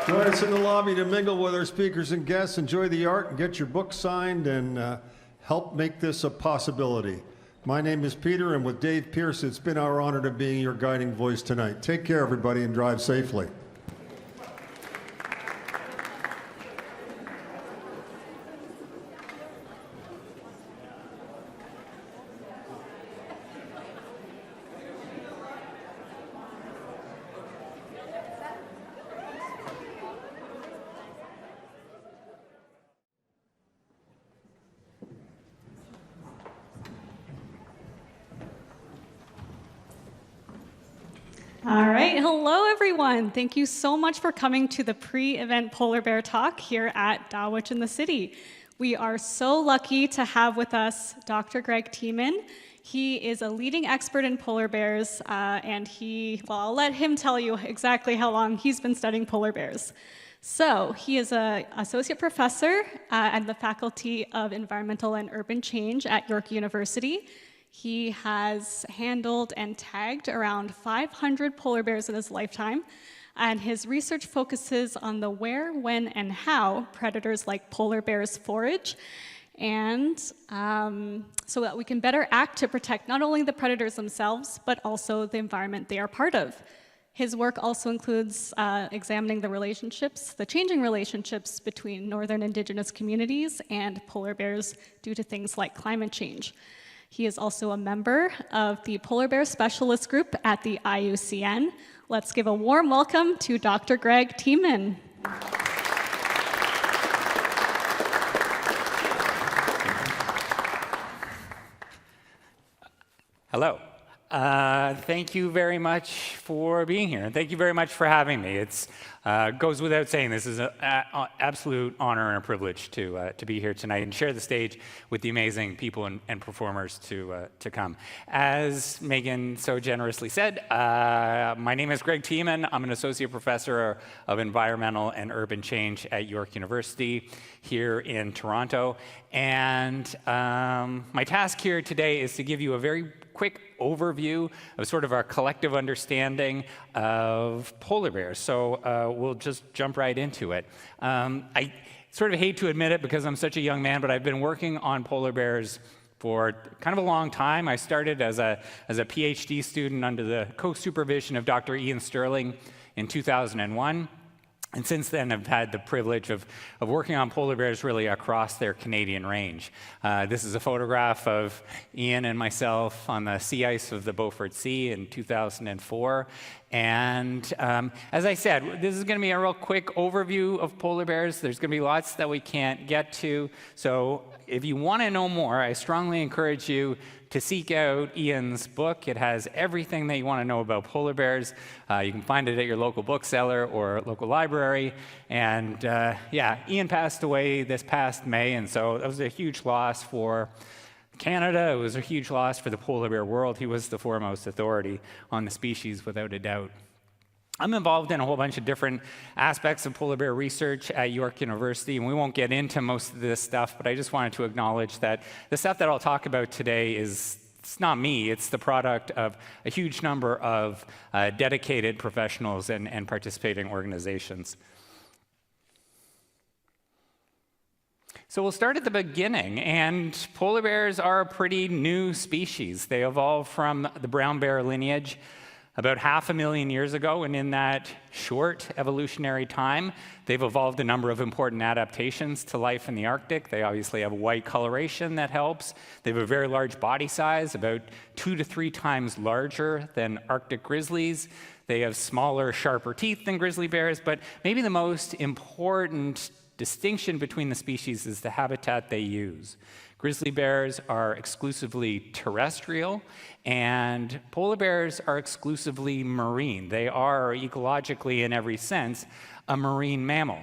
Speaker 1: Join us in the lobby to mingle with our speakers and guests, enjoy the art, and get your book signed, and help make this a possibility. My name is Peter, and with Dave Pierce, it's been our honor to be your guiding voice tonight. Take care, everybody, and drive safely.
Speaker 6: All right, hello everyone. Thank you so much for coming to the pre-event Polar Bear Talk here at Tawich in the city. We are so lucky to have with us Dr. Greg Tiemann. He is a leading expert in polar bears, and I'll let him tell you exactly how long he's been studying polar bears. So he is an associate professor at the Faculty of Environmental and Urban Change at York University. He has handled and tagged around 500 polar bears in his lifetime, and his research focuses on the where, when, and how predators like polar bears forage, and so that we can better act to protect not only the predators themselves, but also the environment they are part of. His work also includes examining the changing relationships between northern indigenous communities and polar bears due to things like climate change. He is also a member of the Polar Bear Specialist Group at the IUCN. Let's give a warm welcome to Dr. Greg Tiemann.
Speaker 7: Hello. Thank you very much for being here, and thank you very much for having me. It goes without saying, this is an absolute honor and a privilege to be here tonight and share the stage with the amazing people and performers to come. As Megan so generously said, my name is Greg Tiemann. I'm an associate professor of environmental and urban change at York University here in Toronto. And my task here today is to give you a very quick overview of sort of our collective understanding of polar bears. So we'll just jump right into it. I sort of hate to admit it because I'm such a young man, but I've been working on polar bears for kind of a long time. I started as a PhD student under the co-supervision of Dr. Ian Sterling in 2001. And since then, I've had the privilege of working on polar bears really across their Canadian range. This is a photograph of Ian and myself on the sea ice of the Beaufort Sea in 2004. And as I said, this is going to be a real quick overview of polar bears. There's going to be lots that we can't get to. So if you want to know more, I strongly encourage you to seek out Ian's book. It has everything that you want to know about polar bears. You can find it at your local bookseller or local library. And yeah, Ian passed away this past May, and so that was a huge loss for Canada. It was a huge loss for the polar bear world. He was the foremost authority on the species, without a doubt. I'm involved in a whole bunch of different aspects of polar bear research at York University, and we won't get into most of this stuff, but I just wanted to acknowledge that the stuff that I'll talk about today it's not me, it's the product of a huge number of dedicated professionals and participating organizations. So we'll start at the beginning, and polar bears are a pretty new species. They evolved from the brown bear lineage about 500,000 years ago, and in that short evolutionary time, they've evolved a number of important adaptations to life in the Arctic. They obviously have white coloration that helps. They have a very large body size, about 2 to 3 times larger than Arctic grizzlies. They have smaller, sharper teeth than grizzly bears, but maybe the most important distinction between the species is the habitat they use. Grizzly bears are exclusively terrestrial, and polar bears are exclusively marine. They are, ecologically in every sense, a marine mammal.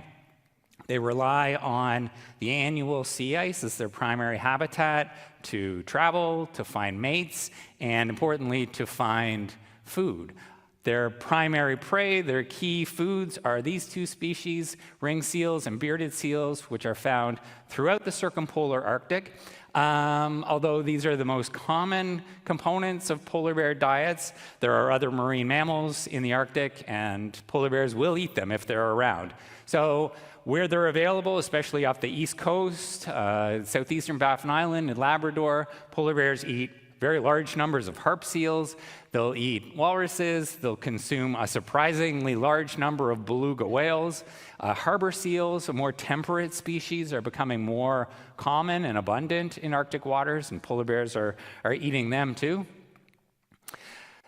Speaker 7: They rely on the annual sea ice as their primary habitat to travel, to find mates, and importantly, to find food. Their primary prey, their key foods are these two species, ring seals and bearded seals, which are found throughout the circumpolar Arctic. Although these are the most common components of polar bear diets, there are other marine mammals in the Arctic, and polar bears will eat them if they're around. So where they're available, especially off the east coast, southeastern Baffin Island and Labrador, polar bears eat very large numbers of harp seals. They'll eat walruses. They'll consume a surprisingly large number of beluga whales. Harbor seals, a more temperate species, are becoming more common and abundant in Arctic waters, and polar bears are eating them too.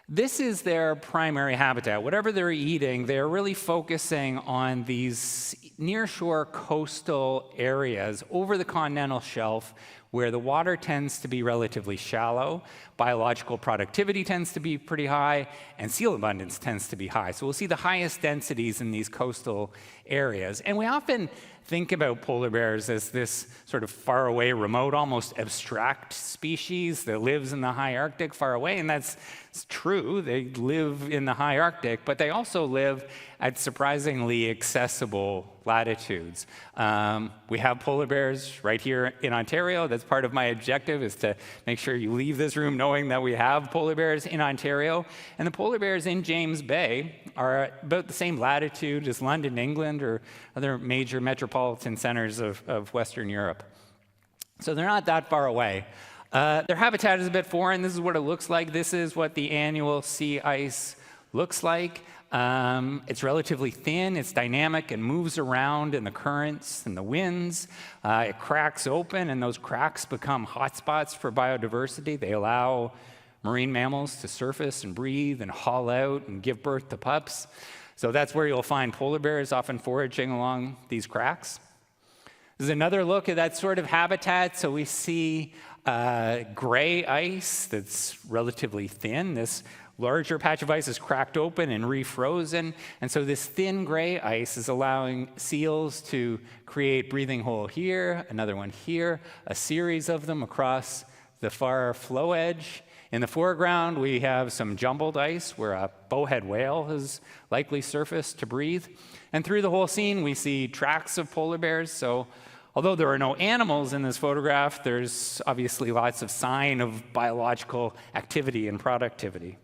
Speaker 7: This is their primary habitat. Whatever they're eating, they're really focusing on these nearshore coastal areas over the continental shelf where the water tends to be relatively shallow, biological productivity tends to be pretty high, and seal abundance tends to be high. So we'll see the highest densities in these coastal areas. And we often think about polar bears as this sort of faraway, remote, almost abstract species that lives in the high Arctic far away, and that's true. They live in the high Arctic, but they also live at surprisingly accessible latitudes. We have polar bears right here in Ontario. That's part of my objective, is to make sure you leave this room knowing that we have polar bears in Ontario. And the polar bears in James Bay are about the same latitude as London, England, or other major metropolitan centers of Western Europe. So they're not that far away. Their habitat is a bit foreign. This is what it looks like. This is what the annual sea ice looks like. It's relatively thin, it's dynamic, and moves around in the currents and the winds. It cracks open, and those cracks become hotspots for biodiversity. They allow marine mammals to surface and breathe and haul out and give birth to pups. So that's where you'll find polar bears often foraging along these cracks. This is another look at that sort of habitat. So we see gray ice that's relatively thin. This larger patch of ice is cracked open and refrozen, and so this thin gray ice is allowing seals to create breathing hole here, another one here, a series of them across the far flow edge. In the foreground, we have some jumbled ice where a bowhead whale has likely surfaced to breathe. And through the whole scene, we see tracks of polar bears. So although there are no animals in this photograph, there's obviously lots of sign of biological activity and productivity.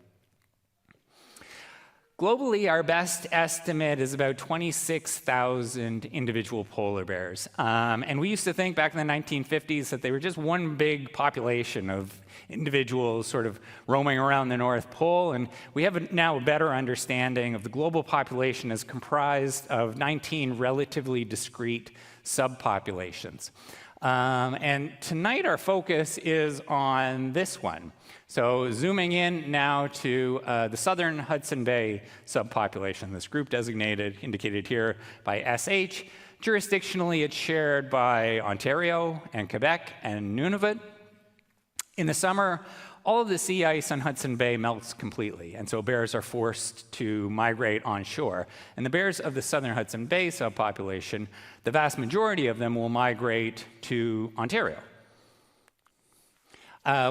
Speaker 7: Globally, our best estimate is about 26,000 individual polar bears. And we used to think back in the 1950s that they were just one big population of individuals sort of roaming around the North Pole. And we have now a better understanding of the global population as comprised of 19 relatively discrete subpopulations. And tonight our focus is on this one. So zooming in now to the southern Hudson Bay subpopulation, this group designated, indicated here by SH. Jurisdictionally, it's shared by Ontario and Quebec and Nunavut. In the summer, all of the sea ice on Hudson Bay melts completely, and so bears are forced to migrate onshore. And the bears of the southern Hudson Bay subpopulation, the vast majority of them will migrate to Ontario.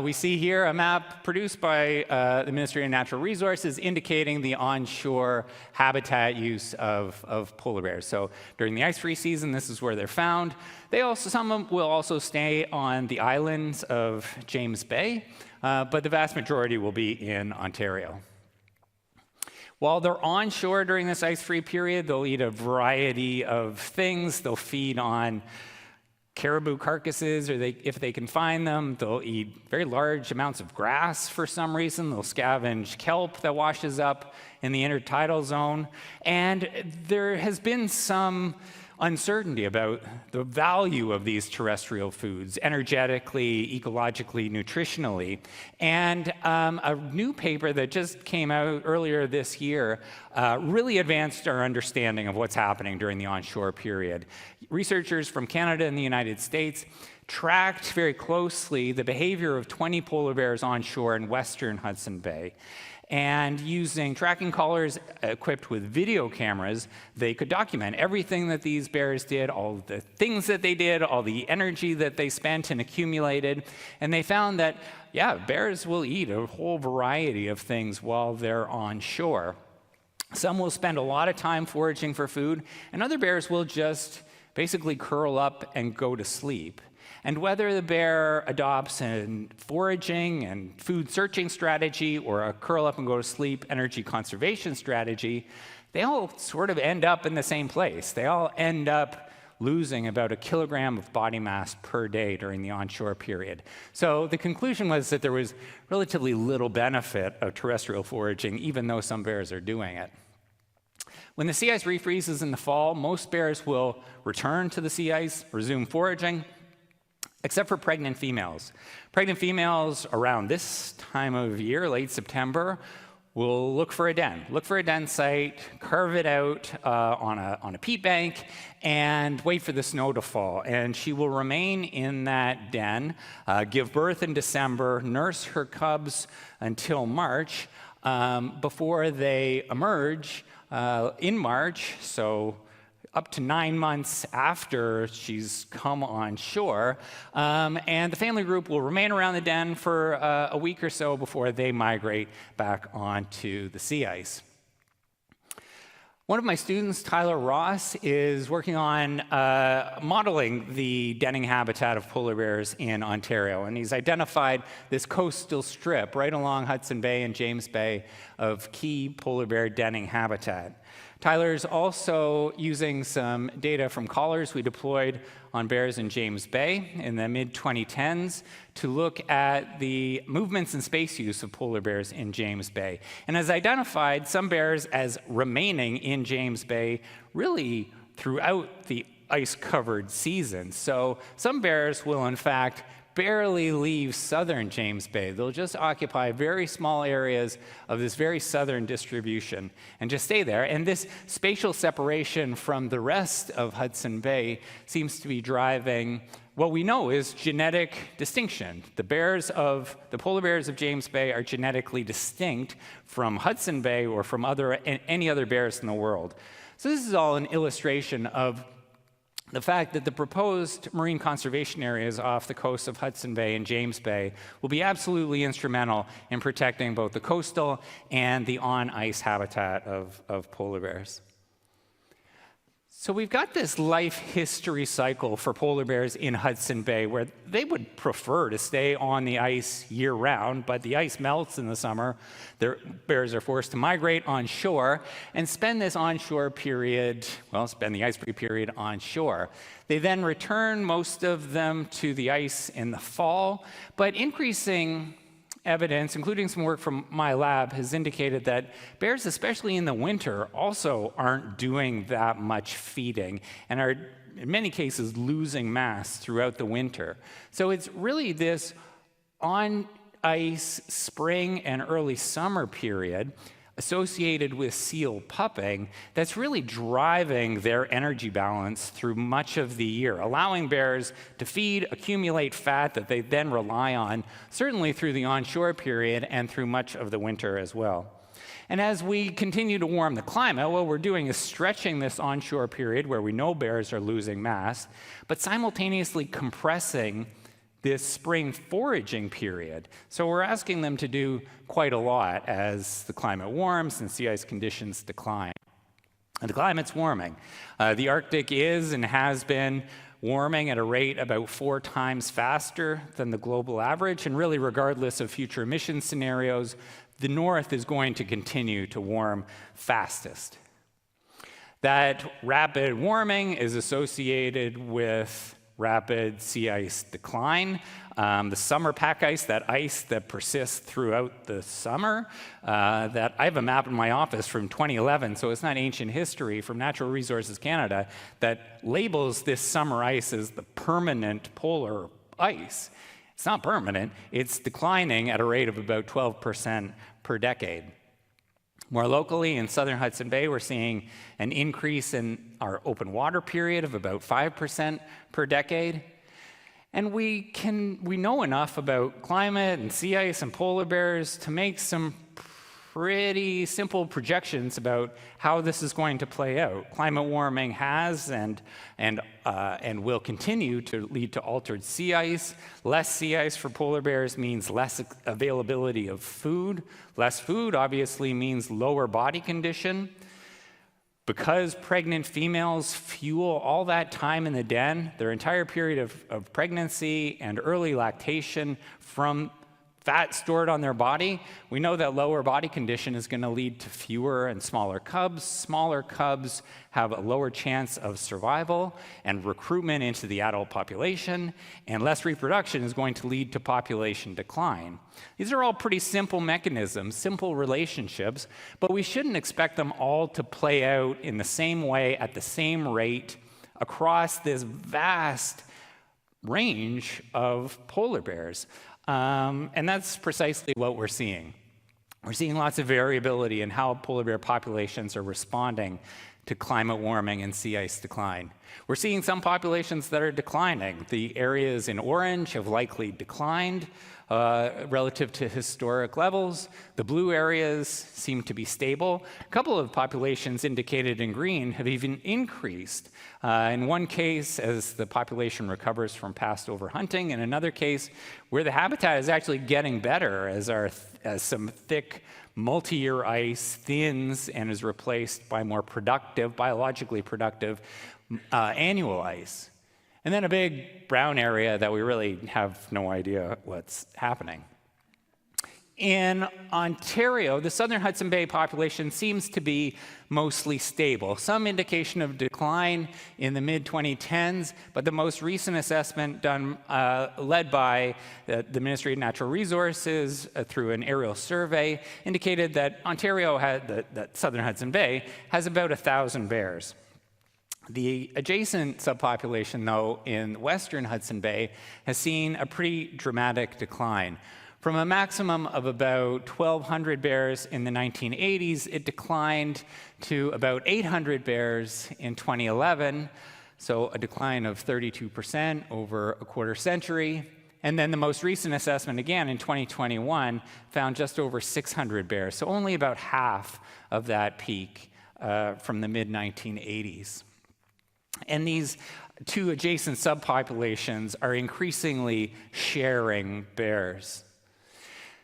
Speaker 7: We see here a map produced by the Ministry of Natural Resources indicating the onshore habitat use of polar bears. So during the ice-free season, this is where they're found. Some of them will also stay on the islands of James Bay, but the vast majority will be in Ontario. While they're onshore during this ice-free period, they'll eat a variety of things. They'll feed on caribou carcasses, or if they can find them. They'll eat very large amounts of grass for some reason. They'll scavenge kelp that washes up in the intertidal zone. And there has been some uncertainty about the value of these terrestrial foods, energetically, ecologically, nutritionally. And a new paper that just came out earlier this year really advanced our understanding of what's happening during the onshore period. Researchers from Canada and the United States tracked very closely the behavior of 20 polar bears onshore in western Hudson Bay. And using tracking collars equipped with video cameras, they could document everything that these bears did, all the things that they did, all the energy that they spent and accumulated. And they found that, yeah, bears will eat a whole variety of things while they're on shore. Some will spend a lot of time foraging for food, and other bears will just basically curl up and go to sleep. And whether the bear adopts a foraging and food searching strategy or a curl up and go to sleep energy conservation strategy, they all sort of end up in the same place. They all end up losing about 1 kilogram of body mass per day during the onshore period. So the conclusion was that there was relatively little benefit of terrestrial foraging, even though some bears are doing it. When the sea ice refreezes in the fall, most bears will return to the sea ice, resume foraging, except for pregnant females. Pregnant females around this time of year, late September, will look for a den site, carve it out on a peat bank, and wait for the snow to fall. And she will remain in that den, give birth in December, nurse her cubs until March, before they emerge in March, so up to 9 months after she's come on shore, and the family group will remain around the den for a week or so before they migrate back onto the sea ice. One of my students, Tyler Ross, is working on modeling the denning habitat of polar bears in Ontario, and he's identified this coastal strip right along Hudson Bay and James Bay of key polar bear denning habitat. Tyler's also using some data from collars we deployed on bears in James Bay in the mid-2010s to look at the movements and space use of polar bears in James Bay, and has identified some bears as remaining in James Bay really throughout the ice-covered season. So some bears will, in fact, barely leave southern James Bay. They'll just occupy very small areas of this very southern distribution and just stay there. And this spatial separation from the rest of Hudson Bay seems to be driving what we know is genetic distinction. The polar bears of James Bay are genetically distinct from Hudson Bay or from any other bears in the world. So this is all an illustration of the fact that the proposed marine conservation areas off the coast of Hudson Bay and James Bay will be absolutely instrumental in protecting both the coastal and the on-ice habitat of polar bears. So we've got this life history cycle for polar bears in Hudson Bay where they would prefer to stay on the ice year-round, but the ice melts in the summer. Their bears are forced to migrate on shore and spend this onshore period, spend the ice-free period on shore. They then return, most of them, to the ice in the fall, but increasing evidence, including some work from my lab, has indicated that bears, especially in the winter, also aren't doing that much feeding and are, in many cases, losing mass throughout the winter. So it's really this on-ice spring and early summer period associated with seal pupping that's really driving their energy balance through much of the year, allowing bears to feed, accumulate fat that they then rely on, certainly through the onshore period and through much of the winter as well. And as we continue to warm the climate, what we're doing is stretching this onshore period where we know bears are losing mass, but simultaneously compressing this spring foraging period. So we're asking them to do quite a lot as the climate warms and sea ice conditions decline. And the climate's warming. The Arctic is and has been warming at a rate about 4 times faster than the global average, and really regardless of future emission scenarios, the North is going to continue to warm fastest. That rapid warming is associated with rapid sea ice decline. The summer pack ice, that ice that persists throughout the summer, that I have a map in my office from 2011, so it's not ancient history, from Natural Resources Canada, that labels this summer ice as the permanent polar ice. It's not permanent, it's declining at a rate of about 12% per decade. More locally, in southern Hudson Bay, we're seeing an increase in our open water period of about 5% per decade. And we know enough about climate and sea ice and polar bears to make some pretty simple projections about how this is going to play out. Climate warming has and will continue to lead to altered sea ice. Less sea ice for polar bears means less availability of food. Less food obviously means lower body condition. Because pregnant females fuel all that time in the den, their entire period of pregnancy and early lactation from fat stored on their body, we know that lower body condition is going to lead to fewer and smaller cubs. Smaller cubs have a lower chance of survival and recruitment into the adult population, and less reproduction is going to lead to population decline. These are all pretty simple mechanisms, simple relationships, but we shouldn't expect them all to play out in the same way at the same rate across this vast range of polar bears. And that's precisely what we're seeing. We're seeing lots of variability in how polar bear populations are responding to climate warming and sea ice decline. We're seeing some populations that are declining. The areas in orange have likely declined relative to historic levels. The blue areas seem to be stable. A couple of populations indicated in green have even increased. In one case, as the population recovers from past overhunting. In another case, where the habitat is actually getting better as some thick multi-year ice thins and is replaced by more productive, biologically productive annual ice. And then a big brown area that we really have no idea what's happening. In Ontario, the southern Hudson Bay population seems to be mostly stable. Some indication of decline in the mid-2010s, but the most recent assessment done, led by the Ministry of Natural Resources through an aerial survey, indicated that Ontario that southern Hudson Bay has about 1,000 bears. The adjacent subpopulation, though, in western Hudson Bay has seen a pretty dramatic decline. From a maximum of about 1,200 bears in the 1980s, it declined to about 800 bears in 2011, so a decline of 32% over a quarter century. And then the most recent assessment, again in 2021, found just over 600 bears, so only about half of that peak from the mid-1980s. And these two adjacent subpopulations are increasingly sharing bears.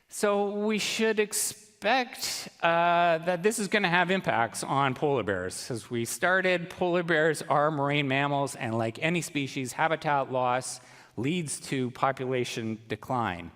Speaker 7: So we should expect that this is going to have impacts on polar bears. As we started, polar bears are marine mammals, and like any species, habitat loss leads to population decline.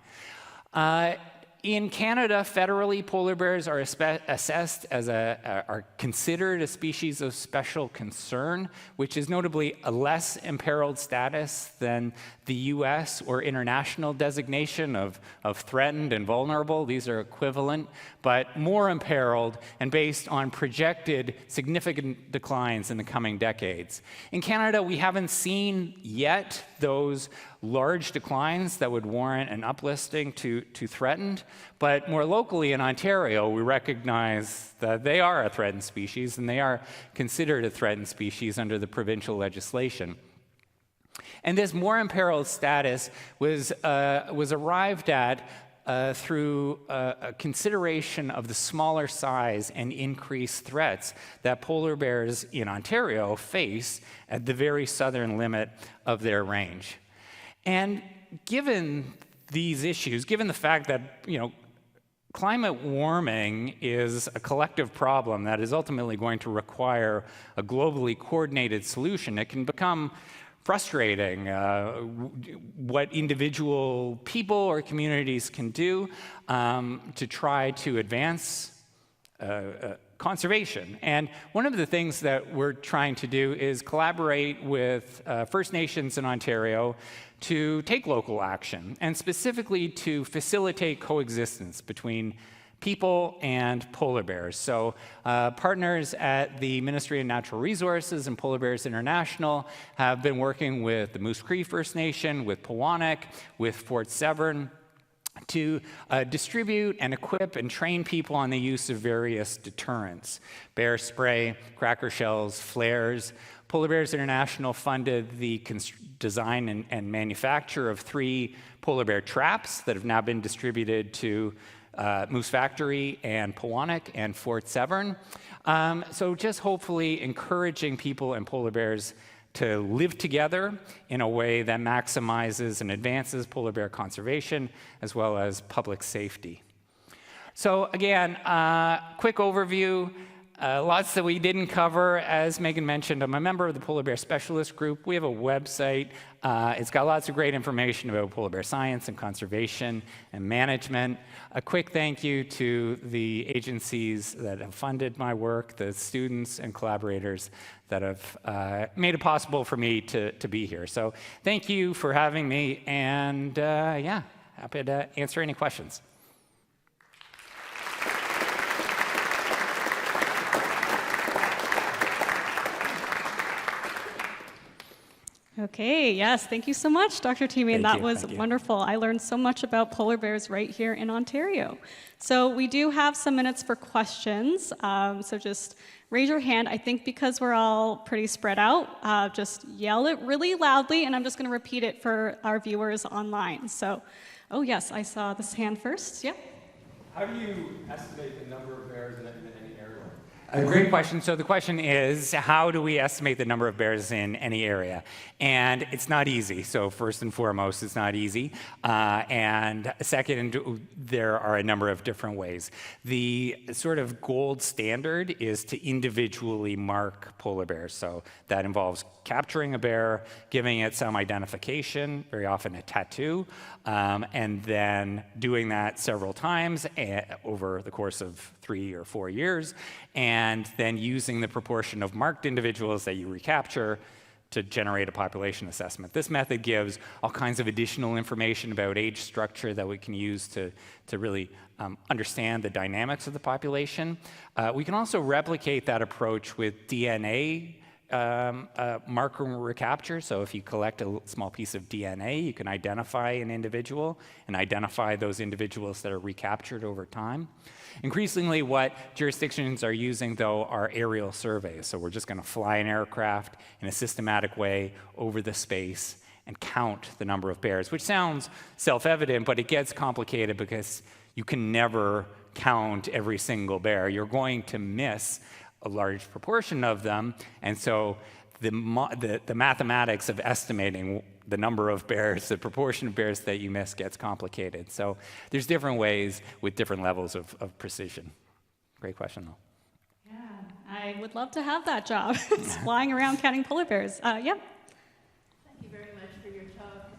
Speaker 7: In Canada, federally, polar bears are assessed as are considered a species of special concern, which is notably a less imperiled status than the US or international designation of threatened and vulnerable. These are equivalent, but more imperiled and based on projected significant declines in the coming decades. In Canada, we haven't seen yet those large declines that would warrant an uplisting to threatened, but more locally in Ontario, we recognize that they are a threatened species and they are considered a threatened species under the provincial legislation. And this more imperiled status was arrived at through a consideration of the smaller size and increased threats that polar bears in Ontario face at the very southern limit of their range. And given these issues, given the fact that, climate warming is a collective problem that is ultimately going to require a globally coordinated solution, it can become frustrating what individual people or communities can do to try to advance conservation. And one of the things that we're trying to do is collaborate with First Nations in Ontario to take local action, and specifically to facilitate coexistence between people and polar bears. So partners at the Ministry of Natural Resources and Polar Bears International have been working with the Moose Cree First Nation, with Pewanik, with Fort Severn, to distribute and equip and train people on the use of various deterrents: bear spray, cracker shells, flares. Polar Bears International funded the design and manufacture of 3 polar bear traps that have now been distributed to Moose Factory and Pewanak and Fort Severn. So just hopefully encouraging people and polar bears to live together in a way that maximizes and advances polar bear conservation as well as public safety. So again, quick overview. Lots that we didn't cover. As Megan mentioned, I'm a member of the Polar Bear Specialist Group. We have a website. It's got lots of great information about polar bear science and conservation and management. A quick thank you to the agencies that have funded my work, the students and collaborators that have made it possible for me to be here. So thank you for having me, and yeah, happy to answer any questions.
Speaker 6: Okay, yes, thank you so much, Dr. Teemian. That was
Speaker 7: Thank you.
Speaker 6: wonderful. I learned so much about polar bears right here in Ontario. So we do have some minutes for questions, so just raise your hand. I think because we're all pretty spread out, just yell it really loudly, and I'm just going to repeat it for our viewers online. So, oh yes, I saw this hand first. Yep.
Speaker 8: How do you estimate the number of bears in any area?
Speaker 7: A great question. So the question is, how do we estimate the number of bears in any area? And it's not easy. So first and foremost, it's not easy. And second, there are a number of different ways. The sort of gold standard is to individually mark polar bears. So that involves capturing a bear, giving it some identification, very often a tattoo, and then doing that several times over the course of 3 or 4 years, and then using the proportion of marked individuals that you recapture to generate a population assessment. This method gives all kinds of additional information about age structure that we can use to really understand the dynamics of the population. We can also replicate that approach with DNA marker recapture. So if you collect a small piece of DNA, you can identify an individual and identify those individuals that are recaptured over time. Increasingly, what jurisdictions are using, though, are aerial surveys. So we're just going to fly an aircraft in a systematic way over the space and count the number of bears, which sounds self-evident, but it gets complicated because you can never count every single bear. You're going to miss a large proportion of them, and so the mathematics of estimating the number of bears, the proportion of bears that you miss gets complicated. So there's different ways with different levels of precision. Great question, though.
Speaker 6: Yeah, I would love to have that job, flying around counting polar bears. Yep.
Speaker 3: Thank you very much for your talk.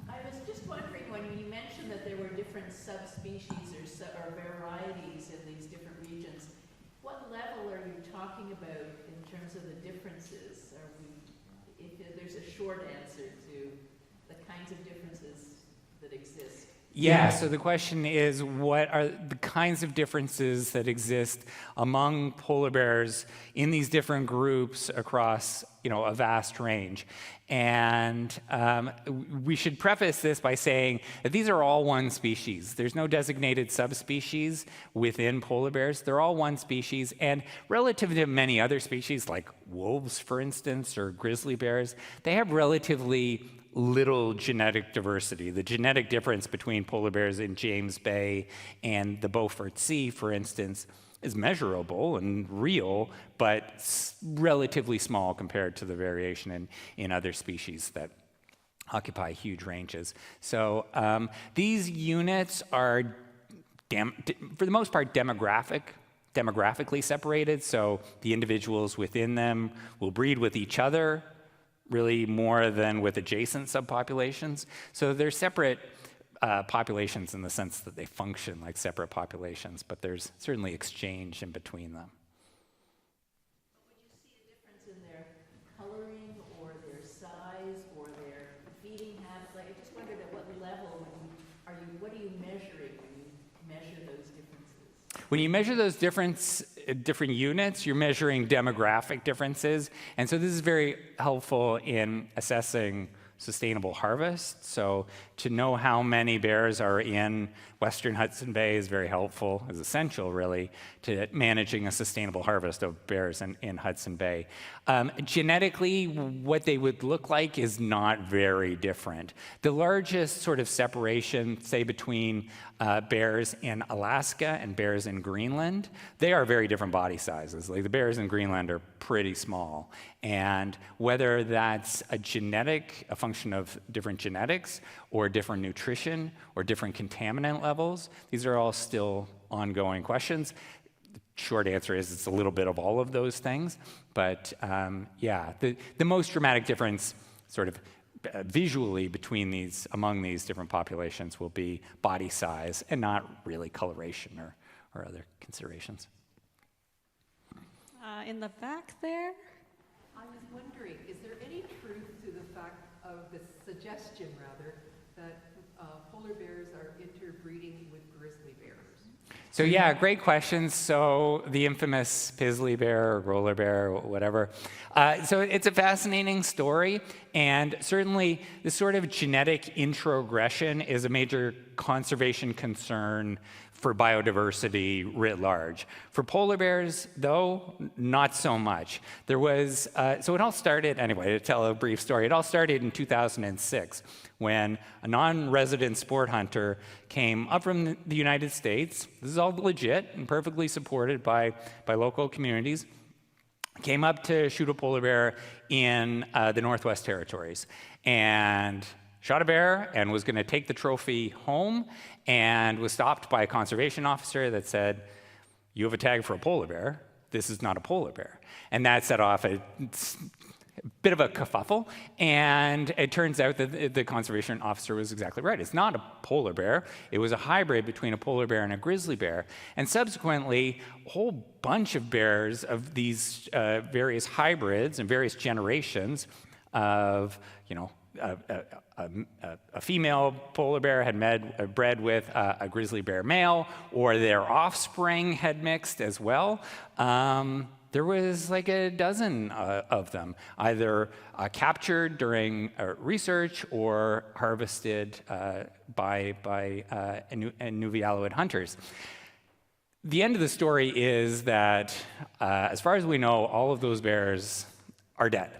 Speaker 3: I was just wondering, when you mentioned that there were different subspecies or varieties in these different regions, what level are you talking about in terms of the differences? If there's a short answer to the kinds of differences that exist?
Speaker 7: Yeah, so the question is, what are the kinds of differences that exist among polar bears in these different groups across, a vast range? And we should preface this by saying that these are all one species. There's no designated subspecies within polar bears. They're all one species, and relative to many other species, like wolves, for instance, or grizzly bears, they have relatively little genetic diversity. The genetic difference between polar bears in James Bay and the Beaufort Sea, for instance, is measurable and real, but relatively small compared to the variation in other species that occupy huge ranges. So these units are, for the most part, demographically separated. So the individuals within them will breed with each other, really more than with adjacent subpopulations. So they're separate populations in the sense that they function like separate populations, but there's certainly exchange in between them.
Speaker 3: Would you see a difference in their coloring or their size or their feeding habits? Like, I just wondered at what level what are you measuring when you measure those differences?
Speaker 7: When you measure those different units, you're measuring demographic differences, and so this is very helpful in assessing sustainable harvest. So to know how many bears are in Western Hudson Bay is very helpful, is essential really, to managing a sustainable harvest of bears in Hudson Bay. Genetically, what they would look like is not very different. The largest sort of separation, say, between bears in Alaska and bears in Greenland, they are very different body sizes. Like the bears in Greenland are pretty small. And whether that's a function of different genetics or different nutrition or different contaminant levels, these are all still ongoing questions. The short answer is it's a little bit of all of those things. But yeah, the most dramatic difference sort of visually among these different populations will be body size and not really coloration or other considerations.
Speaker 6: In the back there.
Speaker 9: I was wondering, is there any truth to the fact of the suggestion, rather, that polar bears are interbreeding with grizzly bears?
Speaker 7: So yeah, great questions. So the infamous Pizzly bear or roller bear or whatever. So it's a fascinating story, and certainly the sort of genetic introgression is a major conservation concern for biodiversity writ large. For polar bears, though, not so much. There was, so it all started, anyway, to tell a brief story, it all started in 2006 when a non-resident sport hunter came up from the United States. This is all legit and perfectly supported by local communities. Came up to shoot a polar bear in the Northwest Territories and shot a bear and was going to take the trophy home and was stopped by a conservation officer that said, "You have a tag for a polar bear. This is not a polar bear." And that set off a bit of a kerfuffle, and it turns out that the conservation officer was exactly right. It's not a polar bear. It was a hybrid between a polar bear and a grizzly bear. And subsequently, a whole bunch of bears of these various hybrids and various generations of, a female polar bear had bred with a grizzly bear male, or their offspring had mixed as well. There was like a dozen of them, either captured during research or harvested by Inuvialuit hunters. The end of the story is that, as far as we know, all of those bears are dead.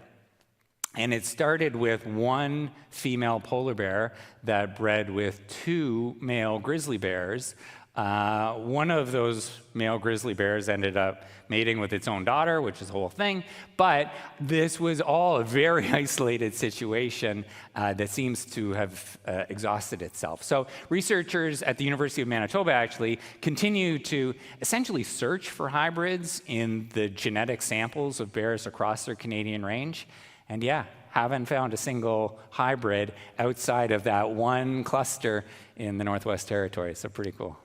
Speaker 7: And it started with one female polar bear that bred with two male grizzly bears. One of those male grizzly bears ended up mating with its own daughter, which is the whole thing. But this was all a very isolated situation that seems to have exhausted itself. So researchers at the University of Manitoba actually continue to essentially search for hybrids in the genetic samples of bears across their Canadian range. And yeah, haven't found a single hybrid outside of that one cluster in the Northwest Territories. So pretty cool.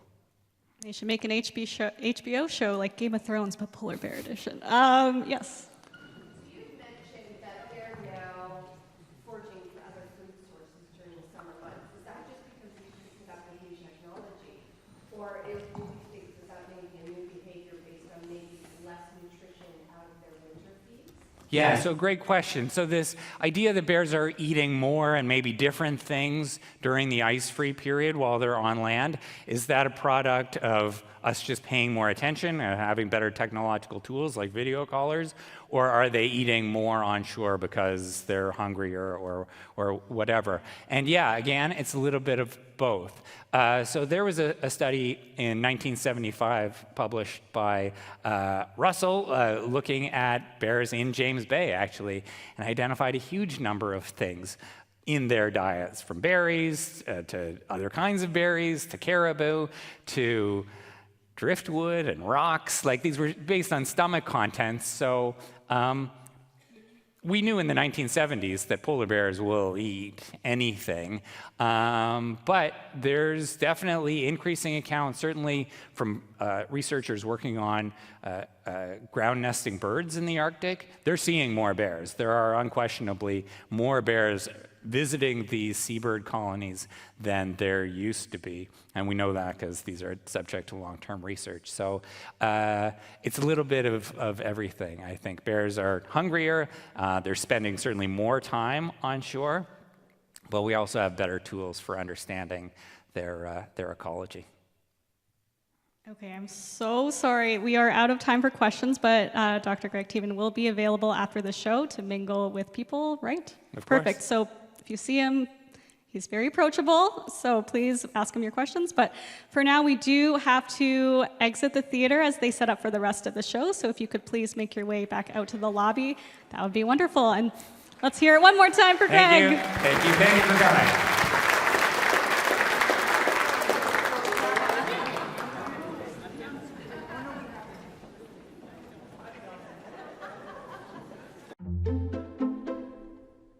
Speaker 6: They should make an HBO show like Game of Thrones, but polar bear edition. Yes.
Speaker 22: You mentioned that they're now foraging for other food sources during the summer months. Is that just because we picked up the new technology, or do you think that may be a new behavior based on maybe less nutrition out of their winter feeds?
Speaker 7: Yeah, so great question. So this idea that bears are eating more and maybe different things during the ice-free period while they're on land, is that a product of us just paying more attention and having better technological tools like video callers, or are they eating more on shore because they're hungrier or whatever? And yeah, again, it's a little bit of both. So there was a study in 1975 published by Russell looking at bears in James Bay, actually, and identified a huge number of things in their diets, from berries to other kinds of berries to caribou to driftwood and rocks. Like, these were based on stomach contents. So we knew in the 1970s that polar bears will eat anything, but there's definitely increasing accounts, certainly from researchers working on ground nesting birds in the Arctic. They're seeing more bears. There are unquestionably more bears visiting these seabird colonies than there used to be. And we know that because these are subject to long-term research. So it's a little bit of everything, I think. Bears are hungrier. They're spending certainly more time on shore. but we also have better tools for understanding their ecology.
Speaker 6: Okay, I'm so sorry. We are out of time for questions, but Dr. Greg Tiemann will be available after the show to mingle with people, right?
Speaker 7: Of course.
Speaker 6: Perfect. So if you see him, he's very approachable, so please ask him your questions. But for now, we do have to exit the theater as they set up for the rest of the show. So if you could please make your way back out to the lobby, that would be wonderful. And let's hear it one more time for Greg.
Speaker 7: Thank you. Thank you. Thank you for coming.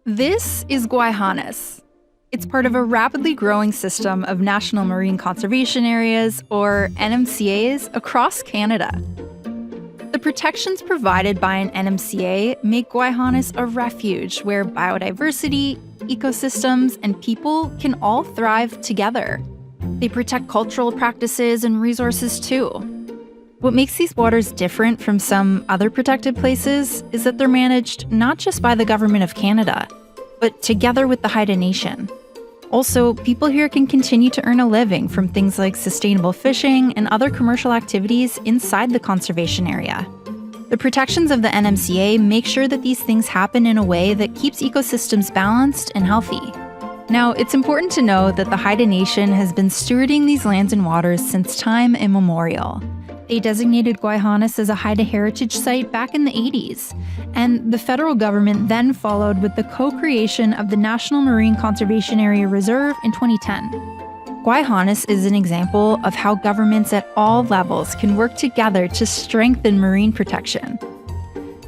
Speaker 10: This is Guayhanas. It's part of a rapidly growing system of national marine conservation areas, or NMCAs, across Canada. The protections provided by an NMCA make Guayhanas a refuge where biodiversity, ecosystems, and people can all thrive together. They protect cultural practices and resources too. What makes these waters different from some other protected places is that they're managed not just by the Government of Canada, but together with the Haida Nation. Also, people here can continue to earn a living from things like sustainable fishing and other commercial activities inside the conservation area. The protections of the NMCA make sure that these things happen in a way that keeps ecosystems balanced and healthy. Now, it's important to know that the Haida Nation has been stewarding these lands and waters since time immemorial. They designated Guayhanas as a Haida heritage site back in the 80s, and the federal government then followed with the co-creation of the National Marine Conservation Area Reserve in 2010. Guayhanas is an example of how governments at all levels can work together to strengthen marine protection.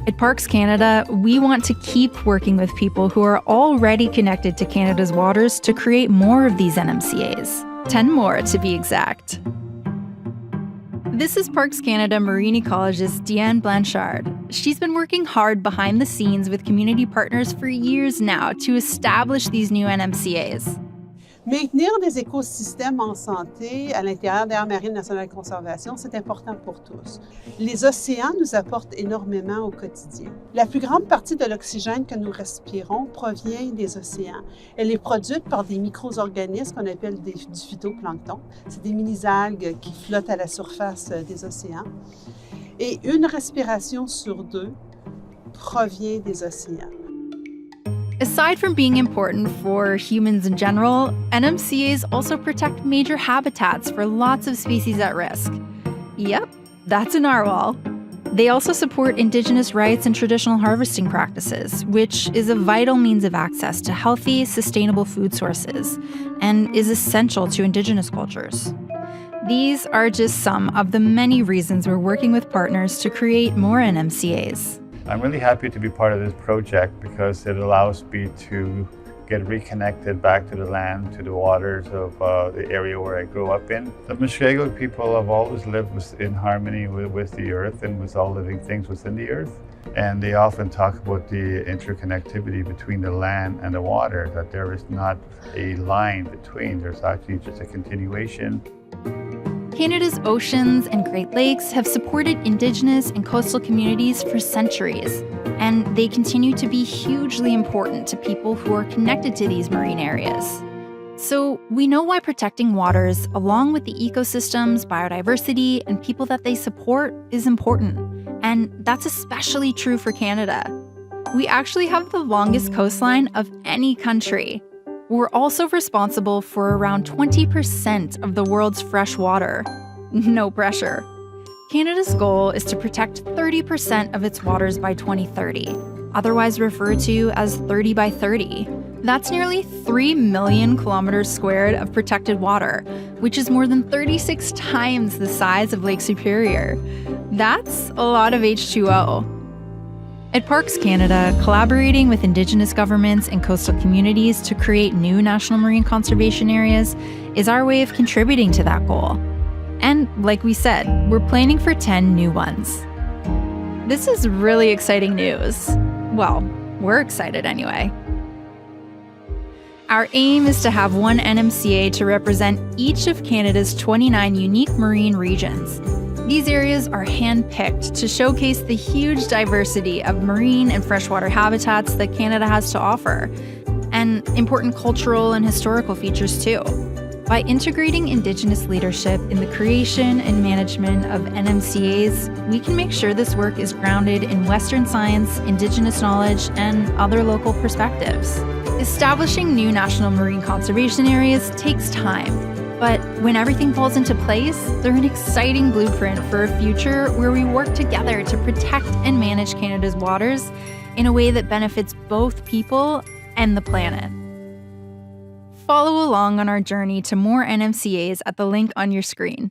Speaker 10: At Parks Canada, we want to keep working with people who are already connected to Canada's waters to create more of these NMCAs, 10 more to be exact. This is Parks Canada marine ecologist Deanne Blanchard. She's been working hard behind the scenes with community partners for years now to establish these new NMCAs.
Speaker 12: Maintenir des écosystèmes en santé à l'intérieur des aires marines nationales de conservation, c'est important pour tous. Les océans nous apportent énormément au quotidien. La plus grande partie de l'oxygène que nous respirons provient des océans. Elle est produite par des micro-organismes qu'on appelle du phytoplancton. C'est des mini-algues qui flottent à la surface des océans. Et une respiration sur deux provient des océans.
Speaker 10: Aside from being important for humans in general, NMCAs also protect major habitats for lots of species at risk. Yep, that's a narwhal. They also support Indigenous rights and traditional harvesting practices, which is a vital means of access to healthy, sustainable food sources, and is essential to Indigenous cultures. These are just some of the many reasons we're working with partners to create more NMCAs.
Speaker 5: I'm really happy to be part of this project because it allows me to get reconnected back to the land, to the waters of the area where I grew up in. The Mushkegowuk people have always lived in harmony with the earth and with all living things within the earth. And they often talk about the interconnectivity between the land and the water, that there is not a line between, there's actually just a continuation.
Speaker 10: Canada's oceans and Great Lakes have supported Indigenous and coastal communities for centuries, and they continue to be hugely important to people who are connected to these marine areas. So we know why protecting waters, along with the ecosystems, biodiversity, and people that they support, is important. And that's especially true for Canada. We actually have the longest coastline of any country. We're also responsible for around 20% of the world's fresh water. No pressure. Canada's goal is to protect 30% of its waters by 2030, otherwise referred to as 30 by 30. That's nearly 3 million kilometers squared of protected water, which is more than 36 times the size of Lake Superior. That's a lot of H2O. At Parks Canada, collaborating with Indigenous governments and coastal communities to create new national marine conservation areas is our way of contributing to that goal. And like we said, we're planning for 10 new ones. This is really exciting news. Well, we're excited anyway. Our aim is to have one NMCA to represent each of Canada's 29 unique marine regions. These areas are hand-picked to showcase the huge diversity of marine and freshwater habitats that Canada has to offer. and important cultural and historical features too. By integrating Indigenous leadership in the creation and management of NMCAs, we can make sure this work is grounded in Western science, Indigenous knowledge, and other local perspectives. Establishing new national marine conservation areas takes time, but when everything falls into place, they're an exciting blueprint for a future where we work together to protect and manage Canada's waters in a way that benefits both people and the planet. Follow along on our journey to more NMCAs at the link on your screen.